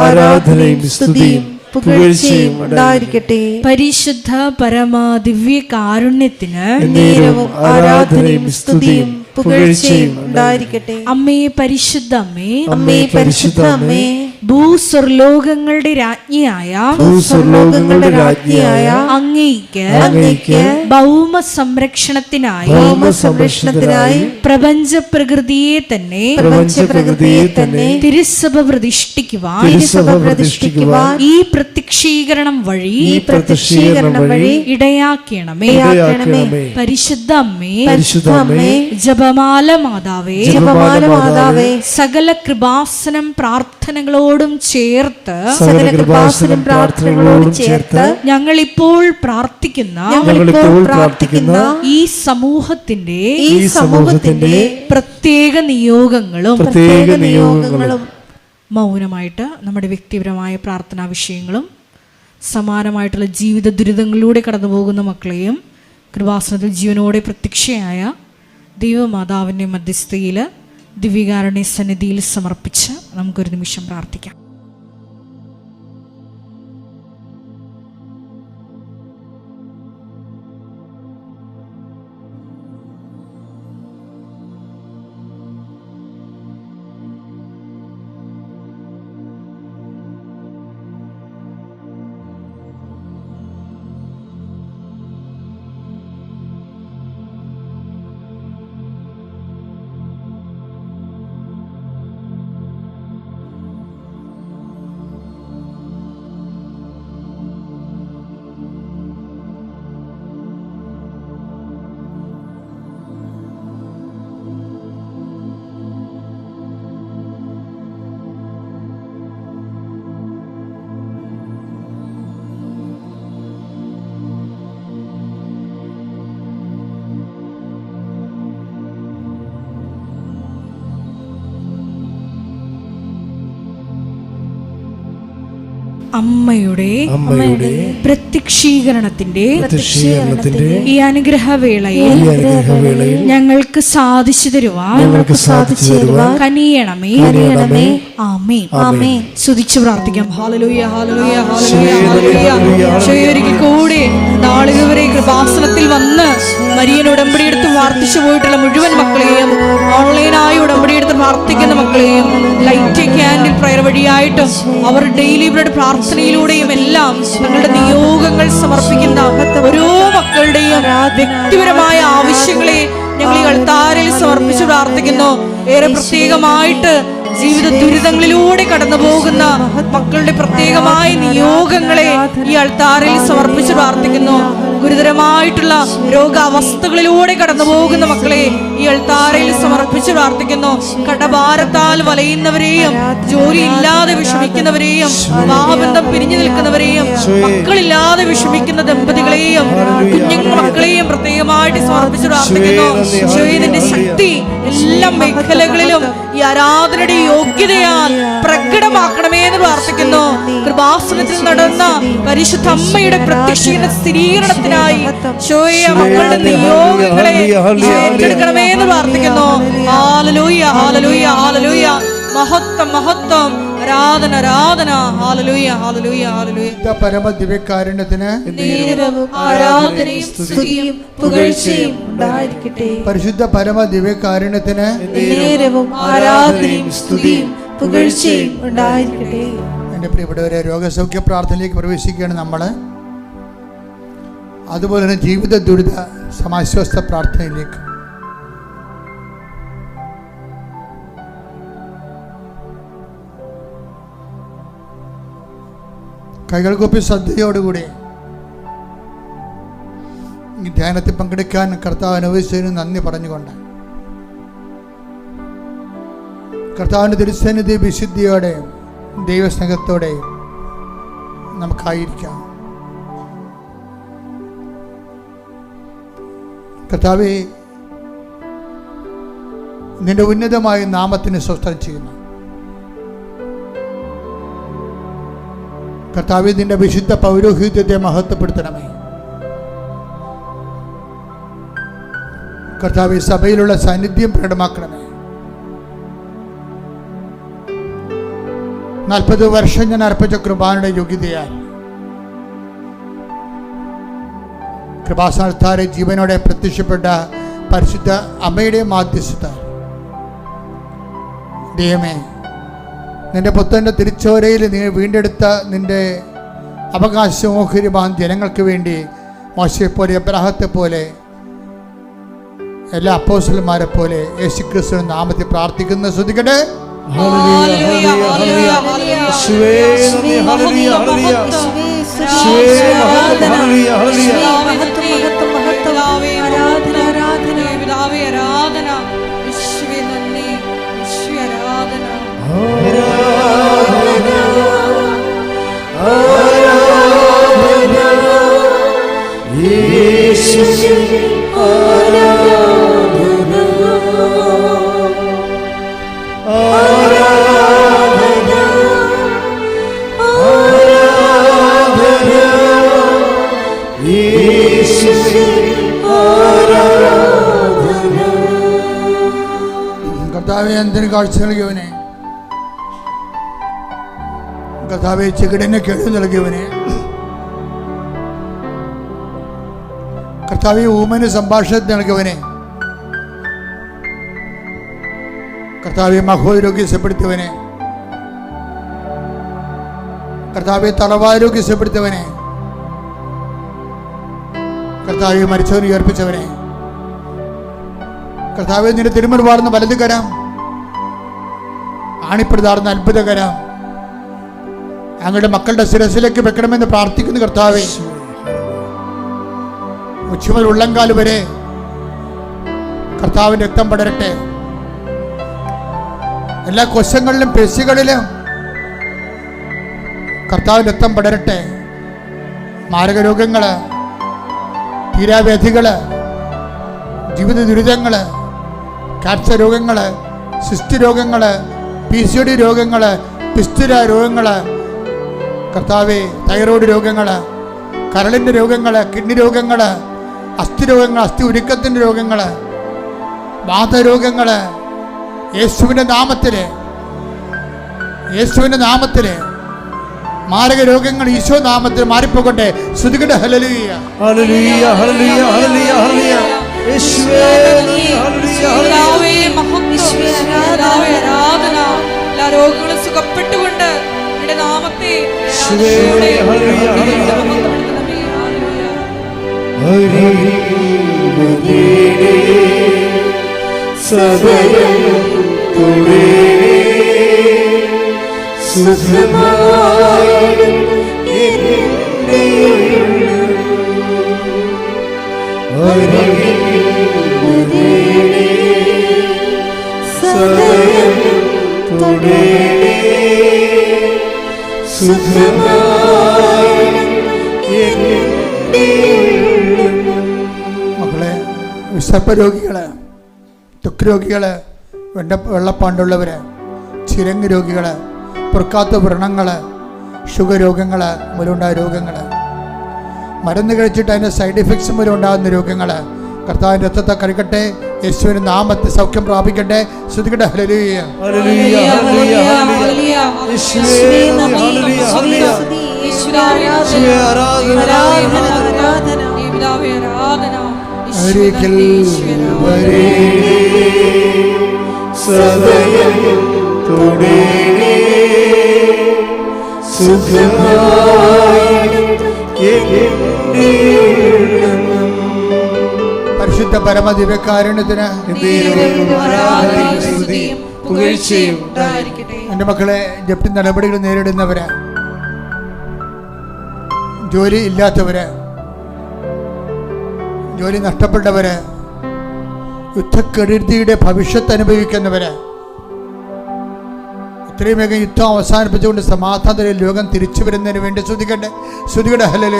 ആരാധനയും സ്തുതിയും പുകഴ്ചയും ഉണ്ടായിരിക്കട്ടെ. പരിശുദ്ധ പരമ ദിവ്യ കാരുണ്യത്തിന് ആരാധനയും സ്തുതിയും പുകഴ്ചയും ഉണ്ടായിരിക്കട്ടെ. അമ്മേ പരിശുദ്ധ അമ്മേ, അമ്മേ പരിശുദ്ധ അമ്മേ, ഭൂസ്വർലോകങ്ങളുടെ രാജ്ഞിയായ അങ്ങേയ്ക്ക് ഭൗമ സംരക്ഷണത്തിനായി പ്രപഞ്ച പ്രകൃതിയെ തന്നെ തിരുസഭ പ്രതിഷ്ഠിക്കുവാൻ ഈ പ്രത്യക്ഷീകരണം വഴി ഇടയാക്കണമേ. പരിശുദ്ധ അമ്മേ, ജപ ജപമാല മാതാവേ, ജപമാല മാതാവേ, സകല കൃപാസനം പ്രാർത്ഥനകളോടും ചേർത്ത്, സകല കൃപാസനം പ്രാർത്ഥനകളോടും ചേർത്ത് ഞങ്ങളിപ്പോൾ പ്രാർത്ഥിക്കുന്ന ഈ സമൂഹത്തിന്റെ പ്രത്യേക നിയോഗങ്ങളും മൗനമായിട്ട് നമ്മുടെ വ്യക്തിപരമായ പ്രാർത്ഥനാ വിഷയങ്ങളും സമാനമായിട്ടുള്ള ജീവിത ദുരിതങ്ങളിലൂടെ കടന്നു പോകുന്ന മക്കളെയും കൃപാസനത്തിൽ ജീവനോടെ പ്രത്യക്ഷയായ ദൈവമാതാവിൻ്റെ മധ്യസ്ഥയിൽ ദിവ്യകാരുണ്യ സന്നിധിയിൽ സമർപ്പിച്ച് നമുക്കൊരു നിമിഷം പ്രാർത്ഥിക്കാം. അമ്മയുടെ പ്രത്യക്ഷീകരണത്തിന്റെ ഈ അനുഗ്രഹവേളയിൽ ഞങ്ങൾക്ക് സാധിച്ചു തരുവാൻ കനിയണമേ. ആമേൻ. സ്തുതിച്ചു പ്രാർത്ഥിക്കാം. ഹല്ലേലൂയ, ഹല്ലേലൂയ, ഹല്ലേലൂയ. ഒരിക്കൽ കൂടി നാളിതുവരെ കൃപാസനത്തിൽ വന്ന് മരിയൻ ഉടമ്പടി എടുത്ത് പ്രാർത്ഥിച്ചു പോയിട്ടുള്ള മുഴുവൻ മക്കളെയും, ഓൺലൈനായി ഉടമ്പടി എടുത്ത് പ്രാർത്ഥിക്കുന്ന മക്കളെയും, ലൈറ്റ് ക്യാൻഡിൽ പ്രയർ വഴിയായിട്ടും അവർ ഡെയിലി ബ്രെഡ് പ്രാർത്ഥനയിലൂടെയും എല്ലാം തങ്ങളുടെ നിയോഗങ്ങൾ സമർപ്പിക്കുന്ന ഓരോ മക്കളുടെയും വ്യക്തിപരമായ ആവശ്യങ്ങളെ ഞങ്ങൾ ഈ അൾത്താരയിൽ സമർപ്പിച്ച് പ്രാർത്ഥിക്കുന്നു. ഏറെ പ്രത്യേകമായിട്ട് ജീവിത ദുരിതങ്ങളിലൂടെ കടന്നു പോകുന്ന മക്കളുടെ പ്രത്യേകമായ നിയോഗങ്ങളെ ഈ അൾത്താരയിൽ സമർപ്പിച്ച് പ്രാർത്ഥിക്കുന്നു. ഗുരുതരമായിട്ടുള്ള രോഗാവസ്ഥകളിലൂടെ കടന്നു പോകുന്ന മക്കളെ ഈ അൾത്താരയിൽ സമർപ്പിച്ച് പ്രാർത്ഥിക്കുന്നു. കടഭാരത്താൽ വലയുന്നവരെയും, ജോലി ഇല്ലാതെ വിഷമിക്കുന്നവരെയും, വിവാഹബന്ധം പിരിഞ്ഞു നിൽക്കുന്നവരെയും, മക്കളില്ലാതെ വിഷമിക്കുന്ന ദമ്പതികളെയും, കുഞ്ഞുങ്ങൾ മക്കളെയും പ്രത്യേകമായിട്ട് സമർപ്പിച്ച് പ്രാർത്ഥിക്കുന്നു. ഈശോയുടെ ശക്തി എല്ലാ മേഖലകളിലും ഈ ആരാധനയുടെ യോഗ്യതയാൽ പ്രകടമാക്കണമേ എന്ന് പ്രാർത്ഥിക്കുന്നു. കൃപാസനത്തിൽ നടന്ന പരിശുദ്ധ അമ്മയുടെ പ്രത്യക്ഷീകരണ സ്ഥിരീകരണത്തിനായി മക്കളുടെ നിയോഗങ്ങളെ ഏറ്റെടുക്കണമേ എന്ന് പ്രാർത്ഥിക്കുന്നു. ഹല്ലേലൂയ, ഹല്ലേലൂയ, ഹല്ലേലൂയ. മഹത്വം, മഹത്വം, ആരാധന, ആരാധന. ഹല്ലേലൂയ, ഹല്ലേലൂയ, ഹല്ലേലൂയ. പരമദിവ്യകാരുണ്യത്തിന് ആരാധനയും സ്തുതിയും പുകഴ്ചയും ഉണ്ടായിരിക്കട്ടെ. പരിശുദ്ധ പരമദിവ്യകാരുണ്യത്തിന് ആരാധനയും സ്തുതിയും പുകഴ്ചയും ഉണ്ടായിരിക്കട്ടെ. എൻ്റെ പ്രിയപ്പെട്ടവരെ, രോഗസൗഖ്യ പ്രാർത്ഥനയിലേക്ക് പ്രവേശിക്കുകയാണ് നമ്മൾ. അതുപോലെ തന്നെ ജീവിത ദുരിത സമാശ്വാസ പ്രാർത്ഥനയിലേക്ക്. കൈകൾ കൂപ്പി ശ്രദ്ധയോടുകൂടി ഈ ധ്യാനത്തിൽ പങ്കെടുക്കാൻ കർത്താവ് അനുവദിച്ചതിന് നന്ദി പറഞ്ഞുകൊണ്ട് കർത്താവിൻ്റെ തിരുസന്നിധി വിശുദ്ധിയോടെ ദൈവസ്നേഹത്തോടെ നമുക്കായിരിക്കാം. കർത്താവേ, നിന്റെ ഉന്നതമായ നാമത്തിന് സ്വസ്ഥം ചെയ്യുന്നു. കർത്താവേ, നിന്റെ വിശുദ്ധ പൗരോഹിത്യത്തെ മഹത്വപ്പെടുത്തണമേ. കർത്താവേ, സഭയിലുള്ള സാന്നിധ്യം പ്രകടമാക്കണമേ. 40 വർഷം ഞാൻ അർപ്പിച്ച കൃപാനയുടെ യോഗ്യതയാൽ കൃപാസനത്താരെ ജീവനോടെ പ്രത്യക്ഷപ്പെട്ട പരിശുദ്ധ അമ്മയുടെ മാധ്യസ്ഥത ദൈവമേ, നിന്റെ പുത്രൻ്റെ തിരിച്ചോരയിൽ നീ വീണ്ടെടുത്ത നിന്റെ അവകാശമോഹരിമാൻ ജനങ്ങൾക്ക് വേണ്ടി മോശയെപ്പോലെ, അബ്രാഹത്തെ പോലെ, എല്ലാ അപ്പോസ്തലന്മാരെ പോലെ യേശുക്രിസ്തുവിന്റെ നാമത്തിൽ പ്രാർത്ഥിക്കുന്ന ശ്രദ്ധിക്കട്ടെ. കാഴ്ച നൽകിയവനെ, കർത്താവെ ചെകിടനെ കേൾവി നൽകിയവനെ, കർത്താവെ ഊമന് സംഭാഷണത്തിന് നൽകിയവനെ, കർത്താവെ മഹോരോഗ്യപ്പെടുത്തിയവനെ, കർത്താവെ തളവാരോഗ്യപ്പെടുത്തിയവനെ, കർത്താവെ മരിച്ചവനെ ഉയർപ്പിച്ചവനെ, കർത്താവെ നിന്റെ തിരുമുറി വാർന്ന വലത് കരം, ആണിപ്പെടുതാർന്ന അത്ഭുതകരം ഞങ്ങളുടെ മക്കളുടെ ശിരസിലേക്ക് വെക്കണമെന്ന് പ്രാർത്ഥിക്കുന്നു. കർത്താവെ ഉച്ചമുതൽ ഉള്ളങ്കാല് വരെ കർത്താവിന്റെ രക്തം പടരട്ടെ. എല്ലാ കോശങ്ങളിലും പേശികളിലും കർത്താവിന്റെ രക്തം പടരട്ടെ. മാരകരോഗങ്ങള്, തീരാവ്യാധികള്, ജീവിത ദുരിതങ്ങള്, ക്യാൻസർ രോഗങ്ങള്, സിസ്റ്റ് രോഗങ്ങള്, PCOD രോഗങ്ങള്, പിസ്റ്റുല രോഗങ്ങള്, കർത്താവെ തൈറോയ്ഡ് രോഗങ്ങള്, കരളിൻ്റെ രോഗങ്ങള്, കിഡ്നി രോഗങ്ങള്, അസ്ഥി രോഗങ്ങൾ, അസ്ഥി ഉരുക്കത്തിൻ്റെ രോഗങ്ങള്, വാതരോഗങ്ങള്, യേശുവിൻ്റെ നാമത്തില് മാരക രോഗങ്ങൾ ഈശോ നാമത്തിൽ മാറിപ്പോകട്ടെ. ശ്രുതികട ഹല്ലേലൂയ ഹല്ലേലൂയ ഹല്ലേലൂയ ഹല്ലേലൂയ ഹല്ലേലൂയ. യേശുവേ യേശുവേ ആരാധന. എല്ലാ രോഗങ്ങളും സുഖപ്പെട്ടുകൊണ്ട് നിന്റെ നാമത്തെ മക്കളെ, വിശപ്പ് രോഗികള്, ത്വക്ക് രോഗികള്, വെള്ളപ്പാണ്ടുള്ളവര്, ചിരങ്ങ് രോഗികള്, പൊറുക്കാത്ത വ്രണങ്ങള്, ഷുഗർ രോഗങ്ങള്, മൂലമുണ്ടായ രോഗങ്ങള്, മരുന്ന് കഴിച്ചിട്ട് അതിൻ്റെ സൈഡ് എഫക്ട്സ് മൂലം ഉണ്ടാകുന്ന രോഗങ്ങള് കർത്താവിൻ്റെ രക്തത്തെ കഴുകട്ടെ. യേശുവിന്റെ നാമത്തിൽ സൗഖ്യം പ്രാപിക്കട്ടെ. ശ്രുതികട്ടെ ഹല്ലേലൂയ ഹല്ലേലൂയ ഹല്ലേലൂയ ഹല്ലേലൂയ. യേശുവേ ഹല്ലേലൂയ ഹല്ലേലൂയ. യേശുവേ ആരാധന. ഒരിക്കൽ സദയം തുടരേ സുഖമായി പരിശുദ്ധ പരമദിവ്യകാരുണ്യത്തിന് എൻ്റെ മക്കളെ, ജപ്തി നടപടികൾ നേരിടുന്നവര്, ജോലി ഇല്ലാത്തവര്, ജോലി നഷ്ടപ്പെട്ടവര്, യുദ്ധക്കെടുതിയുടെ ഭവിഷ്യത്ത് അനുഭവിക്കുന്നവര്, ഇത്രയും വേഗം യുദ്ധം അവസാനിപ്പിച്ചുകൊണ്ട് സമാധാനത്തിൽ ലോകം തിരിച്ചു വരുന്നതിന് വേണ്ടി ശ്രുതിക്കട്ടെ. ശ്രുതികട്ടെ ഹല്ലേലൂയ.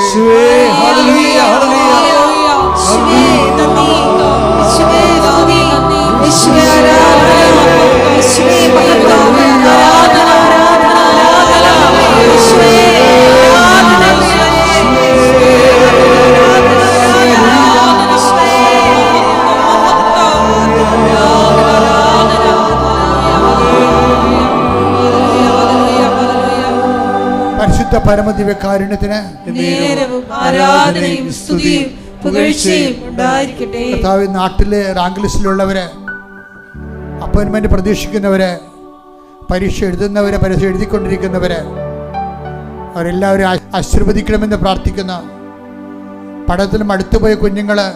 പരിശുദ്ധ പരമദിവ്യകാരുണ്യത്തിന് ആരാധനയും സ്തുതിയും പുകഴ്ചയും ഉണ്ടായിരിക്കട്ടെ. കർത്താവ്, നാട്ടിലെ റാങ്ക് ലിസ്റ്റിലുള്ളവര്, അപ്പോയിൻമെന്റ് പ്രതീക്ഷിക്കുന്നവര്, പരീക്ഷ എഴുതുന്നവര്, പരീക്ഷ എഴുതിക്കൊണ്ടിരിക്കുന്നവര്, അവരെല്ലാവരും ആശീർവദിക്കണമെന്ന് പ്രാർത്ഥിക്കുന്ന, പഠനത്തിലും അടുത്തുപോയ കുഞ്ഞുങ്ങള്,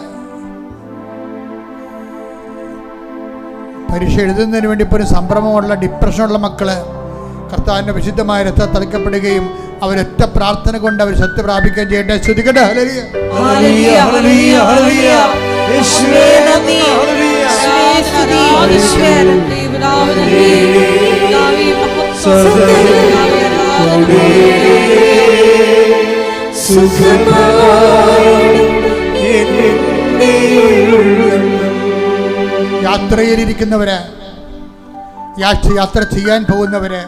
പരീക്ഷ എഴുതുന്നതിന് വേണ്ടി ഇപ്പോൾ ഒരു സംഭ്രമമുള്ള ഡിപ്രഷനുള്ള മക്കള്, കർത്താവിൻ്റെ വിശുദ്ധമായ രക്തം തളിക്കപ്പെടുകയും അവരൊറ്റ പ്രാർത്ഥന കൊണ്ട് അവർ ശക്തി പ്രാപിക്കുകയും ചെയ്യട്ടെ. ശ്രുതികട്ടെ ഹല്ലേലൂയ. യാത്രയിലിരിക്കുന്നവര്, യാത്ര ചെയ്യാൻ പോകുന്നവര്,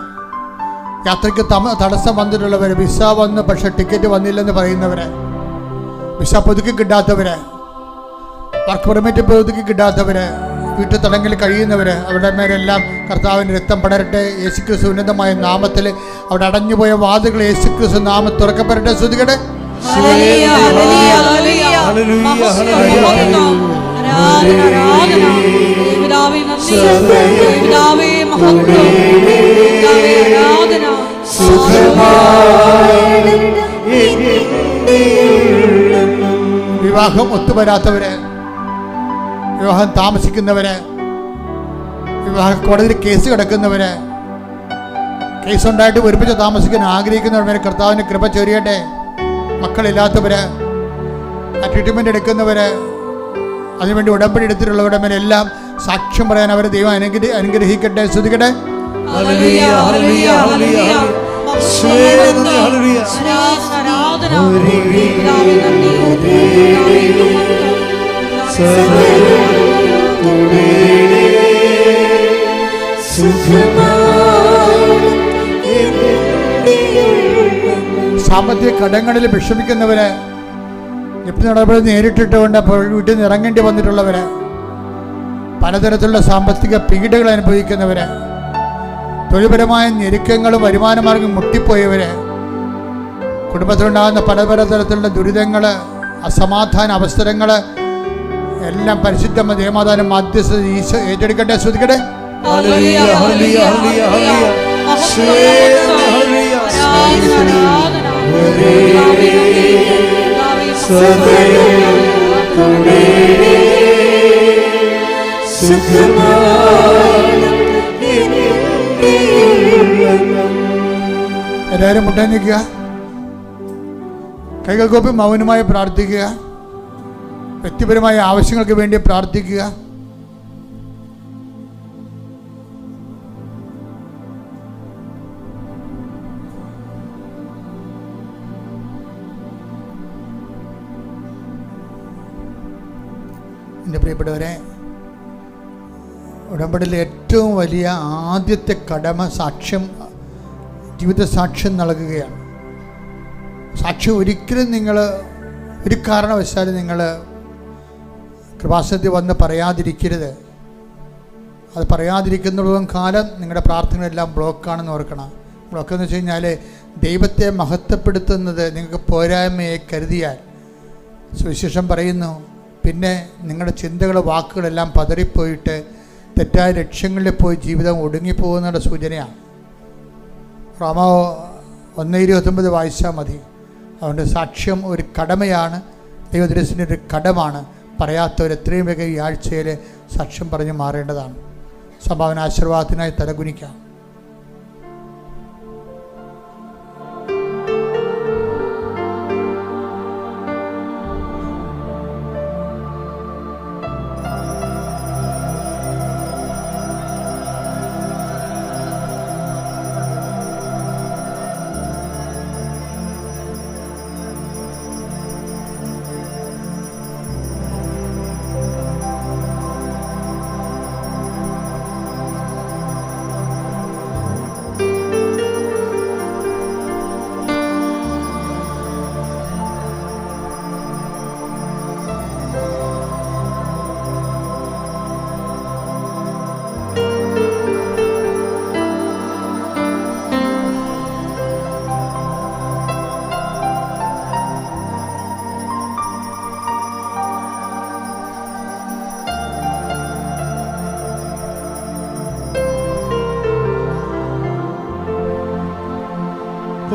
യാത്രയ്ക്ക് തടസ്സം വന്നിട്ടുള്ളവര്, വിസ വന്നു പക്ഷെ ടിക്കറ്റ് വന്നില്ലെന്ന് പറയുന്നവര്, വിസ പുതുക്കി കിട്ടാത്തവര്, വർക്ക് പെർമിറ്റ് പുതുക്കി കിട്ടാത്തവര്, വീട്ടുതടങ്കിൽ കഴിയുന്നവർ, അവരുടെ മേലെല്ലാം കർത്താവിൻ്റെ രക്തം പടരട്ടെ. യേശുക്രിസ്തു ഉന്നതമായ നാമത്തിൽ അവിടെ അടഞ്ഞുപോയ വാതിലുകൾ യേശുക്രിസ്തു നാമം തുറക്കപ്പെടട്ടെ. ശ്രുതികട്ടെ. വിവാഹം ഒത്തുവരാത്തവര്, വിവാഹം താമസിക്കുന്നവര്, വിവാഹ കോടതിയിൽ കേസ് കിടക്കുന്നവര്, കേസുണ്ടായിട്ട് ഒരുമിച്ച് താമസിക്കാൻ ആഗ്രഹിക്കുന്നവരെ കർത്താവിൻ്റെ കൃപ ചൊരിയട്ടെ. മക്കളില്ലാത്തവര്, ആ ട്രീറ്റ്മെൻ്റ് എടുക്കുന്നവര്, അതിനുവേണ്ടി ഉടമ്പടി എടുത്തിട്ടുള്ളവരുടെ മേലെല്ലാം സാക്ഷ്യം പറയാൻ അവരെ ദൈവം അനുഗ്രഹിക്കട്ടെ. ശ്രദ്ധിക്കട്ടെ. സാമ്പത്തിക കടങ്ങളിൽ വിഷമിക്കുന്നവര്, നിപ്പി നടപടി നേരിട്ടിട്ടുകൊണ്ട് അപ്പോൾ വീട്ടിൽ നിന്ന് ഇറങ്ങേണ്ടി വന്നിട്ടുള്ളവര്, പലതരത്തിലുള്ള സാമ്പത്തിക പീഡകൾ അനുഭവിക്കുന്നവര്, തൊഴിൽപരമായ ഞെരുക്കങ്ങളും വരുമാനമാർഗം മുട്ടിപ്പോയവര്, കുടുംബത്തിലുണ്ടാകുന്ന പലതരത്തിലുള്ള ദുരിതങ്ങൾ, അസമാധാന അവസരങ്ങൾ എല്ലാം പരിശുദ്ധ ദേവമാതാവിന്റെ മധ്യസ്ഥ ഈശോ ഏറ്റെടുക്കട്ടെ. ശ്രദ്ധിക്കട്ടെ. എല്ലാവരും മുട്ടാൻ നിൽക്കുക, കൈകൾ കൂപ്പി മൗനമായി പ്രാർത്ഥിക്കുക, വ്യക്തിപരമായ ആവശ്യങ്ങൾക്ക് വേണ്ടി പ്രാർത്ഥിക്കുക. എൻ്റെ പ്രിയപ്പെട്ടവരെ, ഉടമ്പടിയിലെ ഏറ്റവും വലിയ ആദ്യത്തെ കടമ സാക്ഷ്യം, ജീവിത സാക്ഷ്യം നൽകുകയാണ്. സാക്ഷ്യം ഒരിക്കലും നിങ്ങൾ ഒരു കാരണവശാലും നിങ്ങൾ കൃപാസനത്തിൽ വന്ന് പറയാതിരിക്കരുത്. അത് പറയാതിരിക്കുന്നിടത്തോളം കാലം നിങ്ങളുടെ പ്രാർത്ഥനകളെല്ലാം ബ്ലോക്കാണെന്ന് ഓർക്കണം. ബ്ലോക്കെന്ന് വെച്ച് കഴിഞ്ഞാൽ ദൈവത്തെ മഹത്വപ്പെടുത്തുന്നത് നിങ്ങൾക്ക് പോരായ്മയെ കരുതിയാൽ, സുവിശേഷം പറയുന്നു, പിന്നെ നിങ്ങളുടെ ചിന്തകൾ വാക്കുകളെല്ലാം പതറിപ്പോയിട്ട് തെറ്റായ ലക്ഷ്യങ്ങളിൽ പോയി ജീവിതം ഒടുങ്ങിപ്പോകുന്നതിൻ്റെ സൂചനയാണ്. റോമ 1:29 വായിച്ചാൽ മതി. അതുകൊണ്ട് സാക്ഷ്യം ഒരു കടമയാണ്, ദൈവദൃശ്യത്തിൻ്റെ ഒരു കടമാണ്. പറയാത്തവർ എത്രയും വേഗം ഈ ആഴ്ചയിൽ സാക്ഷ്യം പറഞ്ഞ് മാറേണ്ടതാണ്. സംഭാവന ആശീർവാദത്തിനായി തലകുനിക്കാം.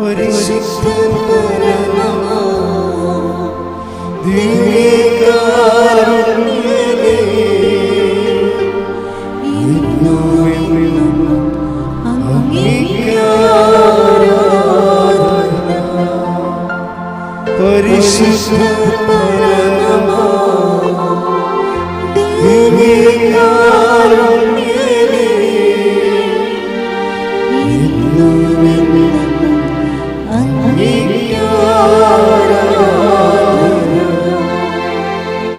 പരിശുദ്ധ